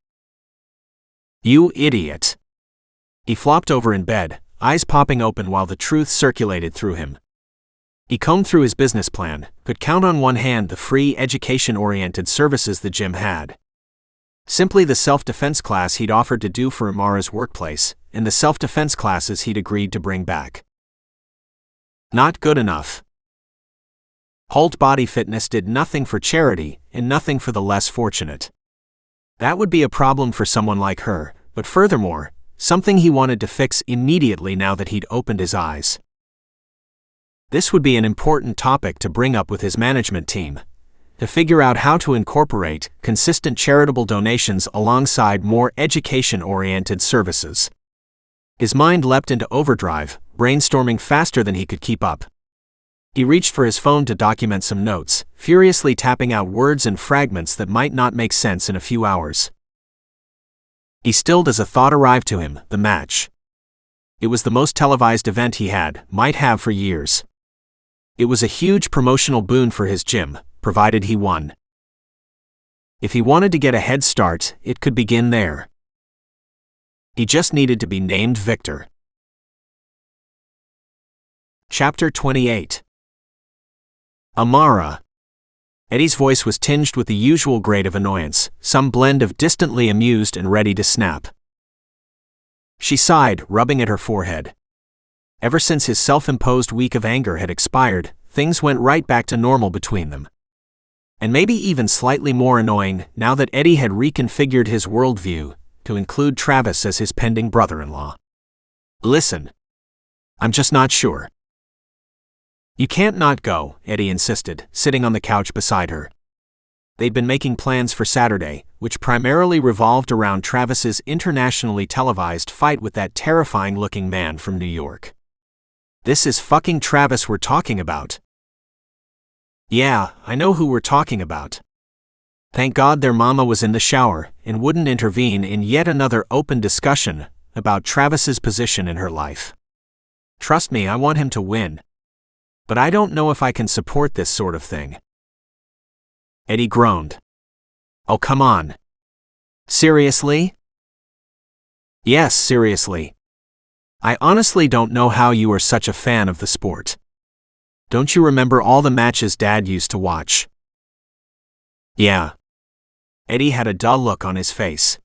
You idiot. He flopped over in bed, eyes popping open while the truth circulated through him. He combed through his business plan, could count on one hand the free education-oriented services the gym had. Simply the self-defense class he'd offered to do for Amara's workplace, and the self-defense classes he'd agreed to bring back. Not good enough. Holt Body Fitness did nothing for charity, and nothing for the less fortunate. That would be a problem for someone like her, but furthermore, something he wanted to fix immediately now that he'd opened his eyes. This would be an important topic to bring up with his management team, to figure out how to incorporate consistent charitable donations alongside more education-oriented services. His mind leapt into overdrive, brainstorming faster than he could keep up. He reached for his phone to document some notes, furiously tapping out words and fragments that might not make sense in a few hours. He stilled as a thought arrived to him: the match. It was the most televised event he might have for years. It was a huge promotional boon for his gym, provided he won. If he wanted to get a head start, it could begin there. He just needed to be named victor. Chapter 28. Amara. Eddie's voice was tinged with the usual grade of annoyance, some blend of distantly amused and ready to snap. She sighed, rubbing at her forehead. Ever since his self-imposed week of anger had expired, things went right back to normal between them. And maybe even slightly more annoying now that Eddie had reconfigured his worldview to include Travis as his pending brother-in-law. Listen. I'm just not sure. You can't not go, Eddie insisted, sitting on the couch beside her. They'd been making plans for Saturday, which primarily revolved around Travis's internationally televised fight with that terrifying-looking man from New York. This is fucking Travis we're talking about. Yeah, I know who we're talking about. Thank God their mama was in the shower and wouldn't intervene in yet another open discussion about Travis's position in her life. Trust me, I want him to win. But I don't know if I can support this sort of thing. Eddie groaned. Oh, come on. Seriously? Yes, seriously. I honestly don't know how you are such a fan of the sport. Don't you remember all the matches Dad used to watch? Yeah. Eddie had a dull look on his face.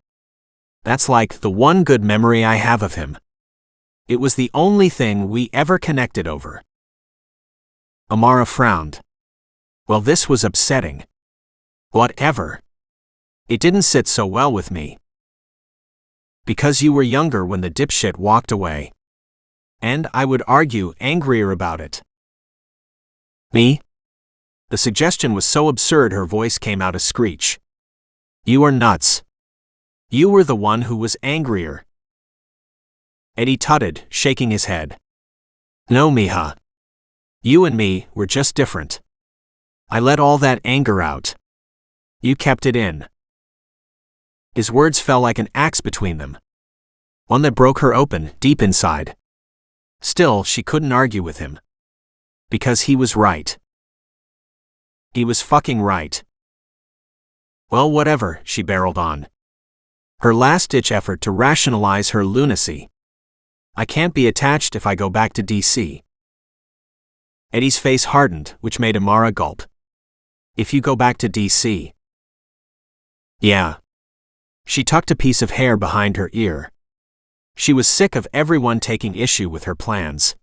That's like the one good memory I have of him. It was the only thing we ever connected over. Amara frowned. Well, this was upsetting. Whatever. It didn't sit so well with me. Because you were younger when the dipshit walked away. And I would argue angrier about it. Me? The suggestion was so absurd her voice came out a screech. You are nuts. You were the one who was angrier. Eddie tutted, shaking his head. No, mija. You and me were just different. I let all that anger out. You kept it in. His words fell like an axe between them. One that broke her open, deep inside. Still, she couldn't argue with him. Because he was right. He was fucking right. Well, whatever, she barreled on. Her last-ditch effort to rationalize her lunacy. I can't be attached if I go back to D.C. Eddie's face hardened, which made Amara gulp. If you go back to D.C. Yeah. She tucked a piece of hair behind her ear. She was sick of everyone taking issue with her plans.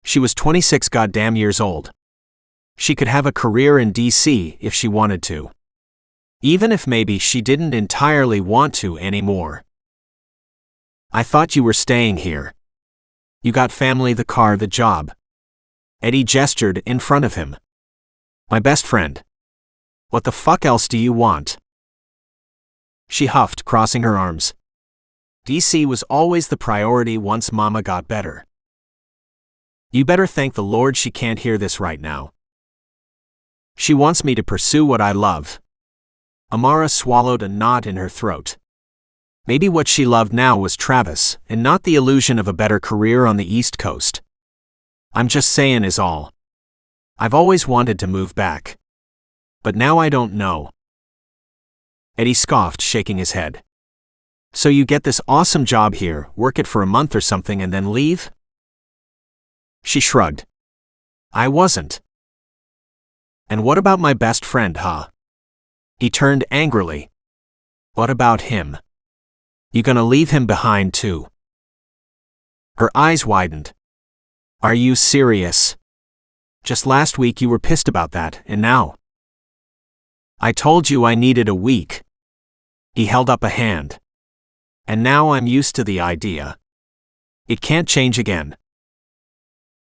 She was 26 goddamn years old. She could have a career in D.C. if she wanted to. Even if maybe she didn't entirely want to anymore. I thought you were staying here. You got family, the car, the job. Eddie gestured in front of him. My best friend. What the fuck else do you want? She huffed, crossing her arms. DC was always the priority once Mama got better. You better thank the Lord she can't hear this right now. She wants me to pursue what I love. Amara swallowed a knot in her throat. Maybe what she loved now was Travis, and not the illusion of a better career on the East Coast. I'm just saying is all. I've always wanted to move back. But now I don't know. Eddie scoffed, shaking his head. So you get this awesome job here, work it for a month or something and then leave? She shrugged. I wasn't. And what about my best friend, huh? He turned angrily. What about him? You gonna leave him behind too? Her eyes widened. Are you serious? Just last week you were pissed about that, and now? I told you I needed a week. He held up a hand. And now I'm used to the idea. It can't change again.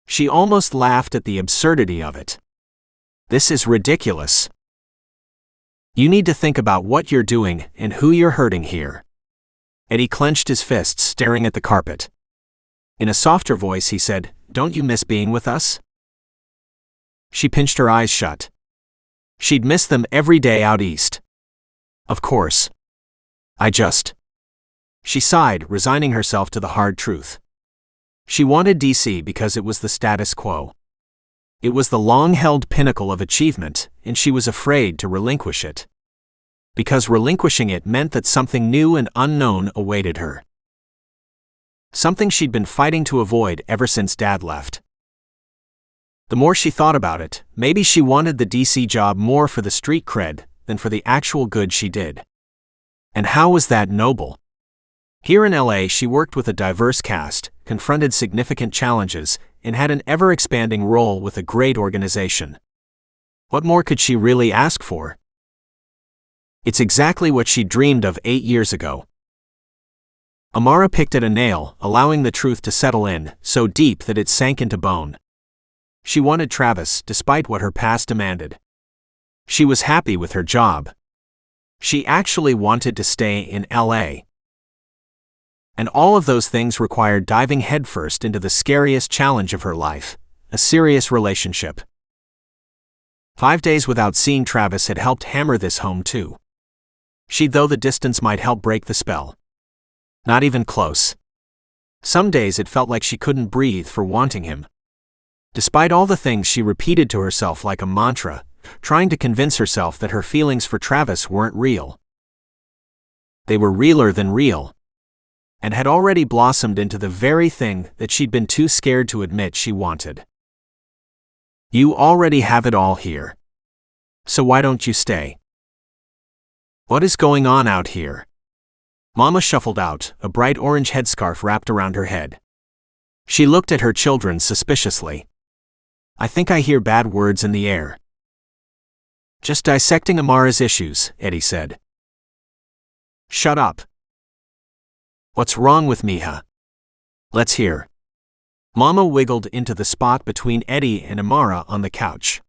She almost laughed at the absurdity of it. This is ridiculous. You need to think about what you're doing and who you're hurting here. Eddie clenched his fists, staring at the carpet. In a softer voice he said, Don't you miss being with us? She pinched her eyes shut. She'd miss them every day out east. Of course. She sighed, resigning herself to the hard truth. She wanted DC because it was the status quo. It was the long-held pinnacle of achievement, and she was afraid to relinquish it. Because relinquishing it meant that something new and unknown awaited her. Something she'd been fighting to avoid ever since Dad left. The more she thought about it, maybe she wanted the DC job more for the street cred than for the actual good she did. And how was that noble? Here in LA, she worked with a diverse cast, confronted significant challenges, and had an ever-expanding role with a great organization. What more could she really ask for? It's exactly what she dreamed of 8 years ago. Amara picked at a nail, allowing the truth to settle in, so deep that it sank into bone. She wanted Travis, despite what her past demanded. She was happy with her job. She actually wanted to stay in LA. And all of those things required diving headfirst into the scariest challenge of her life, a serious relationship. 5 days without seeing Travis had helped hammer this home too. Though the distance might help break the spell. Not even close. Some days it felt like she couldn't breathe for wanting him. Despite all the things she repeated to herself like a mantra, trying to convince herself that her feelings for Travis weren't real. They were realer than real. And had already blossomed into the very thing that she'd been too scared to admit she wanted. You already have it all here. So why don't you stay? What is going on out here? Mama shuffled out, a bright orange headscarf wrapped around her head. She looked at her children suspiciously. I think I hear bad words in the air. Just dissecting Amara's issues, Eddie said. Shut up. What's wrong with me, huh? Let's hear. Mama wiggled into the spot between Eddie and Amara on the couch.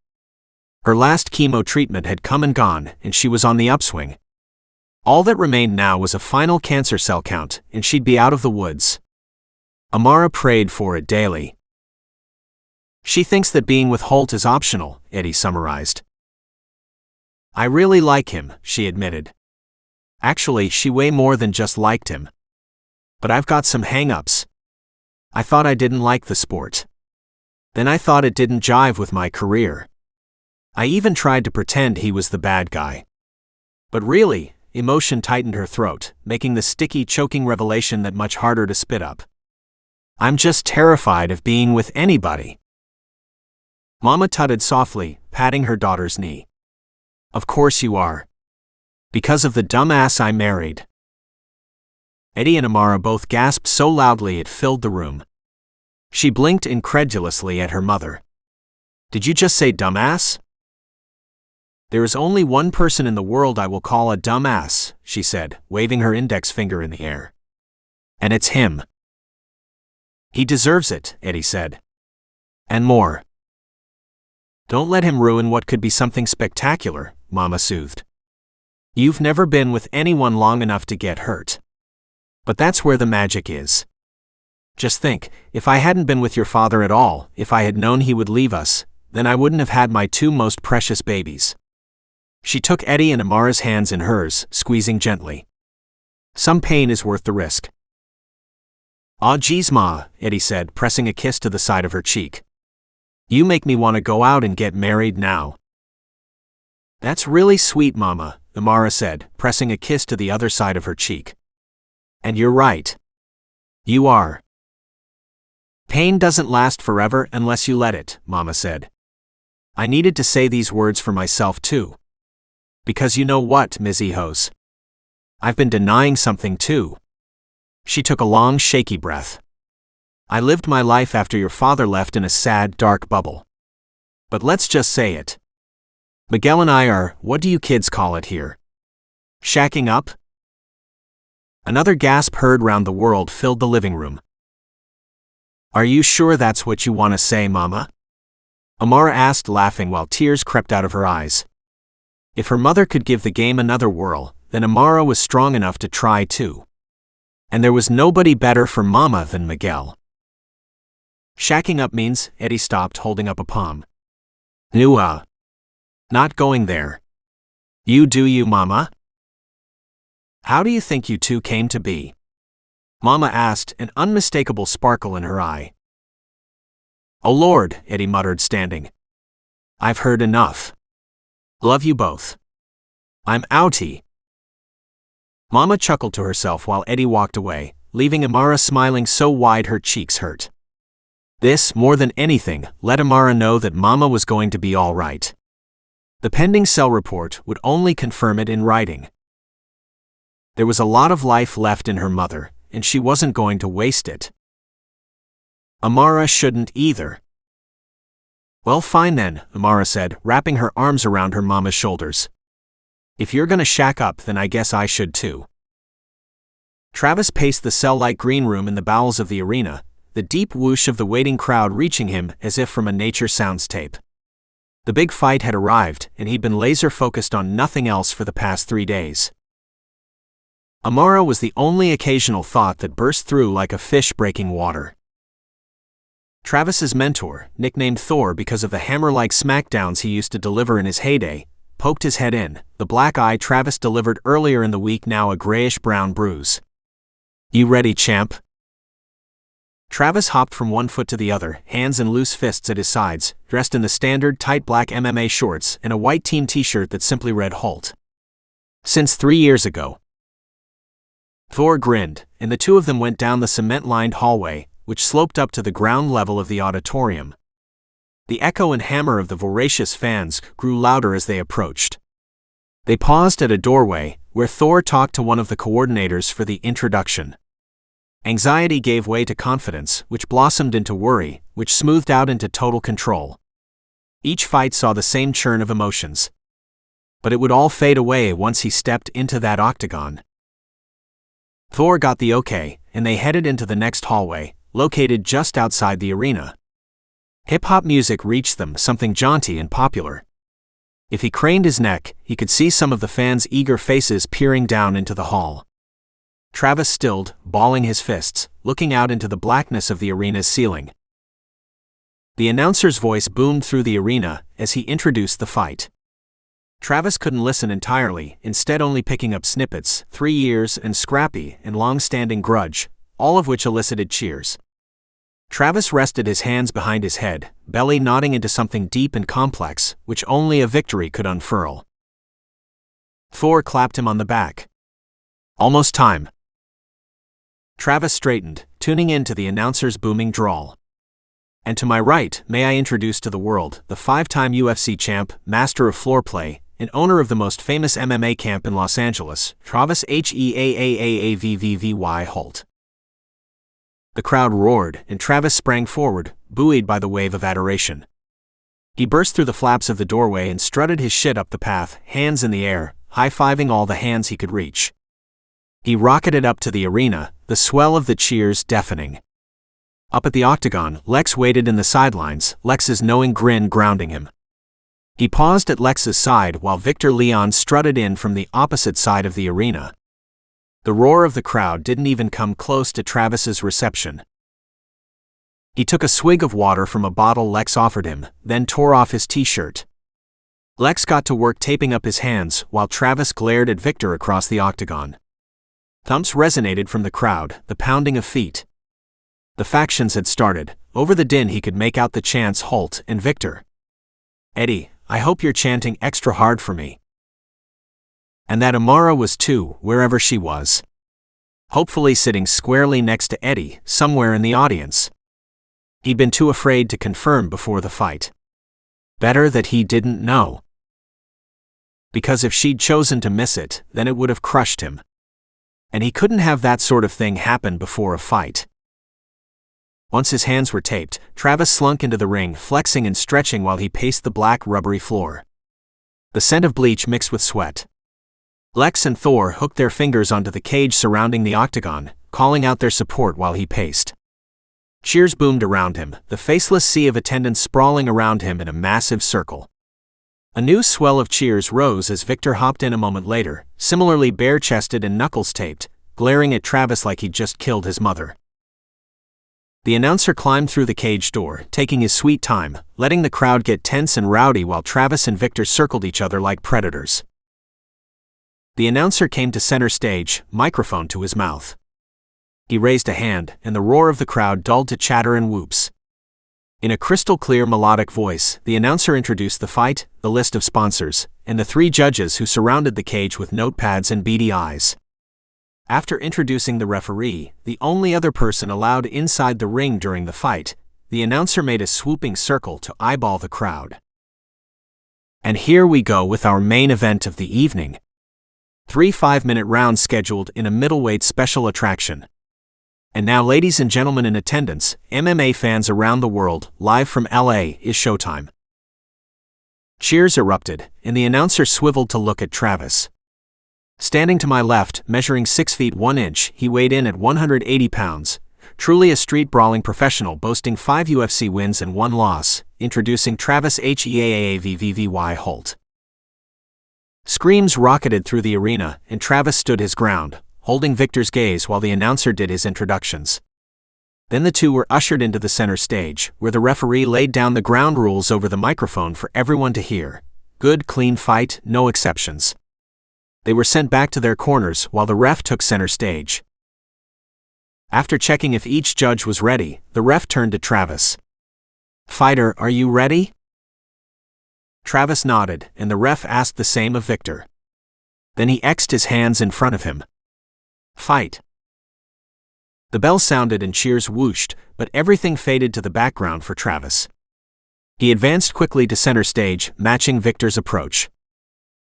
Her last chemo treatment had come and gone, and she was on the upswing. All that remained now was a final cancer cell count, and she'd be out of the woods. Amara prayed for it daily. She thinks that being with Holt is optional, Eddie summarized. I really like him, she admitted. Actually, she way more than just liked him. But I've got some hang-ups. I thought I didn't like the sport. Then I thought it didn't jive with my career. I even tried to pretend he was the bad guy. But really, emotion tightened her throat, making the sticky, choking revelation that much harder to spit up. I'm just terrified of being with anybody. Mama tutted softly, patting her daughter's knee. Of course you are. Because of the dumbass I married. Eddie and Amara both gasped so loudly it filled the room. She blinked incredulously at her mother. Did you just say dumbass? There is only one person in the world I will call a dumbass, she said, waving her index finger in the air. And it's him. He deserves it, Eddie said. And more. Don't let him ruin what could be something spectacular, Mama soothed. You've never been with anyone long enough to get hurt. But that's where the magic is. Just think, if I hadn't been with your father at all, if I had known he would leave us, then I wouldn't have had my 2 most precious babies. She took Eddie and Amara's hands in hers, squeezing gently. Some pain is worth the risk. Aw geez ma, Eddie said, pressing a kiss to the side of her cheek. You make me want to go out and get married now. That's really sweet, Mama, Amara said, pressing a kiss to the other side of her cheek. And you're right. You are. Pain doesn't last forever unless you let it, Mama said. I needed to say these words for myself too. Because you know what, Ms. Ehos? I've been denying something too. She took a long, shaky breath. I lived my life after your father left in a sad, dark bubble. But let's just say it. Miguel and I are, what do you kids call it here? Shacking up? Another gasp heard round the world filled the living room. Are you sure that's what you want to say, Mama? Amara asked, laughing while tears crept out of her eyes. If her mother could give the game another whirl, then Amara was strong enough to try too. And there was nobody better for Mama than Miguel. Shacking up means, Eddie stopped, holding up a palm. Not going there. You do you, Mama? How do you think you two came to be? Mama asked, an unmistakable sparkle in her eye. Oh Lord, Eddie muttered, standing. I've heard enough. Love you both. I'm outie. Mama chuckled to herself while Eddie walked away, leaving Amara smiling so wide her cheeks hurt. This, more than anything, let Amara know that Mama was going to be all right. The pending cell report would only confirm it in writing. There was a lot of life left in her mother, and she wasn't going to waste it. Amara shouldn't either. Well, fine then, Amara said, wrapping her arms around her mama's shoulders. If you're gonna shack up, then I guess I should too. Travis paced the cell-like green room in the bowels of the arena, the deep whoosh of the waiting crowd reaching him as if from a nature sounds tape. The big fight had arrived, and he'd been laser-focused on nothing else for the past 3 days. Amara was the only occasional thought that burst through like a fish breaking water. Travis's mentor, nicknamed Thor because of the hammer-like smackdowns he used to deliver in his heyday, poked his head in, the black eye Travis delivered earlier in the week now a grayish-brown bruise. You ready, champ? Travis hopped from one foot to the other, hands and loose fists at his sides, dressed in the standard tight black MMA shorts and a white team t-shirt that simply read Halt. Since 3 years ago. Thor grinned, and the two of them went down the cement-lined hallway, which sloped up to the ground level of the auditorium. The echo and hammer of the voracious fans grew louder as they approached. They paused at a doorway, where Thor talked to one of the coordinators for the introduction. Anxiety gave way to confidence, which blossomed into worry, which smoothed out into total control. Each fight saw the same churn of emotions. But it would all fade away once he stepped into that octagon. Thor got the okay, and they headed into the next hallway, located just outside the arena. Hip-hop music reached them, something jaunty and popular. If he craned his neck, he could see some of the fans' eager faces peering down into the hall. Travis stilled, balling his fists, looking out into the blackness of the arena's ceiling. The announcer's voice boomed through the arena as he introduced the fight. Travis couldn't listen entirely, instead only picking up snippets, 3 years and Scrappy and long-standing Grudge, all of which elicited cheers. Travis rested his hands behind his head, belly nodding into something deep and complex, which only a victory could unfurl. Thor clapped him on the back. Almost time. Travis straightened, tuning in to the announcer's booming drawl. And to my right, may I introduce to the world the 5-time UFC champ, master of floor play, and owner of the most famous MMA camp in Los Angeles, Travis Heaavvy Holt. The crowd roared, and Travis sprang forward, buoyed by the wave of adoration. He burst through the flaps of the doorway and strutted his shit up the path, hands in the air, high-fiving all the hands he could reach. He rocketed up to the arena, the swell of the cheers deafening. Up at the octagon, Lex waited in the sidelines, Lex's knowing grin grounding him. He paused at Lex's side while Victor Leon strutted in from the opposite side of the arena. The roar of the crowd didn't even come close to Travis's reception. He took a swig of water from a bottle Lex offered him, then tore off his t-shirt. Lex got to work taping up his hands while Travis glared at Victor across the octagon. Thumps resonated from the crowd, the pounding of feet. The factions had started. Over the din he could make out the chants Holt and Victor. Eddie, I hope you're chanting extra hard for me. And that Amara was too, wherever she was. hopefully sitting squarely next to Eddie, somewhere in the audience. He'd been too afraid to confirm before the fight. Better that he didn't know. Because if she'd chosen to miss it, then it would have crushed him. And he couldn't have that sort of thing happen before a fight. Once his hands were taped, Travis slunk into the ring, flexing and stretching while he paced the black, rubbery floor. The scent of bleach mixed with sweat. Lex and Thor hooked their fingers onto the cage surrounding the octagon, calling out their support while he paced. Cheers boomed around him, the faceless sea of attendants sprawling around him in a massive circle. A new swell of cheers rose as Victor hopped in a moment later, similarly bare-chested and knuckles-taped, glaring at Travis like he'd just killed his mother. The announcer climbed through the cage door, taking his sweet time, letting the crowd get tense and rowdy while Travis and Victor circled each other like predators. The announcer came to center stage, microphone to his mouth. He raised a hand, and the roar of the crowd dulled to chatter and whoops. In a crystal-clear melodic voice, the announcer introduced the fight, the list of sponsors, and the 3 judges who surrounded the cage with notepads and beady eyes. After introducing the referee, the only other person allowed inside the ring during the fight, the announcer made a swooping circle to eyeball the crowd. And here we go with our main event of the evening. 3 5-minute rounds scheduled in a middleweight special attraction. And now, ladies and gentlemen in attendance, MMA fans around the world, live from LA, is showtime. Cheers erupted, and the announcer swiveled to look at Travis. Standing to my left, measuring 6 feet 1 inch, he weighed in at 180 pounds, truly a street-brawling professional boasting 5 UFC wins and 1 loss, introducing Travis Heaavvy Holt. Screams rocketed through the arena, and Travis stood his ground, holding Victor's gaze while the announcer did his introductions. Then the two were ushered into the center stage, where the referee laid down the ground rules over the microphone for everyone to hear. Good, clean fight, no exceptions. They were sent back to their corners while the ref took center stage. After checking if each judge was ready, the ref turned to Travis. "Fighter, are you ready?" Travis nodded, and the ref asked the same of Victor. Then he X'd his hands in front of him. "Fight." The bell sounded and cheers whooshed, but everything faded to the background for Travis. He advanced quickly to center stage, matching Victor's approach.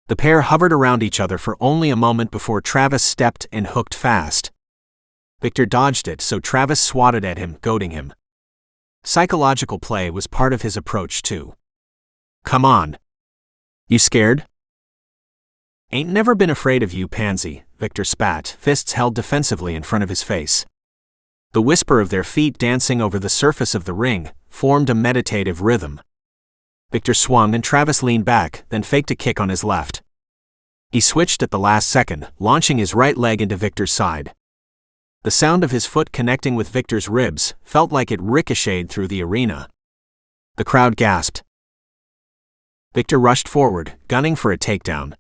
The pair hovered around each other for only a moment before Travis stepped and hooked fast. Victor dodged it, so Travis swatted at him, goading him. Psychological play was part of his approach too. "Come on. You scared?" "Ain't never been afraid of you, pansy," Victor spat, fists held defensively in front of his face. The whisper of their feet dancing over the surface of the ring formed a meditative rhythm. Victor swung and Travis leaned back, then faked a kick on his left. He switched at the last second, launching his right leg into Victor's side. The sound of his foot connecting with Victor's ribs felt like it ricocheted through the arena. The crowd gasped. Victor rushed forward, gunning for a takedown.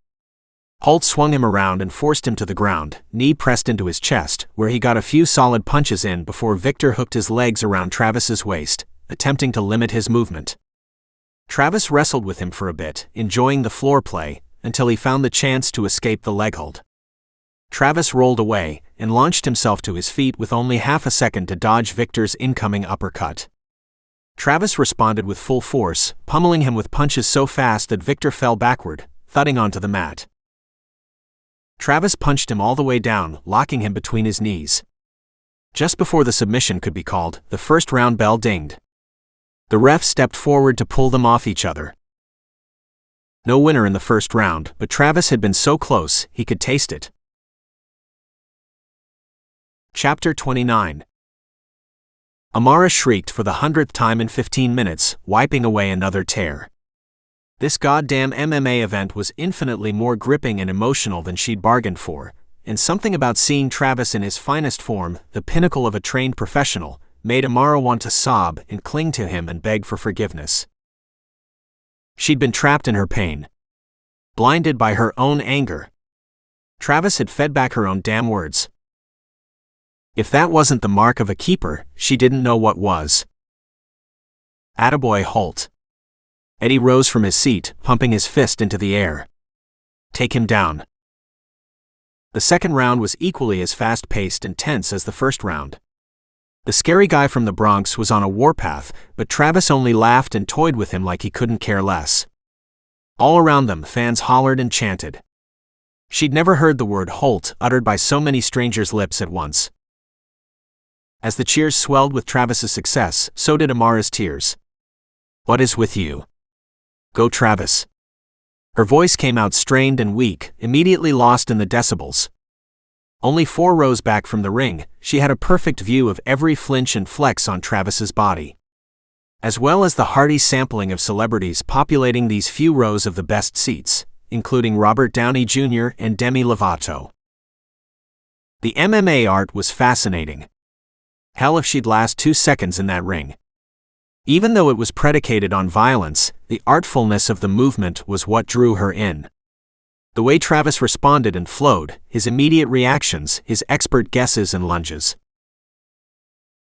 Holt swung him around and forced him to the ground, knee pressed into his chest, where he got a few solid punches in before Victor hooked his legs around Travis's waist, attempting to limit his movement. Travis wrestled with him for a bit, enjoying the floor play, until he found the chance to escape the leg hold. Travis rolled away and launched himself to his feet with only half a second to dodge Victor's incoming uppercut. Travis responded with full force, pummeling him with punches so fast that Victor fell backward, thudding onto the mat. Travis punched him all the way down, locking him between his knees. Just before the submission could be called, the first round bell dinged. The ref stepped forward to pull them off each other. No winner in the first round, but Travis had been so close, he could taste it. Chapter 29. Amara shrieked for the 100th time in 15 minutes, wiping away another tear. This goddamn MMA event was infinitely more gripping and emotional than she'd bargained for, and something about seeing Travis in his finest form, the pinnacle of a trained professional, made Amara want to sob and cling to him and beg for forgiveness. She'd been trapped in her pain, blinded by her own anger. Travis had fed back her own damn words. If that wasn't the mark of a keeper, she didn't know what was. Attaboy, Holt. Eddie rose from his seat, pumping his fist into the air. Take him down. The second round was equally as fast-paced and tense as the first round. The scary guy from the Bronx was on a warpath, but Travis only laughed and toyed with him like he couldn't care less. All around them, fans hollered and chanted. She'd never heard the word "Holt" uttered by so many strangers' lips at once. As the cheers swelled with Travis's success, so did Amara's tears. "What is with you? Go Travis." Her voice came out strained and weak, immediately lost in the decibels. Only 4 rows back from the ring, she had a perfect view of every flinch and flex on Travis's body, as well as the hearty sampling of celebrities populating these few rows of the best seats, including Robert Downey Jr. and Demi Lovato. The MMA art was fascinating. Hell if she'd last 2 seconds in that ring. Even though it was predicated on violence, the artfulness of the movement was what drew her in. The way Travis responded and flowed, his immediate reactions, his expert guesses and lunges.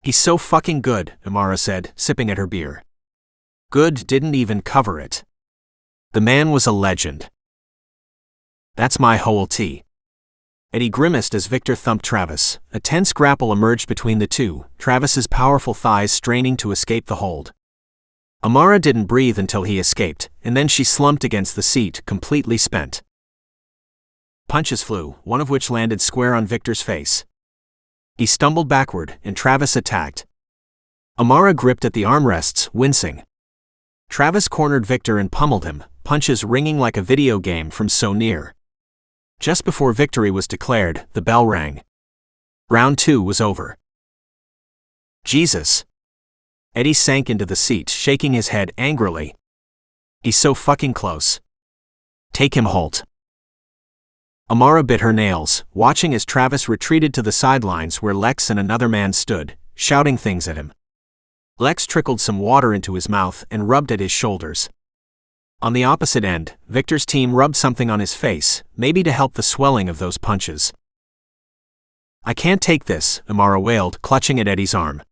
"He's so fucking good," Amara said, sipping at her beer. Good didn't even cover it. The man was a legend. "That's my whole tea." Eddie grimaced as Victor thumped Travis. A tense grapple emerged between the two, Travis's powerful thighs straining to escape the hold. Amara didn't breathe until he escaped, and then she slumped against the seat, completely spent. Punches flew, one of which landed square on Victor's face. He stumbled backward, and Travis attacked. Amara gripped at the armrests, wincing. Travis cornered Victor and pummeled him, punches ringing like a video game from so near. Just before victory was declared, the bell rang. Round 2 was over. Jesus. Eddie sank into the seat, shaking his head angrily. "He's so fucking close. Take him, Holt." Amara bit her nails, watching as Travis retreated to the sidelines where Lex and another man stood, shouting things at him. Lex trickled some water into his mouth and rubbed at his shoulders. On the opposite end, Victor's team rubbed something on his face, maybe to help the swelling of those punches. "I can't take this," Amara wailed, clutching at Eddie's arm.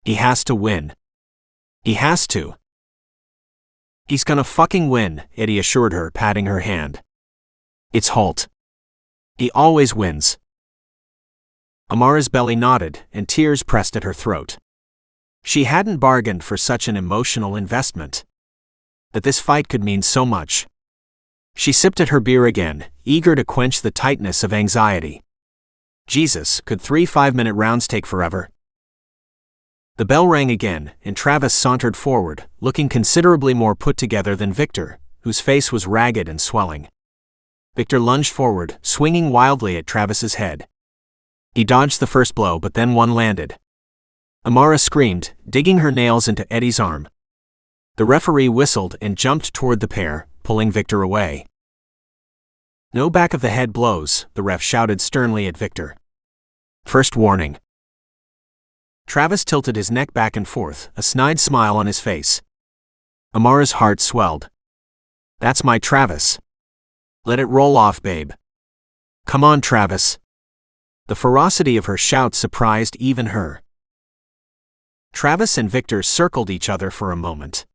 "He has to win. He has to." "He's gonna fucking win," Eddie assured her, patting her hand. "It's Holt. He always wins." Amara's belly nodded, and tears pressed at her throat. She hadn't bargained for such an emotional investment. That this fight could mean so much. She sipped at her beer again, eager to quench the tightness of anxiety. Jesus, could 3 5-minute rounds take forever? The bell rang again, and Travis sauntered forward, looking considerably more put together than Victor, whose face was ragged and swelling. Victor lunged forward, swinging wildly at Travis's head. He dodged the first blow, but then one landed. Amara screamed, digging her nails into Eddie's arm. The referee whistled and jumped toward the pair, pulling Victor away. "No back of the head blows," the ref shouted sternly at Victor. "First warning." Travis tilted his neck back and forth, a snide smile on his face. Amara's heart swelled. "That's my Travis. Let it roll off, babe. Come on, Travis." The ferocity of her shout surprised even her. Travis and Victor circled each other for a moment.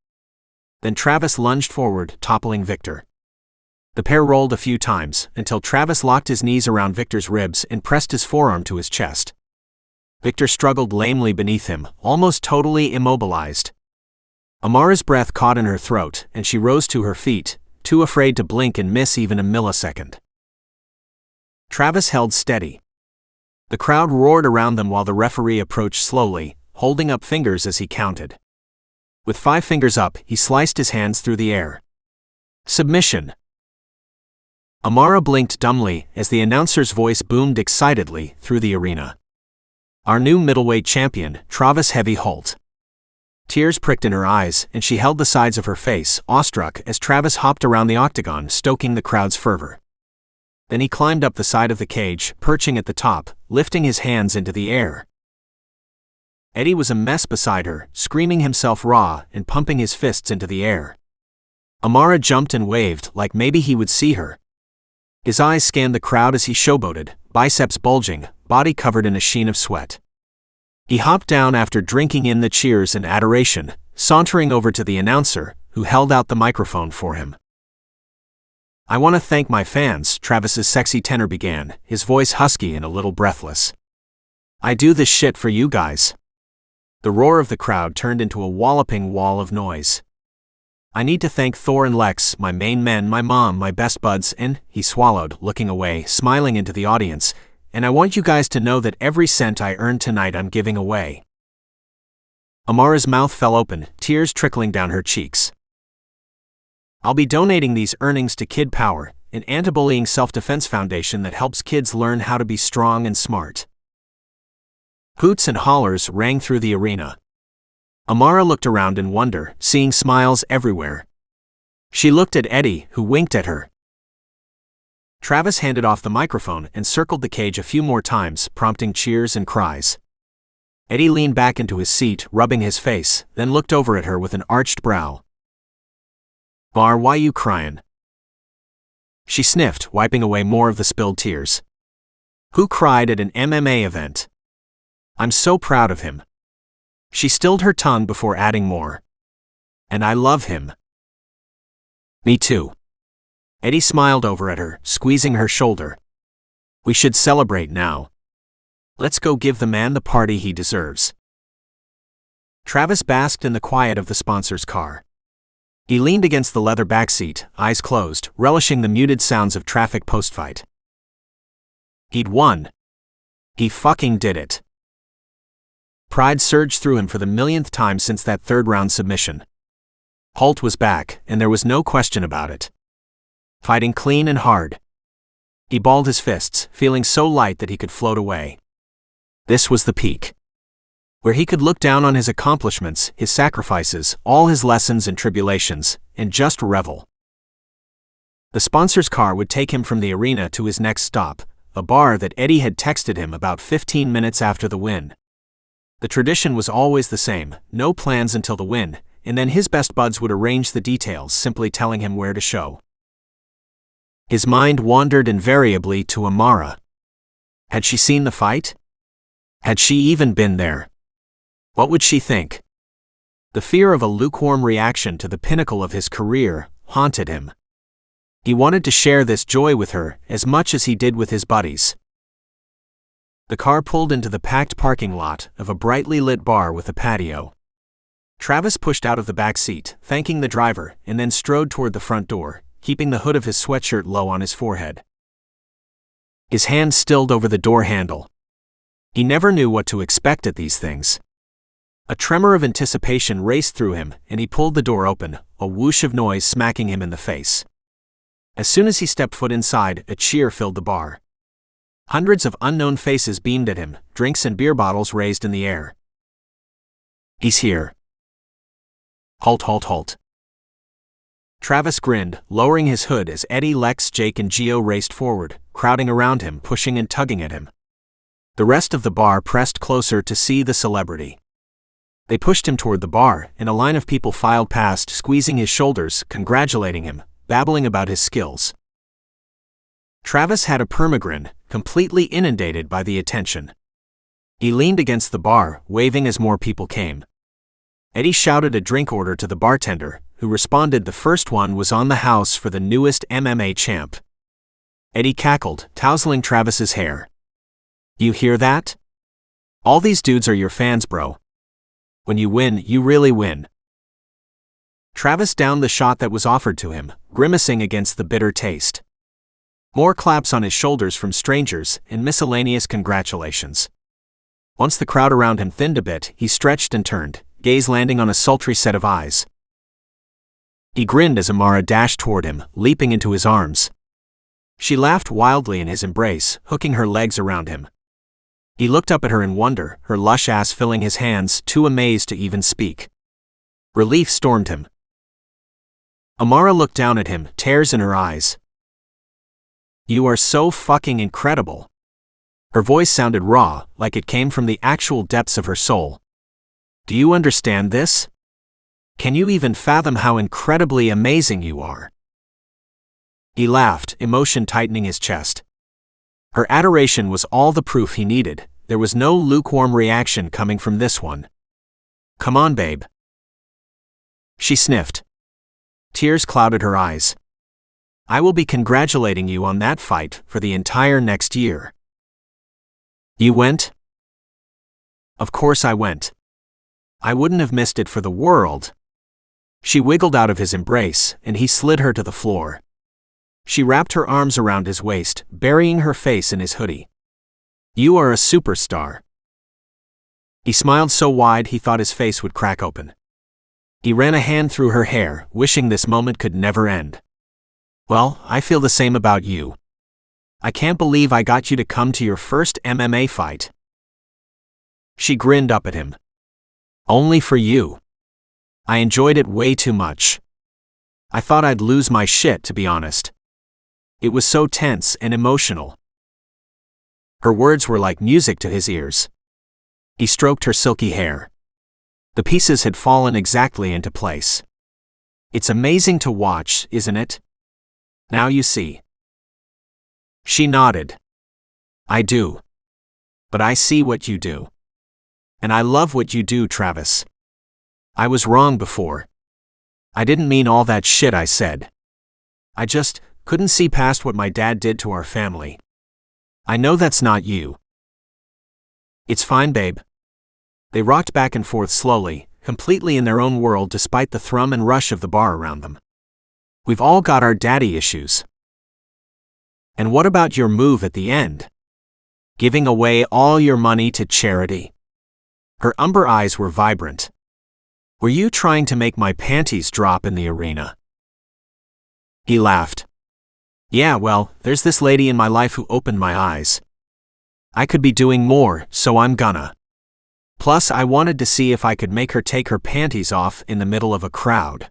Then Travis lunged forward, toppling Victor. The pair rolled a few times, until Travis locked his knees around Victor's ribs and pressed his forearm to his chest. Victor struggled lamely beneath him, almost totally immobilized. Amara's breath caught in her throat, and she rose to her feet, too afraid to blink and miss even a millisecond. Travis held steady. The crowd roared around them while the referee approached slowly, holding up fingers as he counted. With 5 fingers up, he sliced his hands through the air. Submission. Amara blinked dumbly as the announcer's voice boomed excitedly through the arena. "Our new middleweight champion, Travis Heavy Holt." Tears pricked in her eyes, and she held the sides of her face, awestruck, as Travis hopped around the octagon, stoking the crowd's fervor. Then he climbed up the side of the cage, perching at the top, lifting his hands into the air. Eddie was a mess beside her, screaming himself raw and pumping his fists into the air. Amara jumped and waved, like maybe he would see her. His eyes scanned the crowd as he showboated, biceps bulging, body covered in a sheen of sweat. He hopped down after drinking in the cheers and adoration, sauntering over to the announcer, who held out the microphone for him. I want to thank my fans, Travis's sexy tenor began, his voice husky and a little breathless. I do this shit for you guys. The roar of the crowd turned into a walloping wall of noise. I need to thank Thor and Lex, my main men, my mom, my best buds, and, he swallowed, looking away, smiling into the audience, and I want you guys to know that every cent I earned tonight I'm giving away. Amara's mouth fell open, tears trickling down her cheeks. I'll be donating these earnings to Kid Power, an anti-bullying self-defense foundation that helps kids learn how to be strong and smart. Hoots and hollers rang through the arena. Amara looked around in wonder, seeing smiles everywhere. She looked at Eddie, who winked at her. Travis handed off the microphone and circled the cage a few more times, prompting cheers and cries. Eddie leaned back into his seat, rubbing his face, then looked over at her with an arched brow. Bar, why you cryin'? She sniffed, wiping away more of the spilled tears. Who cried at an MMA event? I'm so proud of him. She stilled her tongue before adding more. And I love him. Me too. Eddie smiled over at her, squeezing her shoulder. We should celebrate now. Let's go give the man the party he deserves. Travis basked in the quiet of the sponsor's car. He leaned against the leather backseat, eyes closed, relishing the muted sounds of traffic post-fight. He'd won. He fucking did it. Pride surged through him for the millionth time since that third-round submission. Holt was back, and there was no question about it. Fighting clean and hard. He balled his fists, feeling so light that he could float away. This was the peak. Where he could look down on his accomplishments, his sacrifices, all his lessons and tribulations, and just revel. The sponsor's car would take him from the arena to his next stop, a bar that Eddie had texted him about 15 minutes after the win. The tradition was always the same, no plans until the win, and then his best buds would arrange the details, simply telling him where to show. His mind wandered invariably to Amara. Had she seen the fight? Had she even been there? What would she think? The fear of a lukewarm reaction to the pinnacle of his career haunted him. He wanted to share this joy with her as much as he did with his buddies. The car pulled into the packed parking lot of a brightly lit bar with a patio. Travis pushed out of the back seat, thanking the driver, and then strode toward the front door, keeping the hood of his sweatshirt low on his forehead. His hand stilled over the door handle. He never knew what to expect at these things. A tremor of anticipation raced through him, and he pulled the door open, a whoosh of noise smacking him in the face. As soon as he stepped foot inside, a cheer filled the bar. Hundreds of unknown faces beamed at him, drinks and beer bottles raised in the air. He's here. Halt, halt, halt. Travis grinned, lowering his hood as Eddie, Lex, Jake and Gio raced forward, crowding around him, pushing and tugging at him. The rest of the bar pressed closer to see the celebrity. They pushed him toward the bar, and a line of people filed past, squeezing his shoulders, congratulating him, babbling about his skills. Travis had a permagrin, completely inundated by the attention. He leaned against the bar, waving as more people came. Eddie shouted a drink order to the bartender, who responded the first one was on the house for the newest MMA champ. Eddie cackled, tousling Travis's hair. You hear that? All these dudes are your fans, bro. When you win, you really win. Travis downed the shot that was offered to him, grimacing against the bitter taste. More claps on his shoulders from strangers, and miscellaneous congratulations. Once the crowd around him thinned a bit, he stretched and turned, gaze landing on a sultry set of eyes. He grinned as Amara dashed toward him, leaping into his arms. She laughed wildly in his embrace, hooking her legs around him. He looked up at her in wonder, her lush ass filling his hands, too amazed to even speak. Relief stormed him. Amara looked down at him, tears in her eyes. You are so fucking incredible. Her voice sounded raw, like it came from the actual depths of her soul. Do you understand this? Can you even fathom how incredibly amazing you are? He laughed, emotion tightening his chest. Her adoration was all the proof he needed. There was no lukewarm reaction coming from this one. Come on, babe. She sniffed. Tears clouded her eyes. I will be congratulating you on that fight for the entire next year." "You went?" "Of course I went. I wouldn't have missed it for the world." She wiggled out of his embrace, and he slid her to the floor. She wrapped her arms around his waist, burying her face in his hoodie. "You are a superstar." He smiled so wide he thought his face would crack open. He ran a hand through her hair, wishing this moment could never end. "Well, I feel the same about you. I can't believe I got you to come to your first MMA fight." She grinned up at him. "Only for you. I enjoyed it way too much. I thought I'd lose my shit, to be honest. It was so tense and emotional." Her words were like music to his ears. He stroked her silky hair. The pieces had fallen exactly into place. "It's amazing to watch, isn't it? Now you see." She nodded. "I do. But I see what you do. And I love what you do, Travis. I was wrong before. I didn't mean all that shit I said. I just couldn't see past what my dad did to our family. I know that's not you." "It's fine, babe." They rocked back and forth slowly, completely in their own world despite the thrum and rush of the bar around them. "We've all got our daddy issues." "And what about your move at the end? Giving away all your money to charity?" Her umber eyes were vibrant. "Were you trying to make my panties drop in the arena?" He laughed. "Yeah, well, there's this lady in my life who opened my eyes. I could be doing more, so I'm gonna. Plus, I wanted to see if I could make her take her panties off in the middle of a crowd."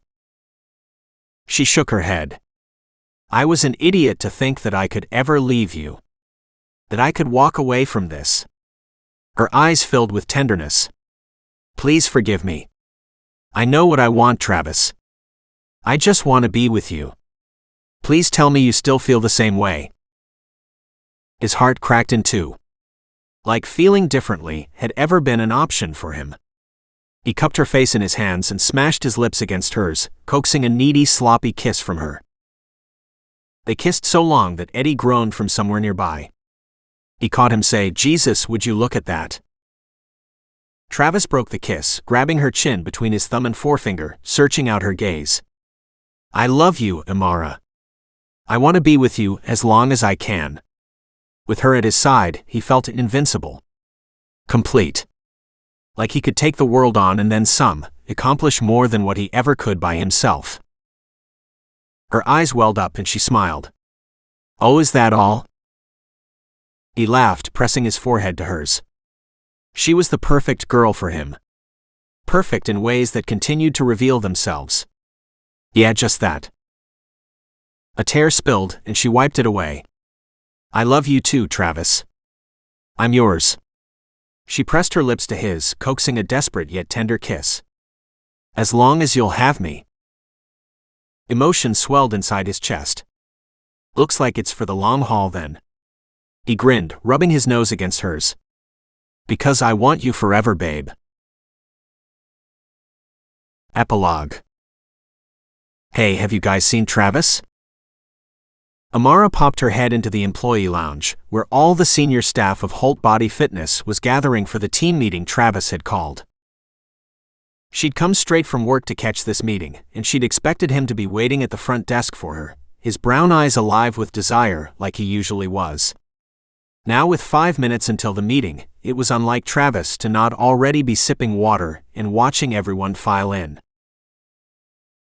She shook her head. "I was an idiot to think that I could ever leave you. That I could walk away from this." Her eyes filled with tenderness. "Please forgive me. I know what I want, Travis. I just want to be with you. Please tell me you still feel the same way." His heart cracked in two. Like feeling differently had ever been an option for him. He cupped her face in his hands and smashed his lips against hers, coaxing a needy, sloppy kiss from her. They kissed so long that Eddie groaned from somewhere nearby. He caught him say, "Jesus, would you look at that?" Travis broke the kiss, grabbing her chin between his thumb and forefinger, searching out her gaze. "I love you, Amara. I want to be with you as long as I can." With her at his side, he felt invincible. Complete. Like he could take the world on and then some, accomplish more than what he ever could by himself. Her eyes welled up and she smiled. "Oh, is that all?" He laughed, pressing his forehead to hers. She was the perfect girl for him. Perfect in ways that continued to reveal themselves. Yeah, just that. A tear spilled, and she wiped it away. "I love you too, Travis. I'm yours." She pressed her lips to his, coaxing a desperate yet tender kiss. "As long as you'll have me." Emotion swelled inside his chest. "Looks like it's for the long haul then." He grinned, rubbing his nose against hers. "Because I want you forever, babe." Epilogue. Hey, have you guys seen Travis? Amara popped her head into the employee lounge, where all the senior staff of Holt Body Fitness was gathering for the team meeting Travis had called. She'd come straight from work to catch this meeting, and she'd expected him to be waiting at the front desk for her, his brown eyes alive with desire like he usually was. Now, with 5 minutes until the meeting, it was unlike Travis to not already be sipping water and watching everyone file in.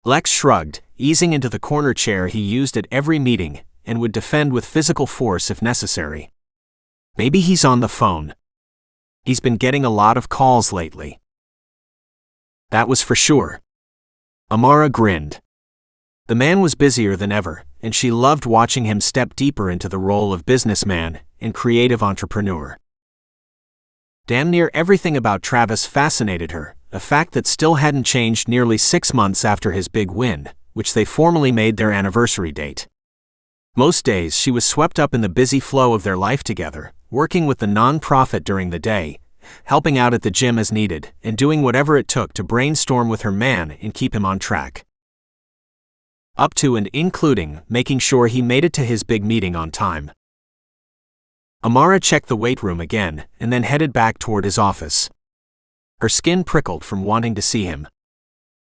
Lex shrugged, easing into the corner chair he used at every meeting, and would defend with physical force if necessary. Maybe he's on the phone. He's been getting a lot of calls lately. That was for sure. Amara grinned. The man was busier than ever, and she loved watching him step deeper into the role of businessman and creative entrepreneur. Damn near everything about Travis fascinated her, a fact that still hadn't changed nearly 6 months after his big win, which they formally made their anniversary date. Most days she was swept up in the busy flow of their life together, working with the non-profit during the day, helping out at the gym as needed, and doing whatever it took to brainstorm with her man and keep him on track. up to and including making sure he made it to his big meeting on time. Amara checked the weight room again and then headed back toward his office. Her skin prickled from wanting to see him.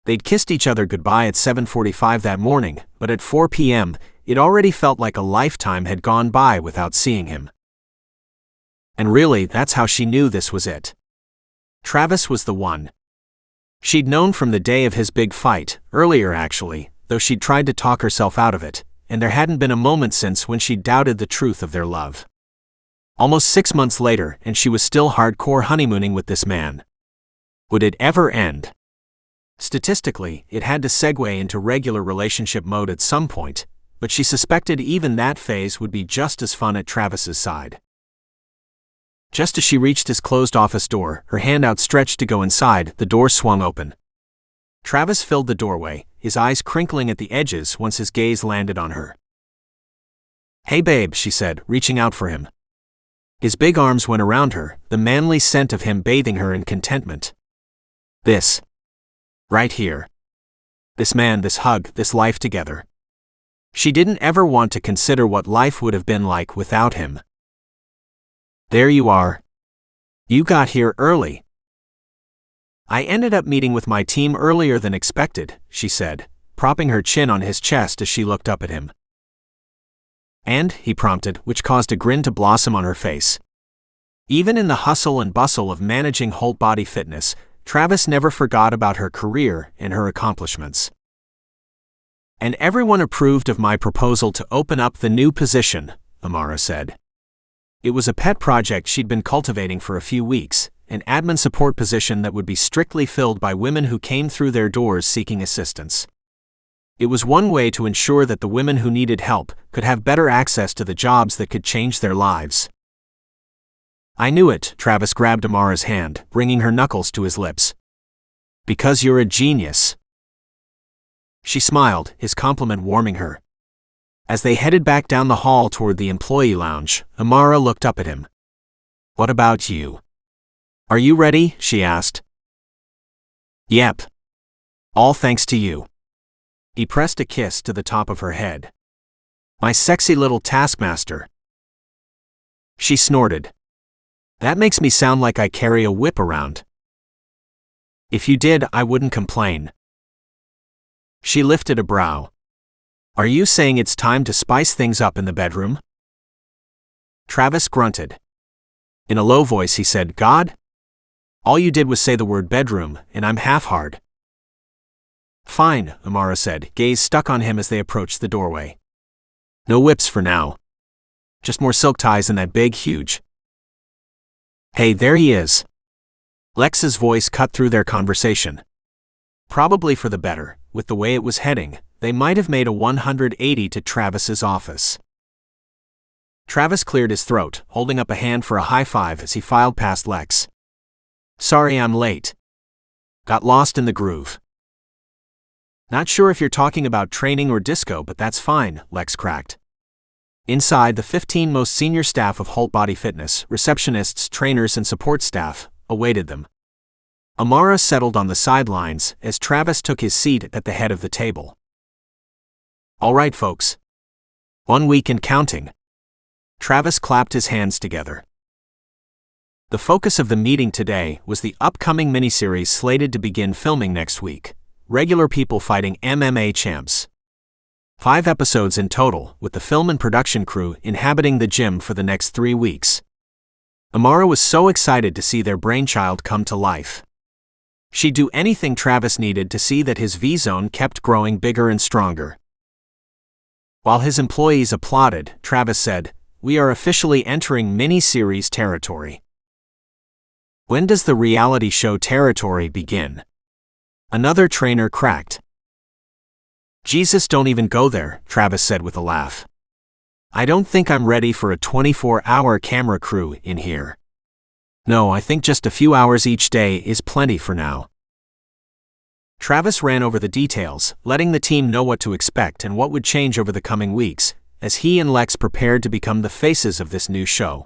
They'd kissed each other goodbye at 7:45 that morning, but at 4 p.m., it already felt like a lifetime had gone by without seeing him. And really, that's how she knew this was it. Travis was the one. She'd known from the day of his big fight, earlier actually, though she'd tried to talk herself out of it, and there hadn't been a moment since when she'd doubted the truth of their love. Almost 6 months later, and she was still hardcore honeymooning with this man. Would it ever end? Statistically, it had to segue into regular relationship mode at some point, but she suspected even that phase would be just as fun at Travis's side. Just as she reached his closed office door, her hand outstretched to go inside, the door swung open. Travis filled the doorway, his eyes crinkling at the edges once his gaze landed on her. "Hey babe," she said, reaching out for him. His big arms went around her, the manly scent of him bathing her in contentment. This. Right here. This man, this hug, this life together. She didn't ever want to consider what life would have been like without him. "There you are. You got here early." "I ended up meeting with my team earlier than expected," she said, propping her chin on his chest as she looked up at him. "And," he prompted, which caused a grin to blossom on her face. Even in the hustle and bustle of managing whole body fitness, Travis never forgot about her career and her accomplishments. "And everyone approved of my proposal to open up the new position," Amara said. It was a pet project she'd been cultivating for a few weeks, an admin support position that would be strictly filled by women who came through their doors seeking assistance. It was one way to ensure that the women who needed help could have better access to the jobs that could change their lives. "I knew it," Travis grabbed Amara's hand, bringing her knuckles to his lips. "Because you're a genius." She smiled, his compliment warming her. As they headed back down the hall toward the employee lounge, Amara looked up at him. "What about you? Are you ready?" she asked. "Yep. All thanks to you." He pressed a kiss to the top of her head. "My sexy little taskmaster." She snorted. "That makes me sound like I carry a whip around." "If you did, I wouldn't complain." She lifted a brow. "Are you saying it's time to spice things up in the bedroom?" Travis grunted. In a low voice he said, "God? All you did was say the word bedroom, and I'm half hard." "Fine," Amara said, gaze stuck on him as they approached the doorway. "No whips for now. Just more silk ties and that big, huge." "Hey, there he is." Lex's voice cut through their conversation. Probably for the better, with the way it was heading, they might have made a 180 to Travis's office. Travis cleared his throat, holding up a hand for a high five as he filed past Lex. "Sorry I'm late. Got lost in the groove." "Not sure if you're talking about training or disco, but that's fine," Lex cracked. Inside, the 15 most senior staff of Whole Body Fitness, receptionists, trainers, and support staff, awaited them. Amara settled on the sidelines as Travis took his seat at the head of the table. "All right, folks. 1 week and counting." Travis clapped his hands together. The focus of the meeting today was the upcoming miniseries slated to begin filming next week, Regular People Fighting MMA Champs. 5 episodes in total, with the film and production crew inhabiting the gym for the next 3 weeks. Amara was so excited to see their brainchild come to life. She'd do anything Travis needed to see that his V-zone kept growing bigger and stronger. While his employees applauded, Travis said, "We are officially entering mini-series territory." "When does the reality show territory begin?" Another trainer cracked. "Jesus, don't even go there," Travis said with a laugh. "I don't think I'm ready for a 24-hour camera crew in here. No, I think just a few hours each day is plenty for now." Travis ran over the details, letting the team know what to expect and what would change over the coming weeks, as he and Lex prepared to become the faces of this new show.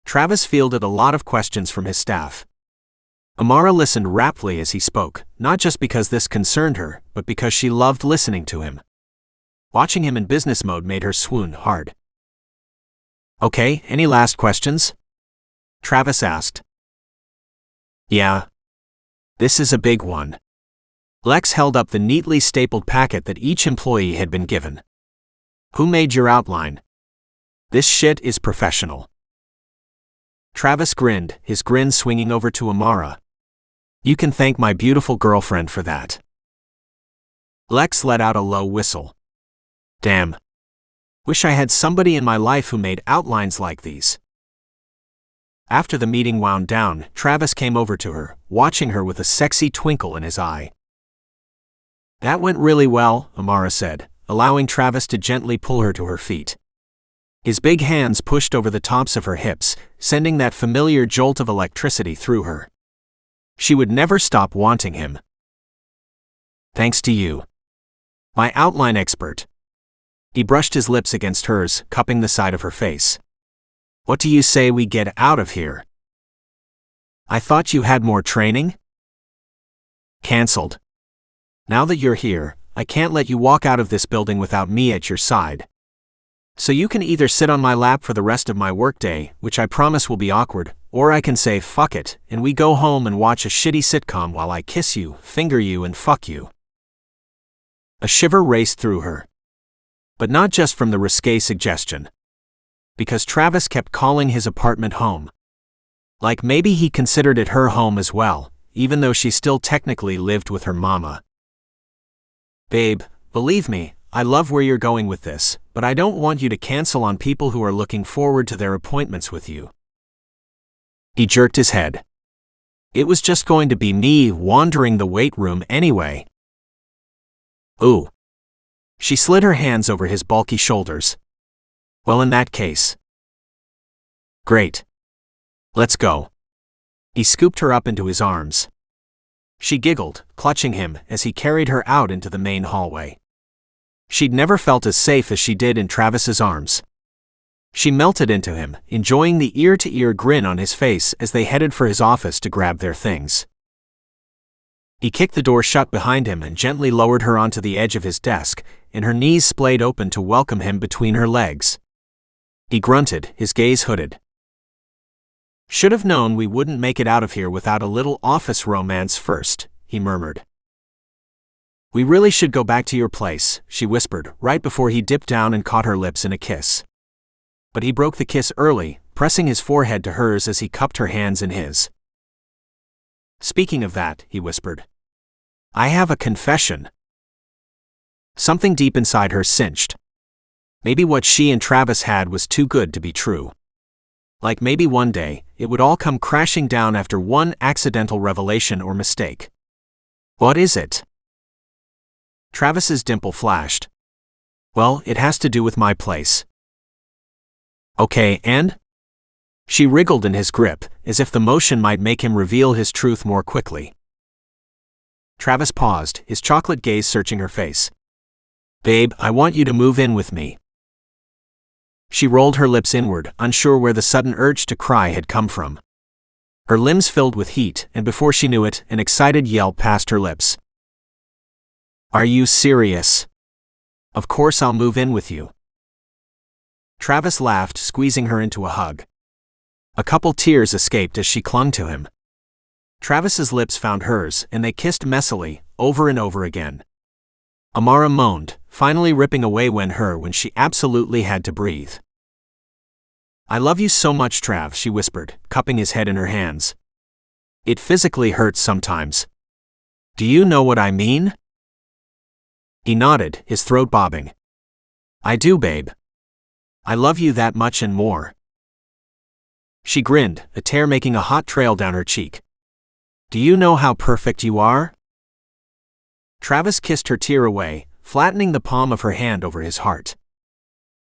Travis fielded a lot of questions from his staff. Amara listened raptly as he spoke, not just because this concerned her, but because she loved listening to him. Watching him in business mode made her swoon hard. Okay, any last questions? Travis asked. Yeah. This is a big one. Lex held up the neatly stapled packet that each employee had been given. Who made your outline? This shit is professional. Travis grinned, his grin swinging over to Amara. You can thank my beautiful girlfriend for that. Lex let out a low whistle. Damn. Wish I had somebody in my life who made outlines like these. After the meeting wound down, Travis came over to her, watching her with a sexy twinkle in his eye. That went really well, Amara said, allowing Travis to gently pull her to her feet. His big hands pushed over the tops of her hips, sending that familiar jolt of electricity through her. She would never stop wanting him. Thanks to you. My outline expert. He brushed his lips against hers, cupping the side of her face. What do you say we get out of here? I thought you had more training? Cancelled. Now that you're here, I can't let you walk out of this building without me at your side. So you can either sit on my lap for the rest of my workday, which I promise will be awkward, or I can say fuck it, and we go home and watch a shitty sitcom while I kiss you, finger you and fuck you. A shiver raced through her. But not just from the risque suggestion. Because Travis kept calling his apartment home. Like maybe he considered it her home as well, even though she still technically lived with her mama. Babe, believe me, I love where you're going with this, but I don't want you to cancel on people who are looking forward to their appointments with you. He jerked his head. It was just going to be me wandering the weight room anyway. Ooh. She slid her hands over his bulky shoulders. Well, in that case. Great. Let's go. He scooped her up into his arms. She giggled, clutching him as he carried her out into the main hallway. She'd never felt as safe as she did in Travis's arms. She melted into him, enjoying the ear-to-ear grin on his face as they headed for his office to grab their things. He kicked the door shut behind him and gently lowered her onto the edge of his desk, and her knees splayed open to welcome him between her legs. He grunted, his gaze hooded. Should have known we wouldn't make it out of here without a little office romance first, he murmured. We really should go back to your place, she whispered, right before he dipped down and caught her lips in a kiss. But he broke the kiss early, pressing his forehead to hers as he cupped her hands in his. Speaking of that, he whispered. I have a confession. Something deep inside her cinched. Maybe what she and Travis had was too good to be true. Like maybe one day, it would all come crashing down after one accidental revelation or mistake. What is it? Travis's dimple flashed. Well, it has to do with my place. Okay, and? She wriggled in his grip, as if the motion might make him reveal his truth more quickly. Travis paused, his chocolate gaze searching her face. Babe, I want you to move in with me. She rolled her lips inward, unsure where the sudden urge to cry had come from. Her limbs filled with heat, and before she knew it, an excited yell passed her lips. Are you serious? Of course I'll move in with you. Travis laughed, squeezing her into a hug. A couple tears escaped as she clung to him. Travis's lips found hers, and they kissed messily, over and over again. Amara moaned, finally ripping away when she absolutely had to breathe. I love you so much, Trav, she whispered, cupping his head in her hands. It physically hurts sometimes. Do you know what I mean? He nodded, his throat bobbing. I do, babe. I love you that much and more. She grinned, a tear making a hot trail down her cheek. Do you know how perfect you are? Travis kissed her tear away, flattening the palm of her hand over his heart.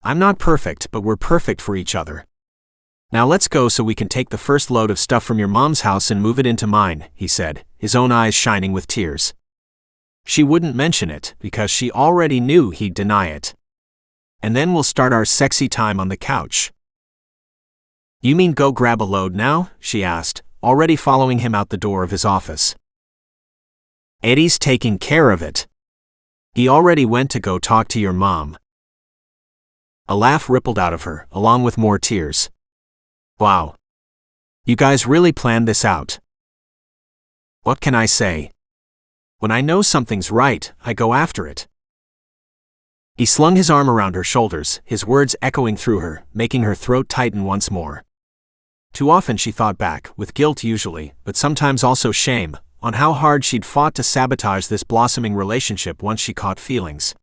I'm not perfect, but we're perfect for each other. Now let's go so we can take the first load of stuff from your mom's house and move it into mine, he said, his own eyes shining with tears. She wouldn't mention it, because she already knew he'd deny it. And then we'll start our sexy time on the couch. You mean go grab a load now? She asked, already following him out the door of his office. Eddie's taking care of it. He already went to go talk to your mom. A laugh rippled out of her, along with more tears. Wow. You guys really planned this out. What can I say? When I know something's right, I go after it. He slung his arm around her shoulders, his words echoing through her, making her throat tighten once more. Too often she thought back, with guilt usually, but sometimes also shame, on how hard she'd fought to sabotage this blossoming relationship once she caught feelings.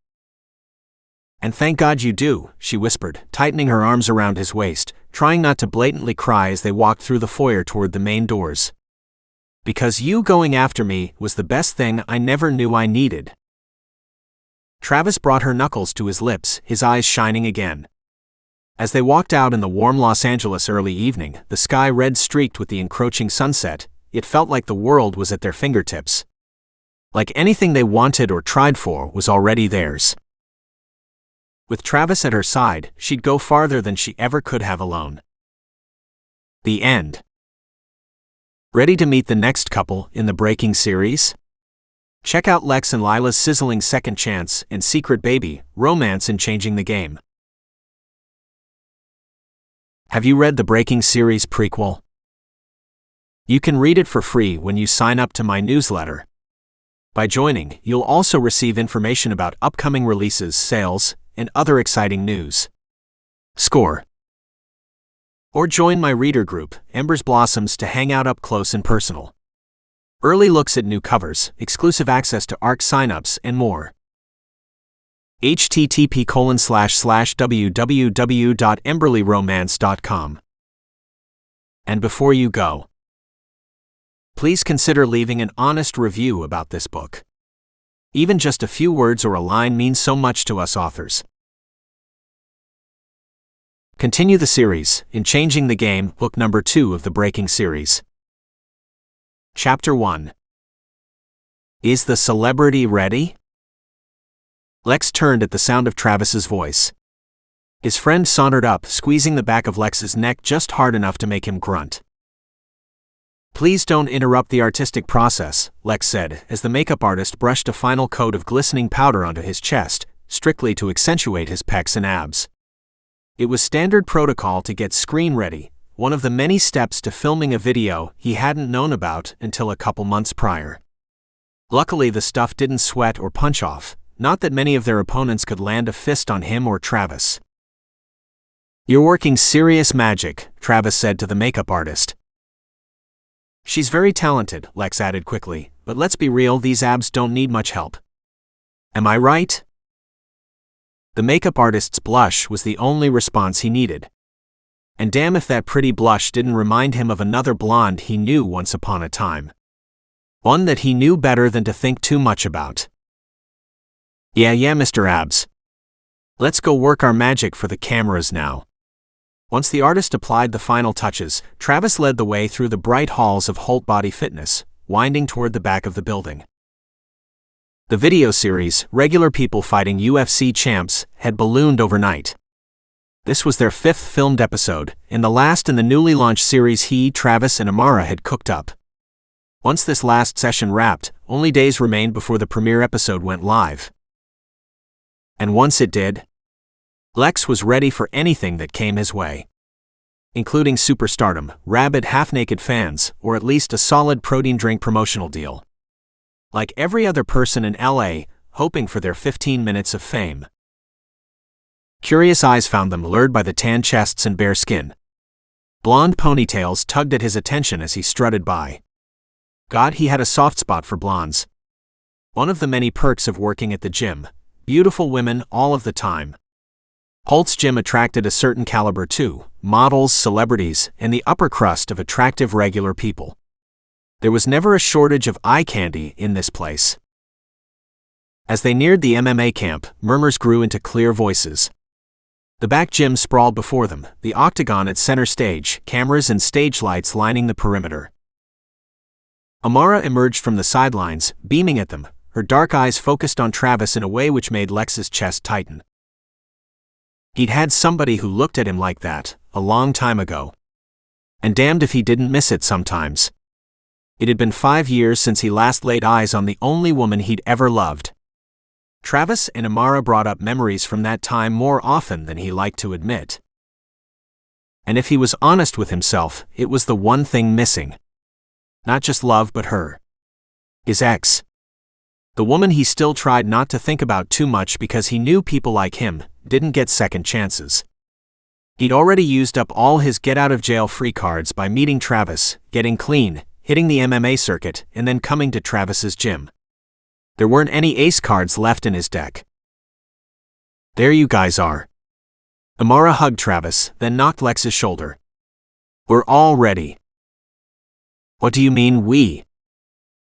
And thank God you do, she whispered, tightening her arms around his waist, trying not to blatantly cry as they walked through the foyer toward the main doors. Because you going after me was the best thing I never knew I needed. Travis brought her knuckles to his lips, his eyes shining again. As they walked out in the warm Los Angeles early evening, the sky red-streaked with the encroaching sunset, it felt like the world was at their fingertips. Like anything they wanted or tried for was already theirs. With Travis at her side, she'd go farther than she ever could have alone. The end. Ready to meet the next couple in the Breaking series? Check out Lex and Lila's sizzling Second Chance and Secret Baby, Romance in Changing the Game. Have you read the Breaking series prequel? You can read it for free when you sign up to my newsletter. By joining, you'll also receive information about upcoming releases, sales, and other exciting news. Score. Or join my reader group, Ember's Blossoms, to hang out up close and personal. Early looks at new covers, exclusive access to ARC signups, and more. http://www.emberleighromance.com. And before you go, please consider leaving an honest review about this book. Even just a few words or a line means so much to us authors. Continue the series, in Changing the Game, book number 2 of the Breaking series. Chapter 1. Is the celebrity ready? Lex turned at the sound of Travis's voice. His friend sauntered up, squeezing the back of Lex's neck just hard enough to make him grunt. Please don't interrupt the artistic process, Lex said, as the makeup artist brushed a final coat of glistening powder onto his chest, strictly to accentuate his pecs and abs. It was standard protocol to get screen ready, one of the many steps to filming a video he hadn't known about until a couple months prior. Luckily, the stuff didn't sweat or punch off, not that many of their opponents could land a fist on him or Travis. You're working serious magic, Travis said to the makeup artist. She's very talented, Lex added quickly, but let's be real, these abs don't need much help. Am I right? The makeup artist's blush was the only response he needed. And damn if that pretty blush didn't remind him of another blonde he knew once upon a time. One that he knew better than to think too much about. Yeah, Mr. Abs. Let's go work our magic for the cameras now. Once the artist applied the final touches, Travis led the way through the bright halls of Holt Body Fitness, winding toward the back of the building. The video series, Regular People Fighting UFC Champs, had ballooned overnight. This was their 5th filmed episode, and the last in the newly launched series he, Travis, and Amara had cooked up. Once this last session wrapped, only days remained before the premiere episode went live. And once it did, Lex was ready for anything that came his way. Including superstardom, rabid half-naked fans, or at least a solid protein drink promotional deal. Like every other person in LA, hoping for their 15 minutes of fame. Curious eyes found them, lured by the tan chests and bare skin. Blonde ponytails tugged at his attention as he strutted by. God, he had a soft spot for blondes. One of the many perks of working at the gym. Beautiful women all of the time. Holt's gym attracted a certain caliber too, models, celebrities, and the upper crust of attractive regular people. There was never a shortage of eye candy in this place. As they neared the MMA camp, murmurs grew into clear voices. The back gym sprawled before them, the octagon at center stage, cameras and stage lights lining the perimeter. Amara emerged from the sidelines, beaming at them, her dark eyes focused on Travis in a way which made Lex's chest tighten. He'd had somebody who looked at him like that, a long time ago. And damned if he didn't miss it sometimes. It had been 5 years since he last laid eyes on the only woman he'd ever loved. Travis and Amara brought up memories from that time more often than he liked to admit. And if he was honest with himself, it was the one thing missing. Not just love but her. His ex. The woman he still tried not to think about too much because he knew people like him didn't get second chances. He'd already used up all his get-out-of-jail-free cards by meeting Travis, getting clean, hitting the MMA circuit, and then coming to Travis's gym. There weren't any ace cards left in his deck. There you guys are. Amara hugged Travis, then knocked Lex's shoulder. We're all ready. What do you mean, we?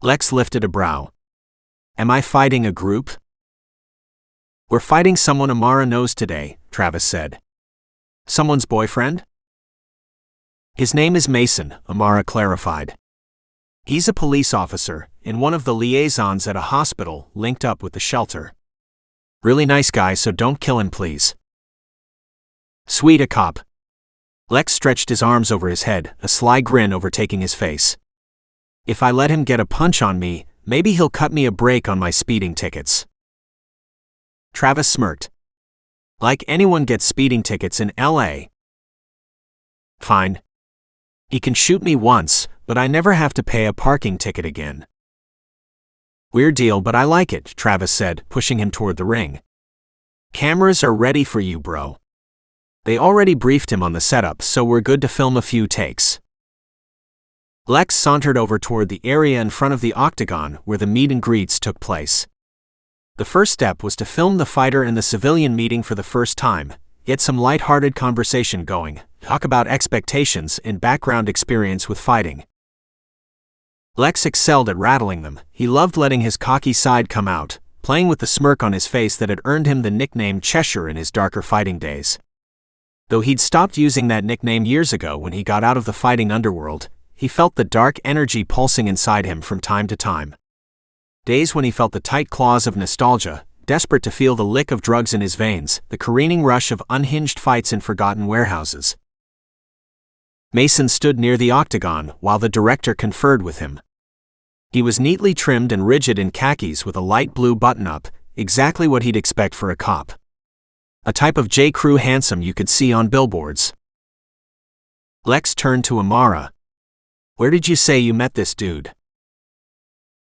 Lex lifted a brow. Am I fighting a group? We're fighting someone Amara knows today, Travis said. Someone's boyfriend? His name is Mason, Amara clarified. He's a police officer, and one of the liaisons at a hospital linked up with the shelter. Really nice guy, so don't kill him, please. Sweet, a cop. Lex stretched his arms over his head, a sly grin overtaking his face. If I let him get a punch on me, maybe he'll cut me a break on my speeding tickets. Travis smirked. Like anyone gets speeding tickets in LA. Fine. He can shoot me once, but I never have to pay a parking ticket again. Weird deal, but I like it, Travis said, pushing him toward the ring. Cameras are ready for you, bro. They already briefed him on the setup, so we're good to film a few takes. Lex sauntered over toward the area in front of the octagon where the meet and greets took place. The first step was to film the fighter and the civilian meeting for the first time, get some light-hearted conversation going, talk about expectations and background experience with fighting. Lex excelled at rattling them. He loved letting his cocky side come out, playing with the smirk on his face that had earned him the nickname Cheshire in his darker fighting days. Though he'd stopped using that nickname years ago when he got out of the fighting underworld, he felt the dark energy pulsing inside him from time to time. Days when he felt the tight claws of nostalgia, desperate to feel the lick of drugs in his veins, the careening rush of unhinged fights in forgotten warehouses. Mason stood near the octagon while the director conferred with him. He was neatly trimmed and rigid in khakis with a light blue button-up, exactly what he'd expect for a cop. A type of J. Crew handsome you could see on billboards. Lex turned to Amara. Where did you say you met this dude?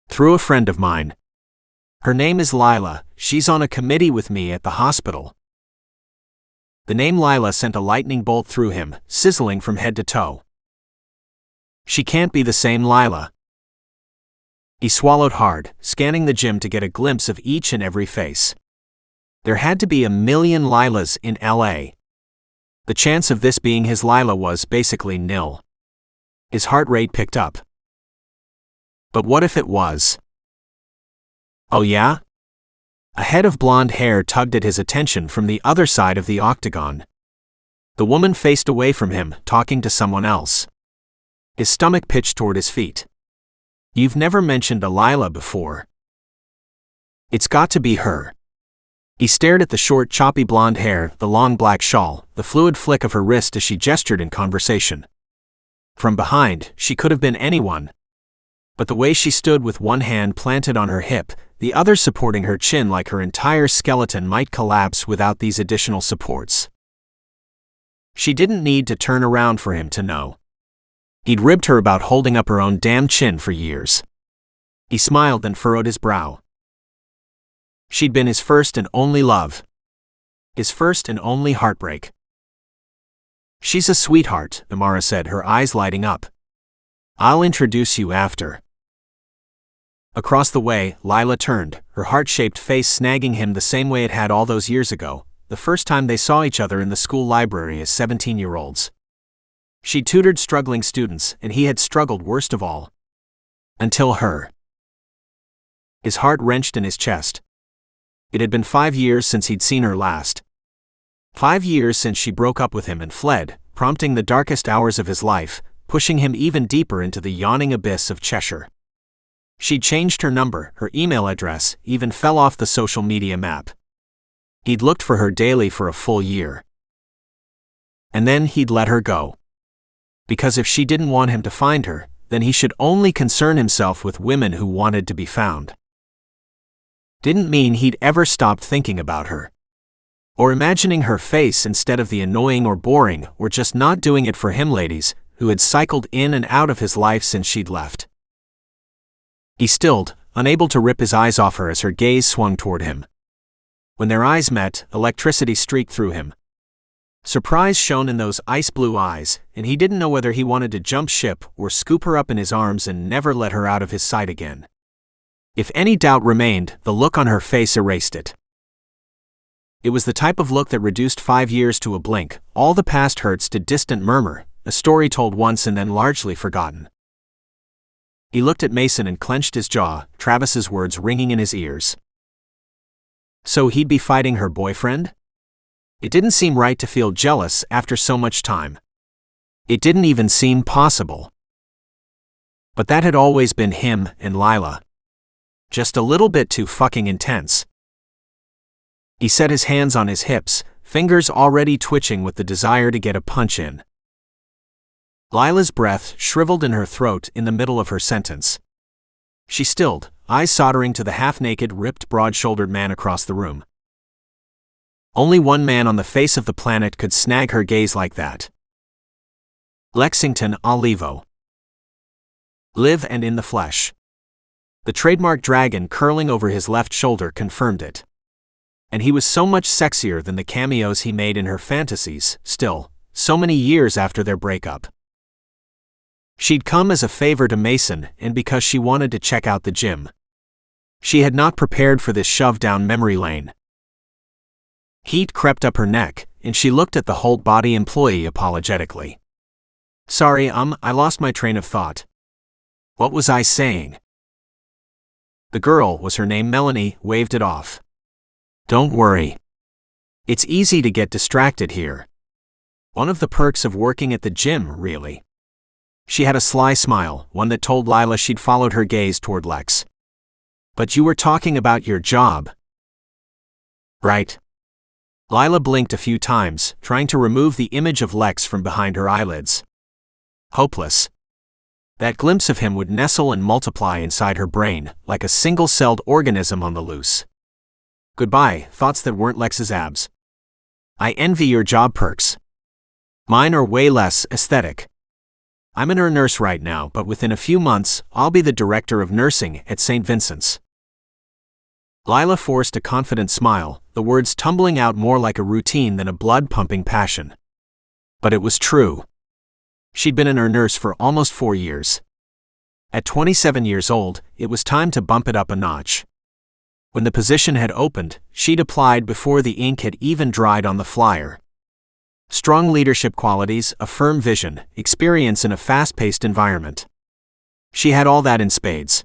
Through a friend of mine. Her name is Lila, she's on a committee with me at the hospital. The name Lila sent a lightning bolt through him, sizzling from head to toe. She can't be the same Lila. He swallowed hard, scanning the gym to get a glimpse of each and every face. There had to be 1,000,000 Lilas in LA. The chance of this being his Lila was basically nil. His heart rate picked up. But what if it was? Oh yeah? A head of blonde hair tugged at his attention from the other side of the octagon. The woman faced away from him, talking to someone else. His stomach pitched toward his feet. You've never mentioned a Lila before. It's got to be her. He stared at the short, choppy blonde hair, the long black shawl, the fluid flick of her wrist as she gestured in conversation. From behind, she could have been anyone. But the way she stood with one hand planted on her hip, the other supporting her chin like her entire skeleton might collapse without these additional supports. She didn't need to turn around for him to know. He'd ribbed her about holding up her own damn chin for years. He smiled and furrowed his brow. She'd been his first and only love. His first and only heartbreak. She's a sweetheart, Amara said, her eyes lighting up. I'll introduce you after. Across the way, Lila turned, her heart-shaped face snagging him the same way it had all those years ago, the first time they saw each other in the school library as 17-year-olds. She tutored struggling students, and he had struggled worst of all. Until her. His heart wrenched in his chest. It had been 5 years since he'd seen her last. 5 years since she broke up with him and fled, prompting the darkest hours of his life, pushing him even deeper into the yawning abyss of Cheshire. She'd changed her number, her email address, even fell off the social media map. He'd looked for her daily for a full year. And then he'd let her go. Because if she didn't want him to find her, then he should only concern himself with women who wanted to be found. didn't mean he'd ever stopped thinking about her. Or imagining her face instead of the annoying or boring, or just not doing it for him ladies, who had cycled in and out of his life since she'd left. He stilled, unable to rip his eyes off her as her gaze swung toward him. When their eyes met, electricity streaked through him. Surprise shone in those ice-blue eyes, and he didn't know whether he wanted to jump ship or scoop her up in his arms and never let her out of his sight again. If any doubt remained, the look on her face erased it. It was the type of look that reduced 5 years to a blink, all the past hurts to distant murmur, a story told once and then largely forgotten. He looked at Mason and clenched his jaw, Travis's words ringing in his ears. So he'd be fighting her boyfriend? It didn't seem right to feel jealous after so much time. It didn't even seem possible. But that had always been him and Lila. Just a little bit too fucking intense. He set his hands on his hips, fingers already twitching with the desire to get a punch in. Lila's breath shriveled in her throat in the middle of her sentence. She stilled, eyes soldering to the half-naked, ripped, broad-shouldered man across the room. Only one man on the face of the planet could snag her gaze like that. Lexington Olivo. Live and in the flesh. The trademark dragon curling over his left shoulder confirmed it. And he was so much sexier than the cameos he made in her fantasies, still, so many years after their breakup. She'd come as a favor to Mason and because she wanted to check out the gym. She had not prepared for this shove down memory lane. Heat crept up her neck, and she looked at the whole-body employee apologetically. Sorry, I lost my train of thought. What was I saying? The girl, was her name Melanie, waved it off. Don't worry. It's easy to get distracted here. One of the perks of working at the gym, really. She had a sly smile, one that told Lila she'd followed her gaze toward Lex. But you were talking about your job. Right. Lila blinked a few times, trying to remove the image of Lex from behind her eyelids. Hopeless. That glimpse of him would nestle and multiply inside her brain, like a single-celled organism on the loose. Goodbye, thoughts that weren't Lex's abs. I envy your job perks. Mine are way less aesthetic. I'm a nurse right now, but within a few months, I'll be the director of nursing at St. Vincent's. Lila forced a confident smile, the words tumbling out more like a routine than a blood-pumping passion. But it was true. She'd been a nurse for almost 4 years. At 27 years old, it was time to bump it up a notch. When the position had opened, she'd applied before the ink had even dried on the flyer. Strong leadership qualities, a firm vision, experience in a fast-paced environment. She had all that in spades.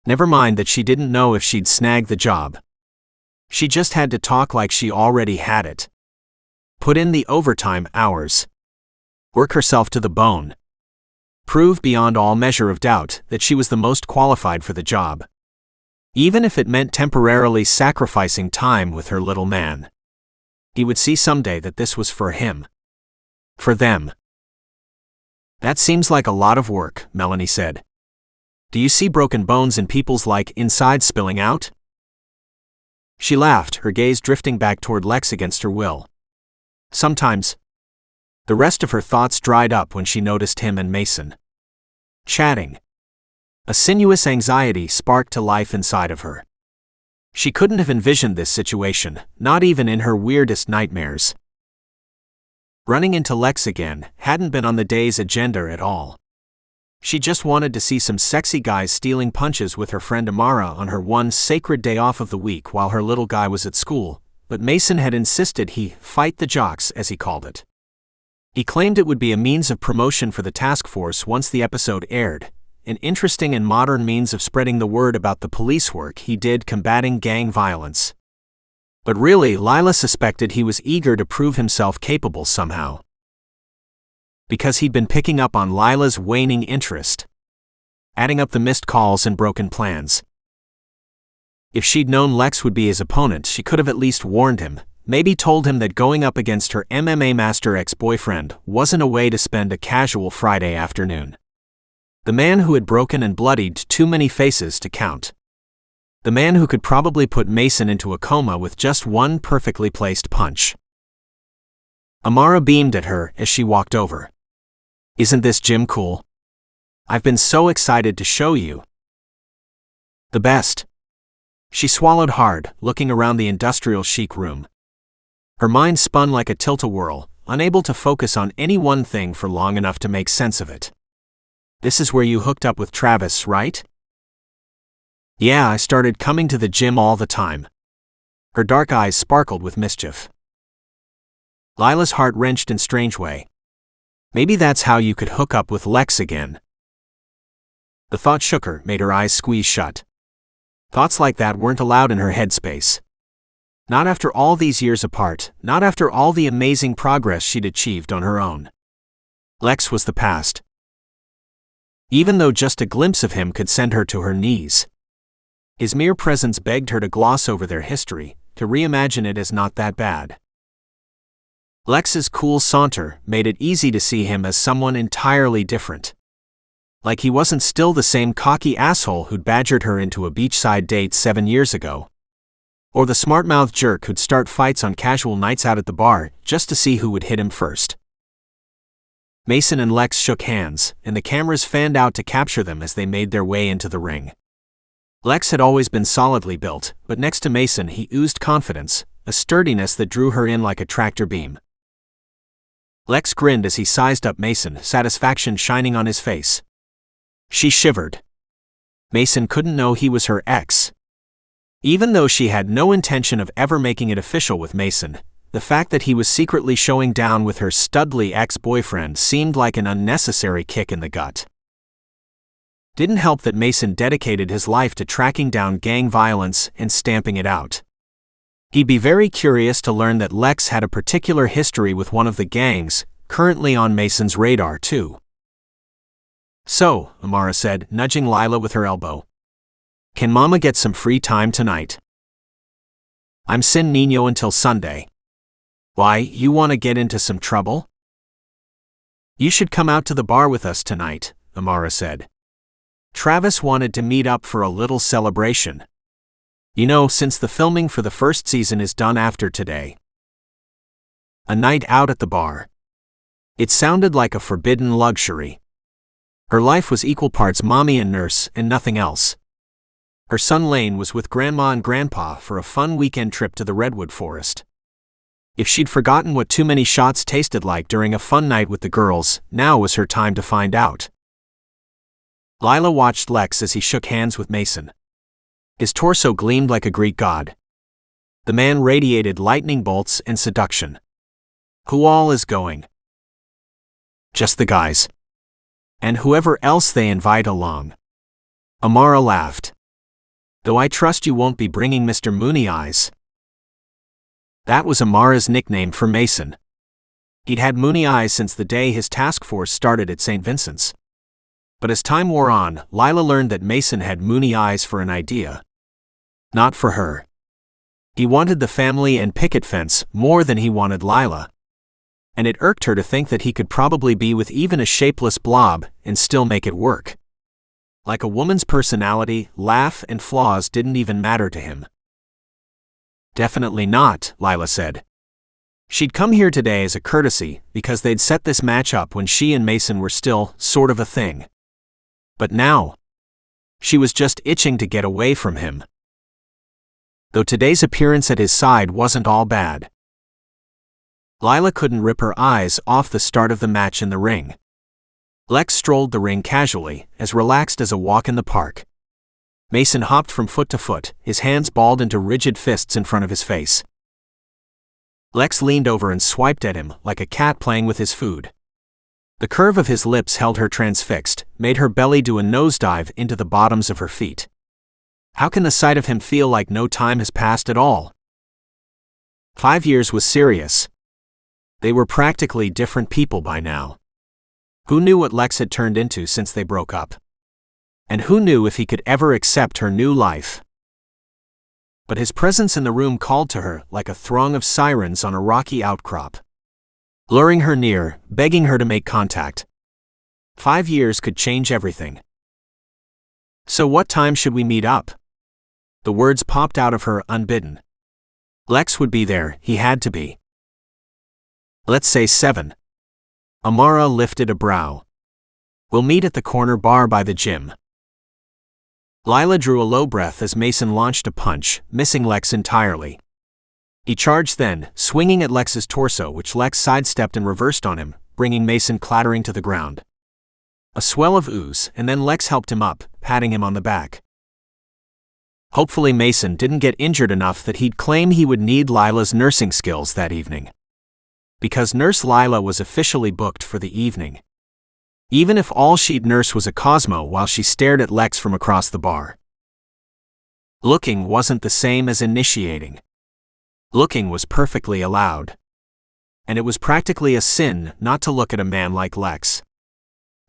Never mind that she didn't know if she'd snag the job. She just had to talk like she already had it. Put in the overtime hours. Work herself to the bone. Prove beyond all measure of doubt that she was the most qualified for the job. Even if it meant temporarily sacrificing time with her little man. He would see someday that this was for him. For them. That seems like a lot of work, Melanie said. Do you see broken bones in people's inside spilling out? She laughed, her gaze drifting back toward Lex against her will. Sometimes. The rest of her thoughts dried up when she noticed him and Mason chatting. A sinuous anxiety sparked to life inside of her. She couldn't have envisioned this situation, not even in her weirdest nightmares. Running into Lex again hadn't been on the day's agenda at all. She just wanted to see some sexy guys stealing punches with her friend Amara on her one sacred day off of the week while her little guy was at school, but Mason had insisted he fight the jocks, as he called it. He claimed it would be a means of promotion for the task force once the episode aired, an interesting and modern means of spreading the word about the police work he did combating gang violence. But really, Lila suspected he was eager to prove himself capable somehow. Because he'd been picking up on Lila's waning interest. Adding up the missed calls and broken plans. If she'd known Lex would be his opponent, she could have at least warned him, maybe told him that going up against her MMA master ex-boyfriend wasn't a way to spend a casual Friday afternoon. The man who had broken and bloodied too many faces to count. The man who could probably put Mason into a coma with just one perfectly placed punch. Amara beamed at her as she walked over. "Isn't this gym cool? I've been so excited to show you." "The best." She swallowed hard, looking around the industrial chic room. Her mind spun like a tilt-a-whirl, unable to focus on any one thing for long enough to make sense of it. "This is where you hooked up with Travis, right?" "Yeah, I started coming to the gym all the time." Her dark eyes sparkled with mischief. Lila's heart wrenched in a strange way. Maybe that's how you could hook up with Lex again. The thought shook her, made her eyes squeeze shut. Thoughts like that weren't allowed in her headspace. Not after all these years apart, not after all the amazing progress she'd achieved on her own. Lex was the past. Even though just a glimpse of him could send her to her knees. His mere presence begged her to gloss over their history, to reimagine it as not that bad. Lex's cool saunter made it easy to see him as someone entirely different. Like he wasn't still the same cocky asshole who'd badgered her into a beachside date 7 years ago. Or the smart-mouthed jerk who'd start fights on casual nights out at the bar just to see who would hit him first. Mason and Lex shook hands, and the cameras fanned out to capture them as they made their way into the ring. Lex had always been solidly built, but next to Mason he oozed confidence, a sturdiness that drew her in like a tractor beam. Lex grinned as he sized up Mason, satisfaction shining on his face. She shivered. Mason couldn't know he was her ex. Even though she had no intention of ever making it official with Mason, the fact that he was secretly showing down with her studly ex-boyfriend seemed like an unnecessary kick in the gut. Didn't help that Mason dedicated his life to tracking down gang violence and stamping it out. He'd be very curious to learn that Lex had a particular history with one of the gangs, currently on Mason's radar too. "So," Amara said, nudging Lila with her elbow. "Can Mama get some free time tonight? I'm sin niño until Sunday." "Why, you want to get into some trouble?" "You should come out to the bar with us tonight," Amara said. Travis wanted to meet up for a little celebration. You know, since the filming for the first season is done after today. A night out at the bar. It sounded like a forbidden luxury. Her life was equal parts mommy and nurse and nothing else. Her son Lane was with Grandma and Grandpa for a fun weekend trip to the redwood forest. If she'd forgotten what too many shots tasted like during a fun night with the girls, now was her time to find out. Lila watched Lex as he shook hands with Mason. His torso gleamed like a Greek god. The man radiated lightning bolts and seduction. "Who all is going?" "Just the guys. And whoever else they invite along." Amara laughed. "Though I trust you won't be bringing Mr. Mooney Eyes." That was Amara's nickname for Mason. He'd had Mooney Eyes since the day his task force started at St. Vincent's. But as time wore on, Lila learned that Mason had Mooney Eyes for an idea. Not for her. He wanted the family and picket fence more than he wanted Lila. And it irked her to think that he could probably be with even a shapeless blob and still make it work. Like a woman's personality, laugh, and flaws didn't even matter to him. "Definitely not," Lila said. She'd come here today as a courtesy because they'd set this match up when she and Mason were still sort of a thing. But now, she was just itching to get away from him. Though today's appearance at his side wasn't all bad. Lila couldn't rip her eyes off the start of the match in the ring. Lex strolled the ring casually, as relaxed as a walk in the park. Mason hopped from foot to foot, his hands balled into rigid fists in front of his face. Lex leaned over and swiped at him like a cat playing with his food. The curve of his lips held her transfixed, made her belly do a nosedive into the bottoms of her feet. How can the sight of him feel like no time has passed at all? 5 years was serious. They were practically different people by now. Who knew what Lex had turned into since they broke up? And who knew if he could ever accept her new life? But his presence in the room called to her like a throng of sirens on a rocky outcrop. Luring her near, begging her to make contact. 5 years could change everything. "So what time should we meet up?" The words popped out of her unbidden. Lex would be there, he had to be. Let's say 7. Amara lifted a brow. We'll meet at the corner bar by the gym. Lila drew a low breath as Mason launched a punch, missing Lex entirely. He charged then, swinging at Lex's torso, which Lex sidestepped and reversed on him, bringing Mason clattering to the ground. A swell of ooze, and then Lex helped him up, patting him on the back. Hopefully Mason didn't get injured enough that he'd claim he would need Lila's nursing skills that evening. Because Nurse Lila was officially booked for the evening. Even if all she'd nurse was a Cosmo while she stared at Lex from across the bar. Looking wasn't the same as initiating. Looking was perfectly allowed. And it was practically a sin not to look at a man like Lex.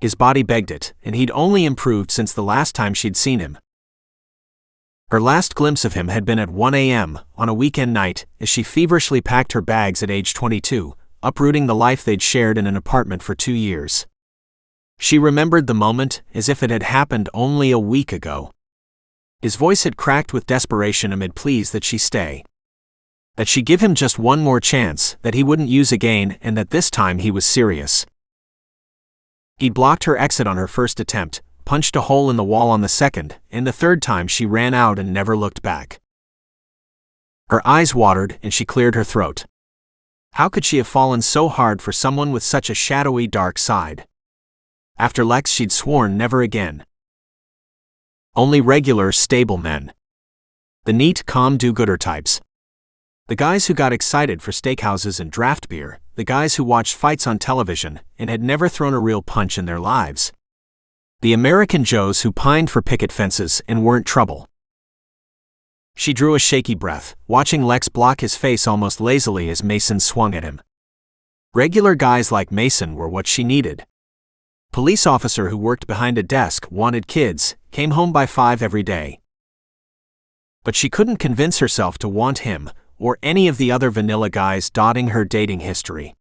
His body begged it, and he'd only improved since the last time she'd seen him. Her last glimpse of him had been at 1 a.m. on a weekend night as she feverishly packed her bags at age 22, uprooting the life they'd shared in an apartment for 2 years. She remembered the moment as if it had happened only a week ago. His voice had cracked with desperation amid pleas that she stay. That she give him just one more chance, that he wouldn't use again, and that this time he was serious. He'd blocked her exit on her first attempt, punched a hole in the wall on the second, and the third time she ran out and never looked back. Her eyes watered and she cleared her throat. How could she have fallen so hard for someone with such a shadowy dark side? After Lex she'd sworn never again. Only regular, stable men. The neat, calm do-gooder types. The guys who got excited for steakhouses and draft beer, the guys who watched fights on television and had never thrown a real punch in their lives. The American Joes who pined for picket fences and weren't trouble. She drew a shaky breath, watching Lex block his face almost lazily as Mason swung at him. Regular guys like Mason were what she needed. Police officer who worked behind a desk, wanted kids, came home by 5 every day. But she couldn't convince herself to want him, or any of the other vanilla guys dotting her dating history.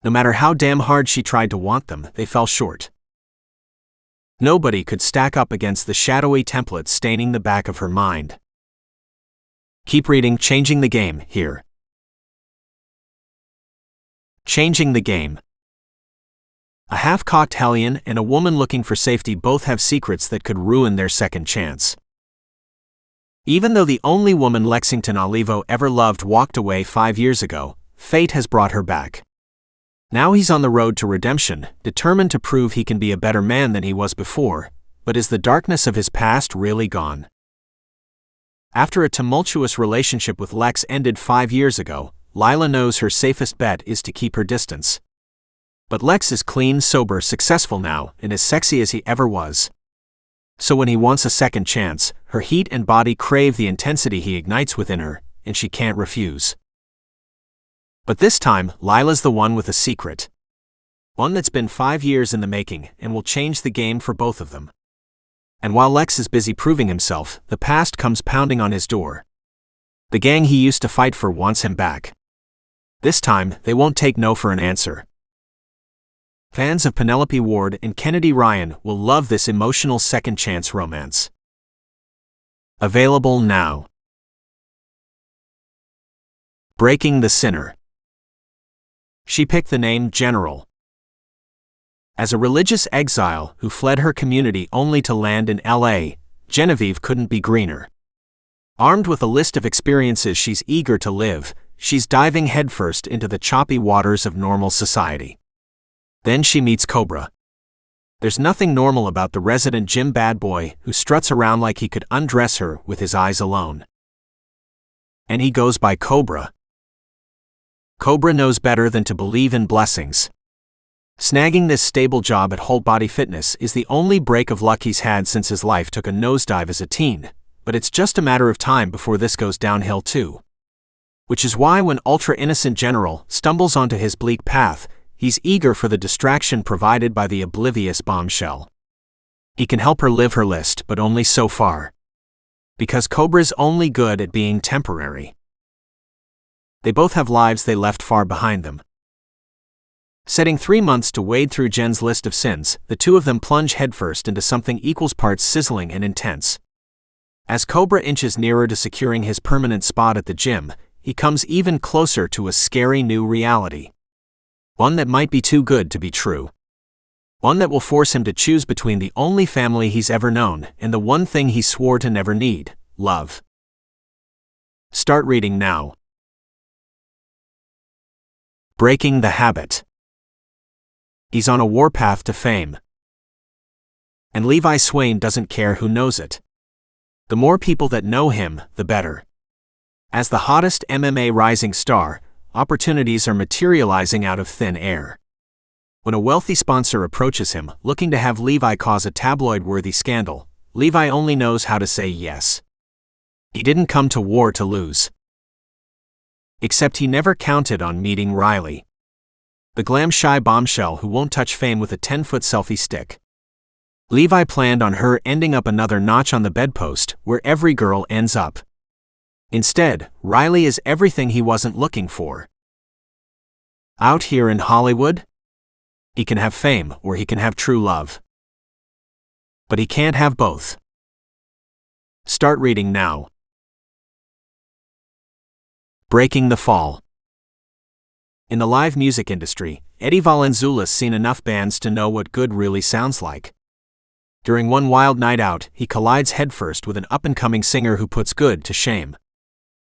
No matter how damn hard she tried to want them, they fell short. Nobody could stack up against the shadowy template staining the back of her mind. Keep reading Changing the Game here. Changing the Game. A half-cocked hellion and a woman looking for safety both have secrets that could ruin their second chance. Even though the only woman Lexington Olivo ever loved walked away 5 years ago, fate has brought her back. Now he's on the road to redemption, determined to prove he can be a better man than he was before, but is the darkness of his past really gone? After a tumultuous relationship with Lex ended 5 years ago, Lila knows her safest bet is to keep her distance. But Lex is clean, sober, successful now, and as sexy as he ever was. So when he wants a second chance, her heat and body crave the intensity he ignites within her, and she can't refuse. But this time, Lila's the one with a secret. One that's been 5 years in the making, and will change the game for both of them. And while Lex is busy proving himself, the past comes pounding on his door. The gang he used to fight for wants him back. This time, they won't take no for an answer. Fans of Penelope Ward and Kennedy Ryan will love this emotional second chance romance. Available now. Breaking the Sinner. She picked the name General. As a religious exile who fled her community only to land in LA, Genevieve couldn't be greener. Armed with a list of experiences she's eager to live, she's diving headfirst into the choppy waters of normal society. Then she meets Cobra. There's nothing normal about the resident gym bad boy who struts around like he could undress her with his eyes alone. And he goes by Cobra. Cobra knows better than to believe in blessings. Snagging this stable job at Whole Body Fitness is the only break of luck he's had since his life took a nosedive as a teen, but it's just a matter of time before this goes downhill too. Which is why when ultra-innocent General stumbles onto his bleak path, he's eager for the distraction provided by the oblivious bombshell. He can help her live her list, but only so far. Because Cobra's only good at being temporary. They both have lives they left far behind them. Setting 3 months to wade through Jen's list of sins, the two of them plunge headfirst into something equals parts sizzling and intense. As Cobra inches nearer to securing his permanent spot at the gym, he comes even closer to a scary new reality. One that might be too good to be true. One that will force him to choose between the only family he's ever known and the one thing he swore to never need: love. Start reading now. Breaking the habit. He's on a warpath to fame. And Levi Swain doesn't care who knows it. The more people that know him, the better. As the hottest MMA rising star, opportunities are materializing out of thin air. When a wealthy sponsor approaches him, looking to have Levi cause a tabloid-worthy scandal, Levi only knows how to say yes. He didn't come to war to lose. Except he never counted on meeting Riley. The glam-shy bombshell who won't touch fame with a 10-foot selfie stick. Levi planned on her ending up another notch on the bedpost, where every girl ends up. Instead, Riley is everything he wasn't looking for. Out here in Hollywood, he can have fame or he can have true love. But he can't have both. Start reading now. Breaking the fall. In the live music industry, Eddie Valenzuela's seen enough bands to know what good really sounds like. During one wild night out, he collides headfirst with an up-and-coming singer who puts good to shame.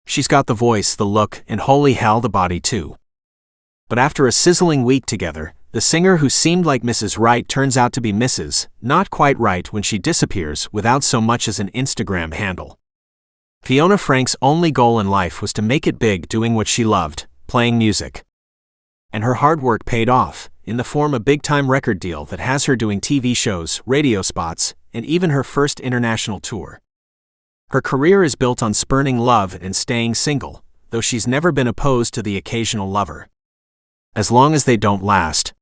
She's got the voice, the look, and holy hell, the body too. But after a sizzling week together, the singer who seemed like Mrs. Right turns out to be Mrs. Not Quite Right when she disappears without so much as an Instagram handle. Fiona Frank's only goal in life was to make it big doing what she loved, playing music. And her hard work paid off, in the form of a big-time record deal that has her doing TV shows, radio spots, and even her first international tour. Her career is built on spurning love and staying single, though she's never been opposed to the occasional lover. As long as they don't last.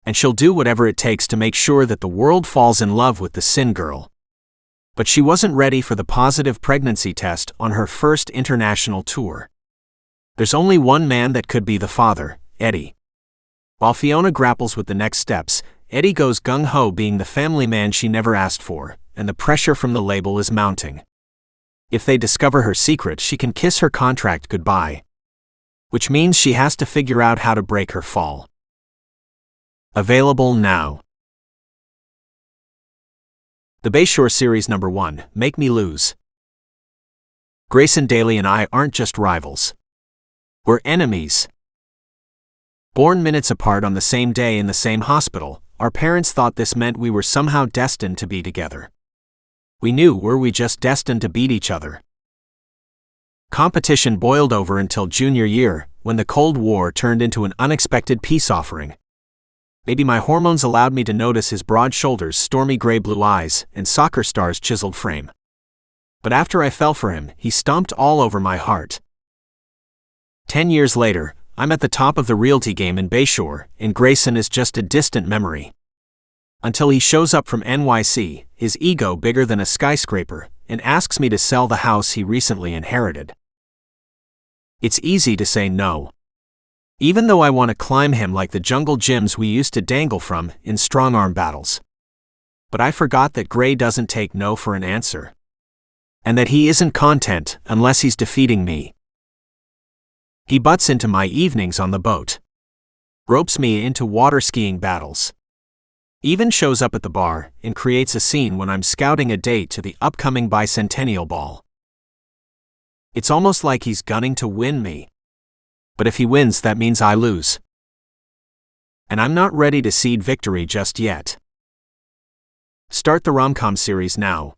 And she'll do whatever it takes to make sure that the world falls in love with the Sin Girl. But she wasn't ready for the positive pregnancy test on her first international tour. There's only one man that could be the father, Eddie. While Fiona grapples with the next steps, Eddie goes gung-ho being the family man she never asked for, and the pressure from the label is mounting. If they discover her secret, she can kiss her contract goodbye. Which means she has to figure out how to break her fall. Available now. The Bayshore Series No. 1, Make Me Lose. Grayson Daly and I aren't just rivals. We're enemies. Born minutes apart on the same day in the same hospital, our parents thought this meant we were somehow destined to be together. We knew, were we just destined to beat each other? Competition boiled over until junior year, when the Cold War turned into an unexpected peace offering. Maybe my hormones allowed me to notice his broad shoulders, stormy gray blue eyes, and soccer star's chiseled frame. But after I fell for him, he stomped all over my heart. 10 years later, I'm at the top of the realty game in Bayshore, and Grayson is just a distant memory. Until he shows up from NYC, his ego bigger than a skyscraper, and asks me to sell the house he recently inherited. It's easy to say no. Even though I want to climb him like the jungle gyms we used to dangle from in strong-arm battles. But I forgot that Gray doesn't take no for an answer. And that he isn't content unless he's defeating me. He butts into my evenings on the boat. Ropes me into water skiing battles. Even shows up at the bar and creates a scene when I'm scouting a date to the upcoming bicentennial ball. It's almost like he's gunning to win me. But if he wins, that means I lose. And I'm not ready to cede victory just yet. Start the rom-com series now.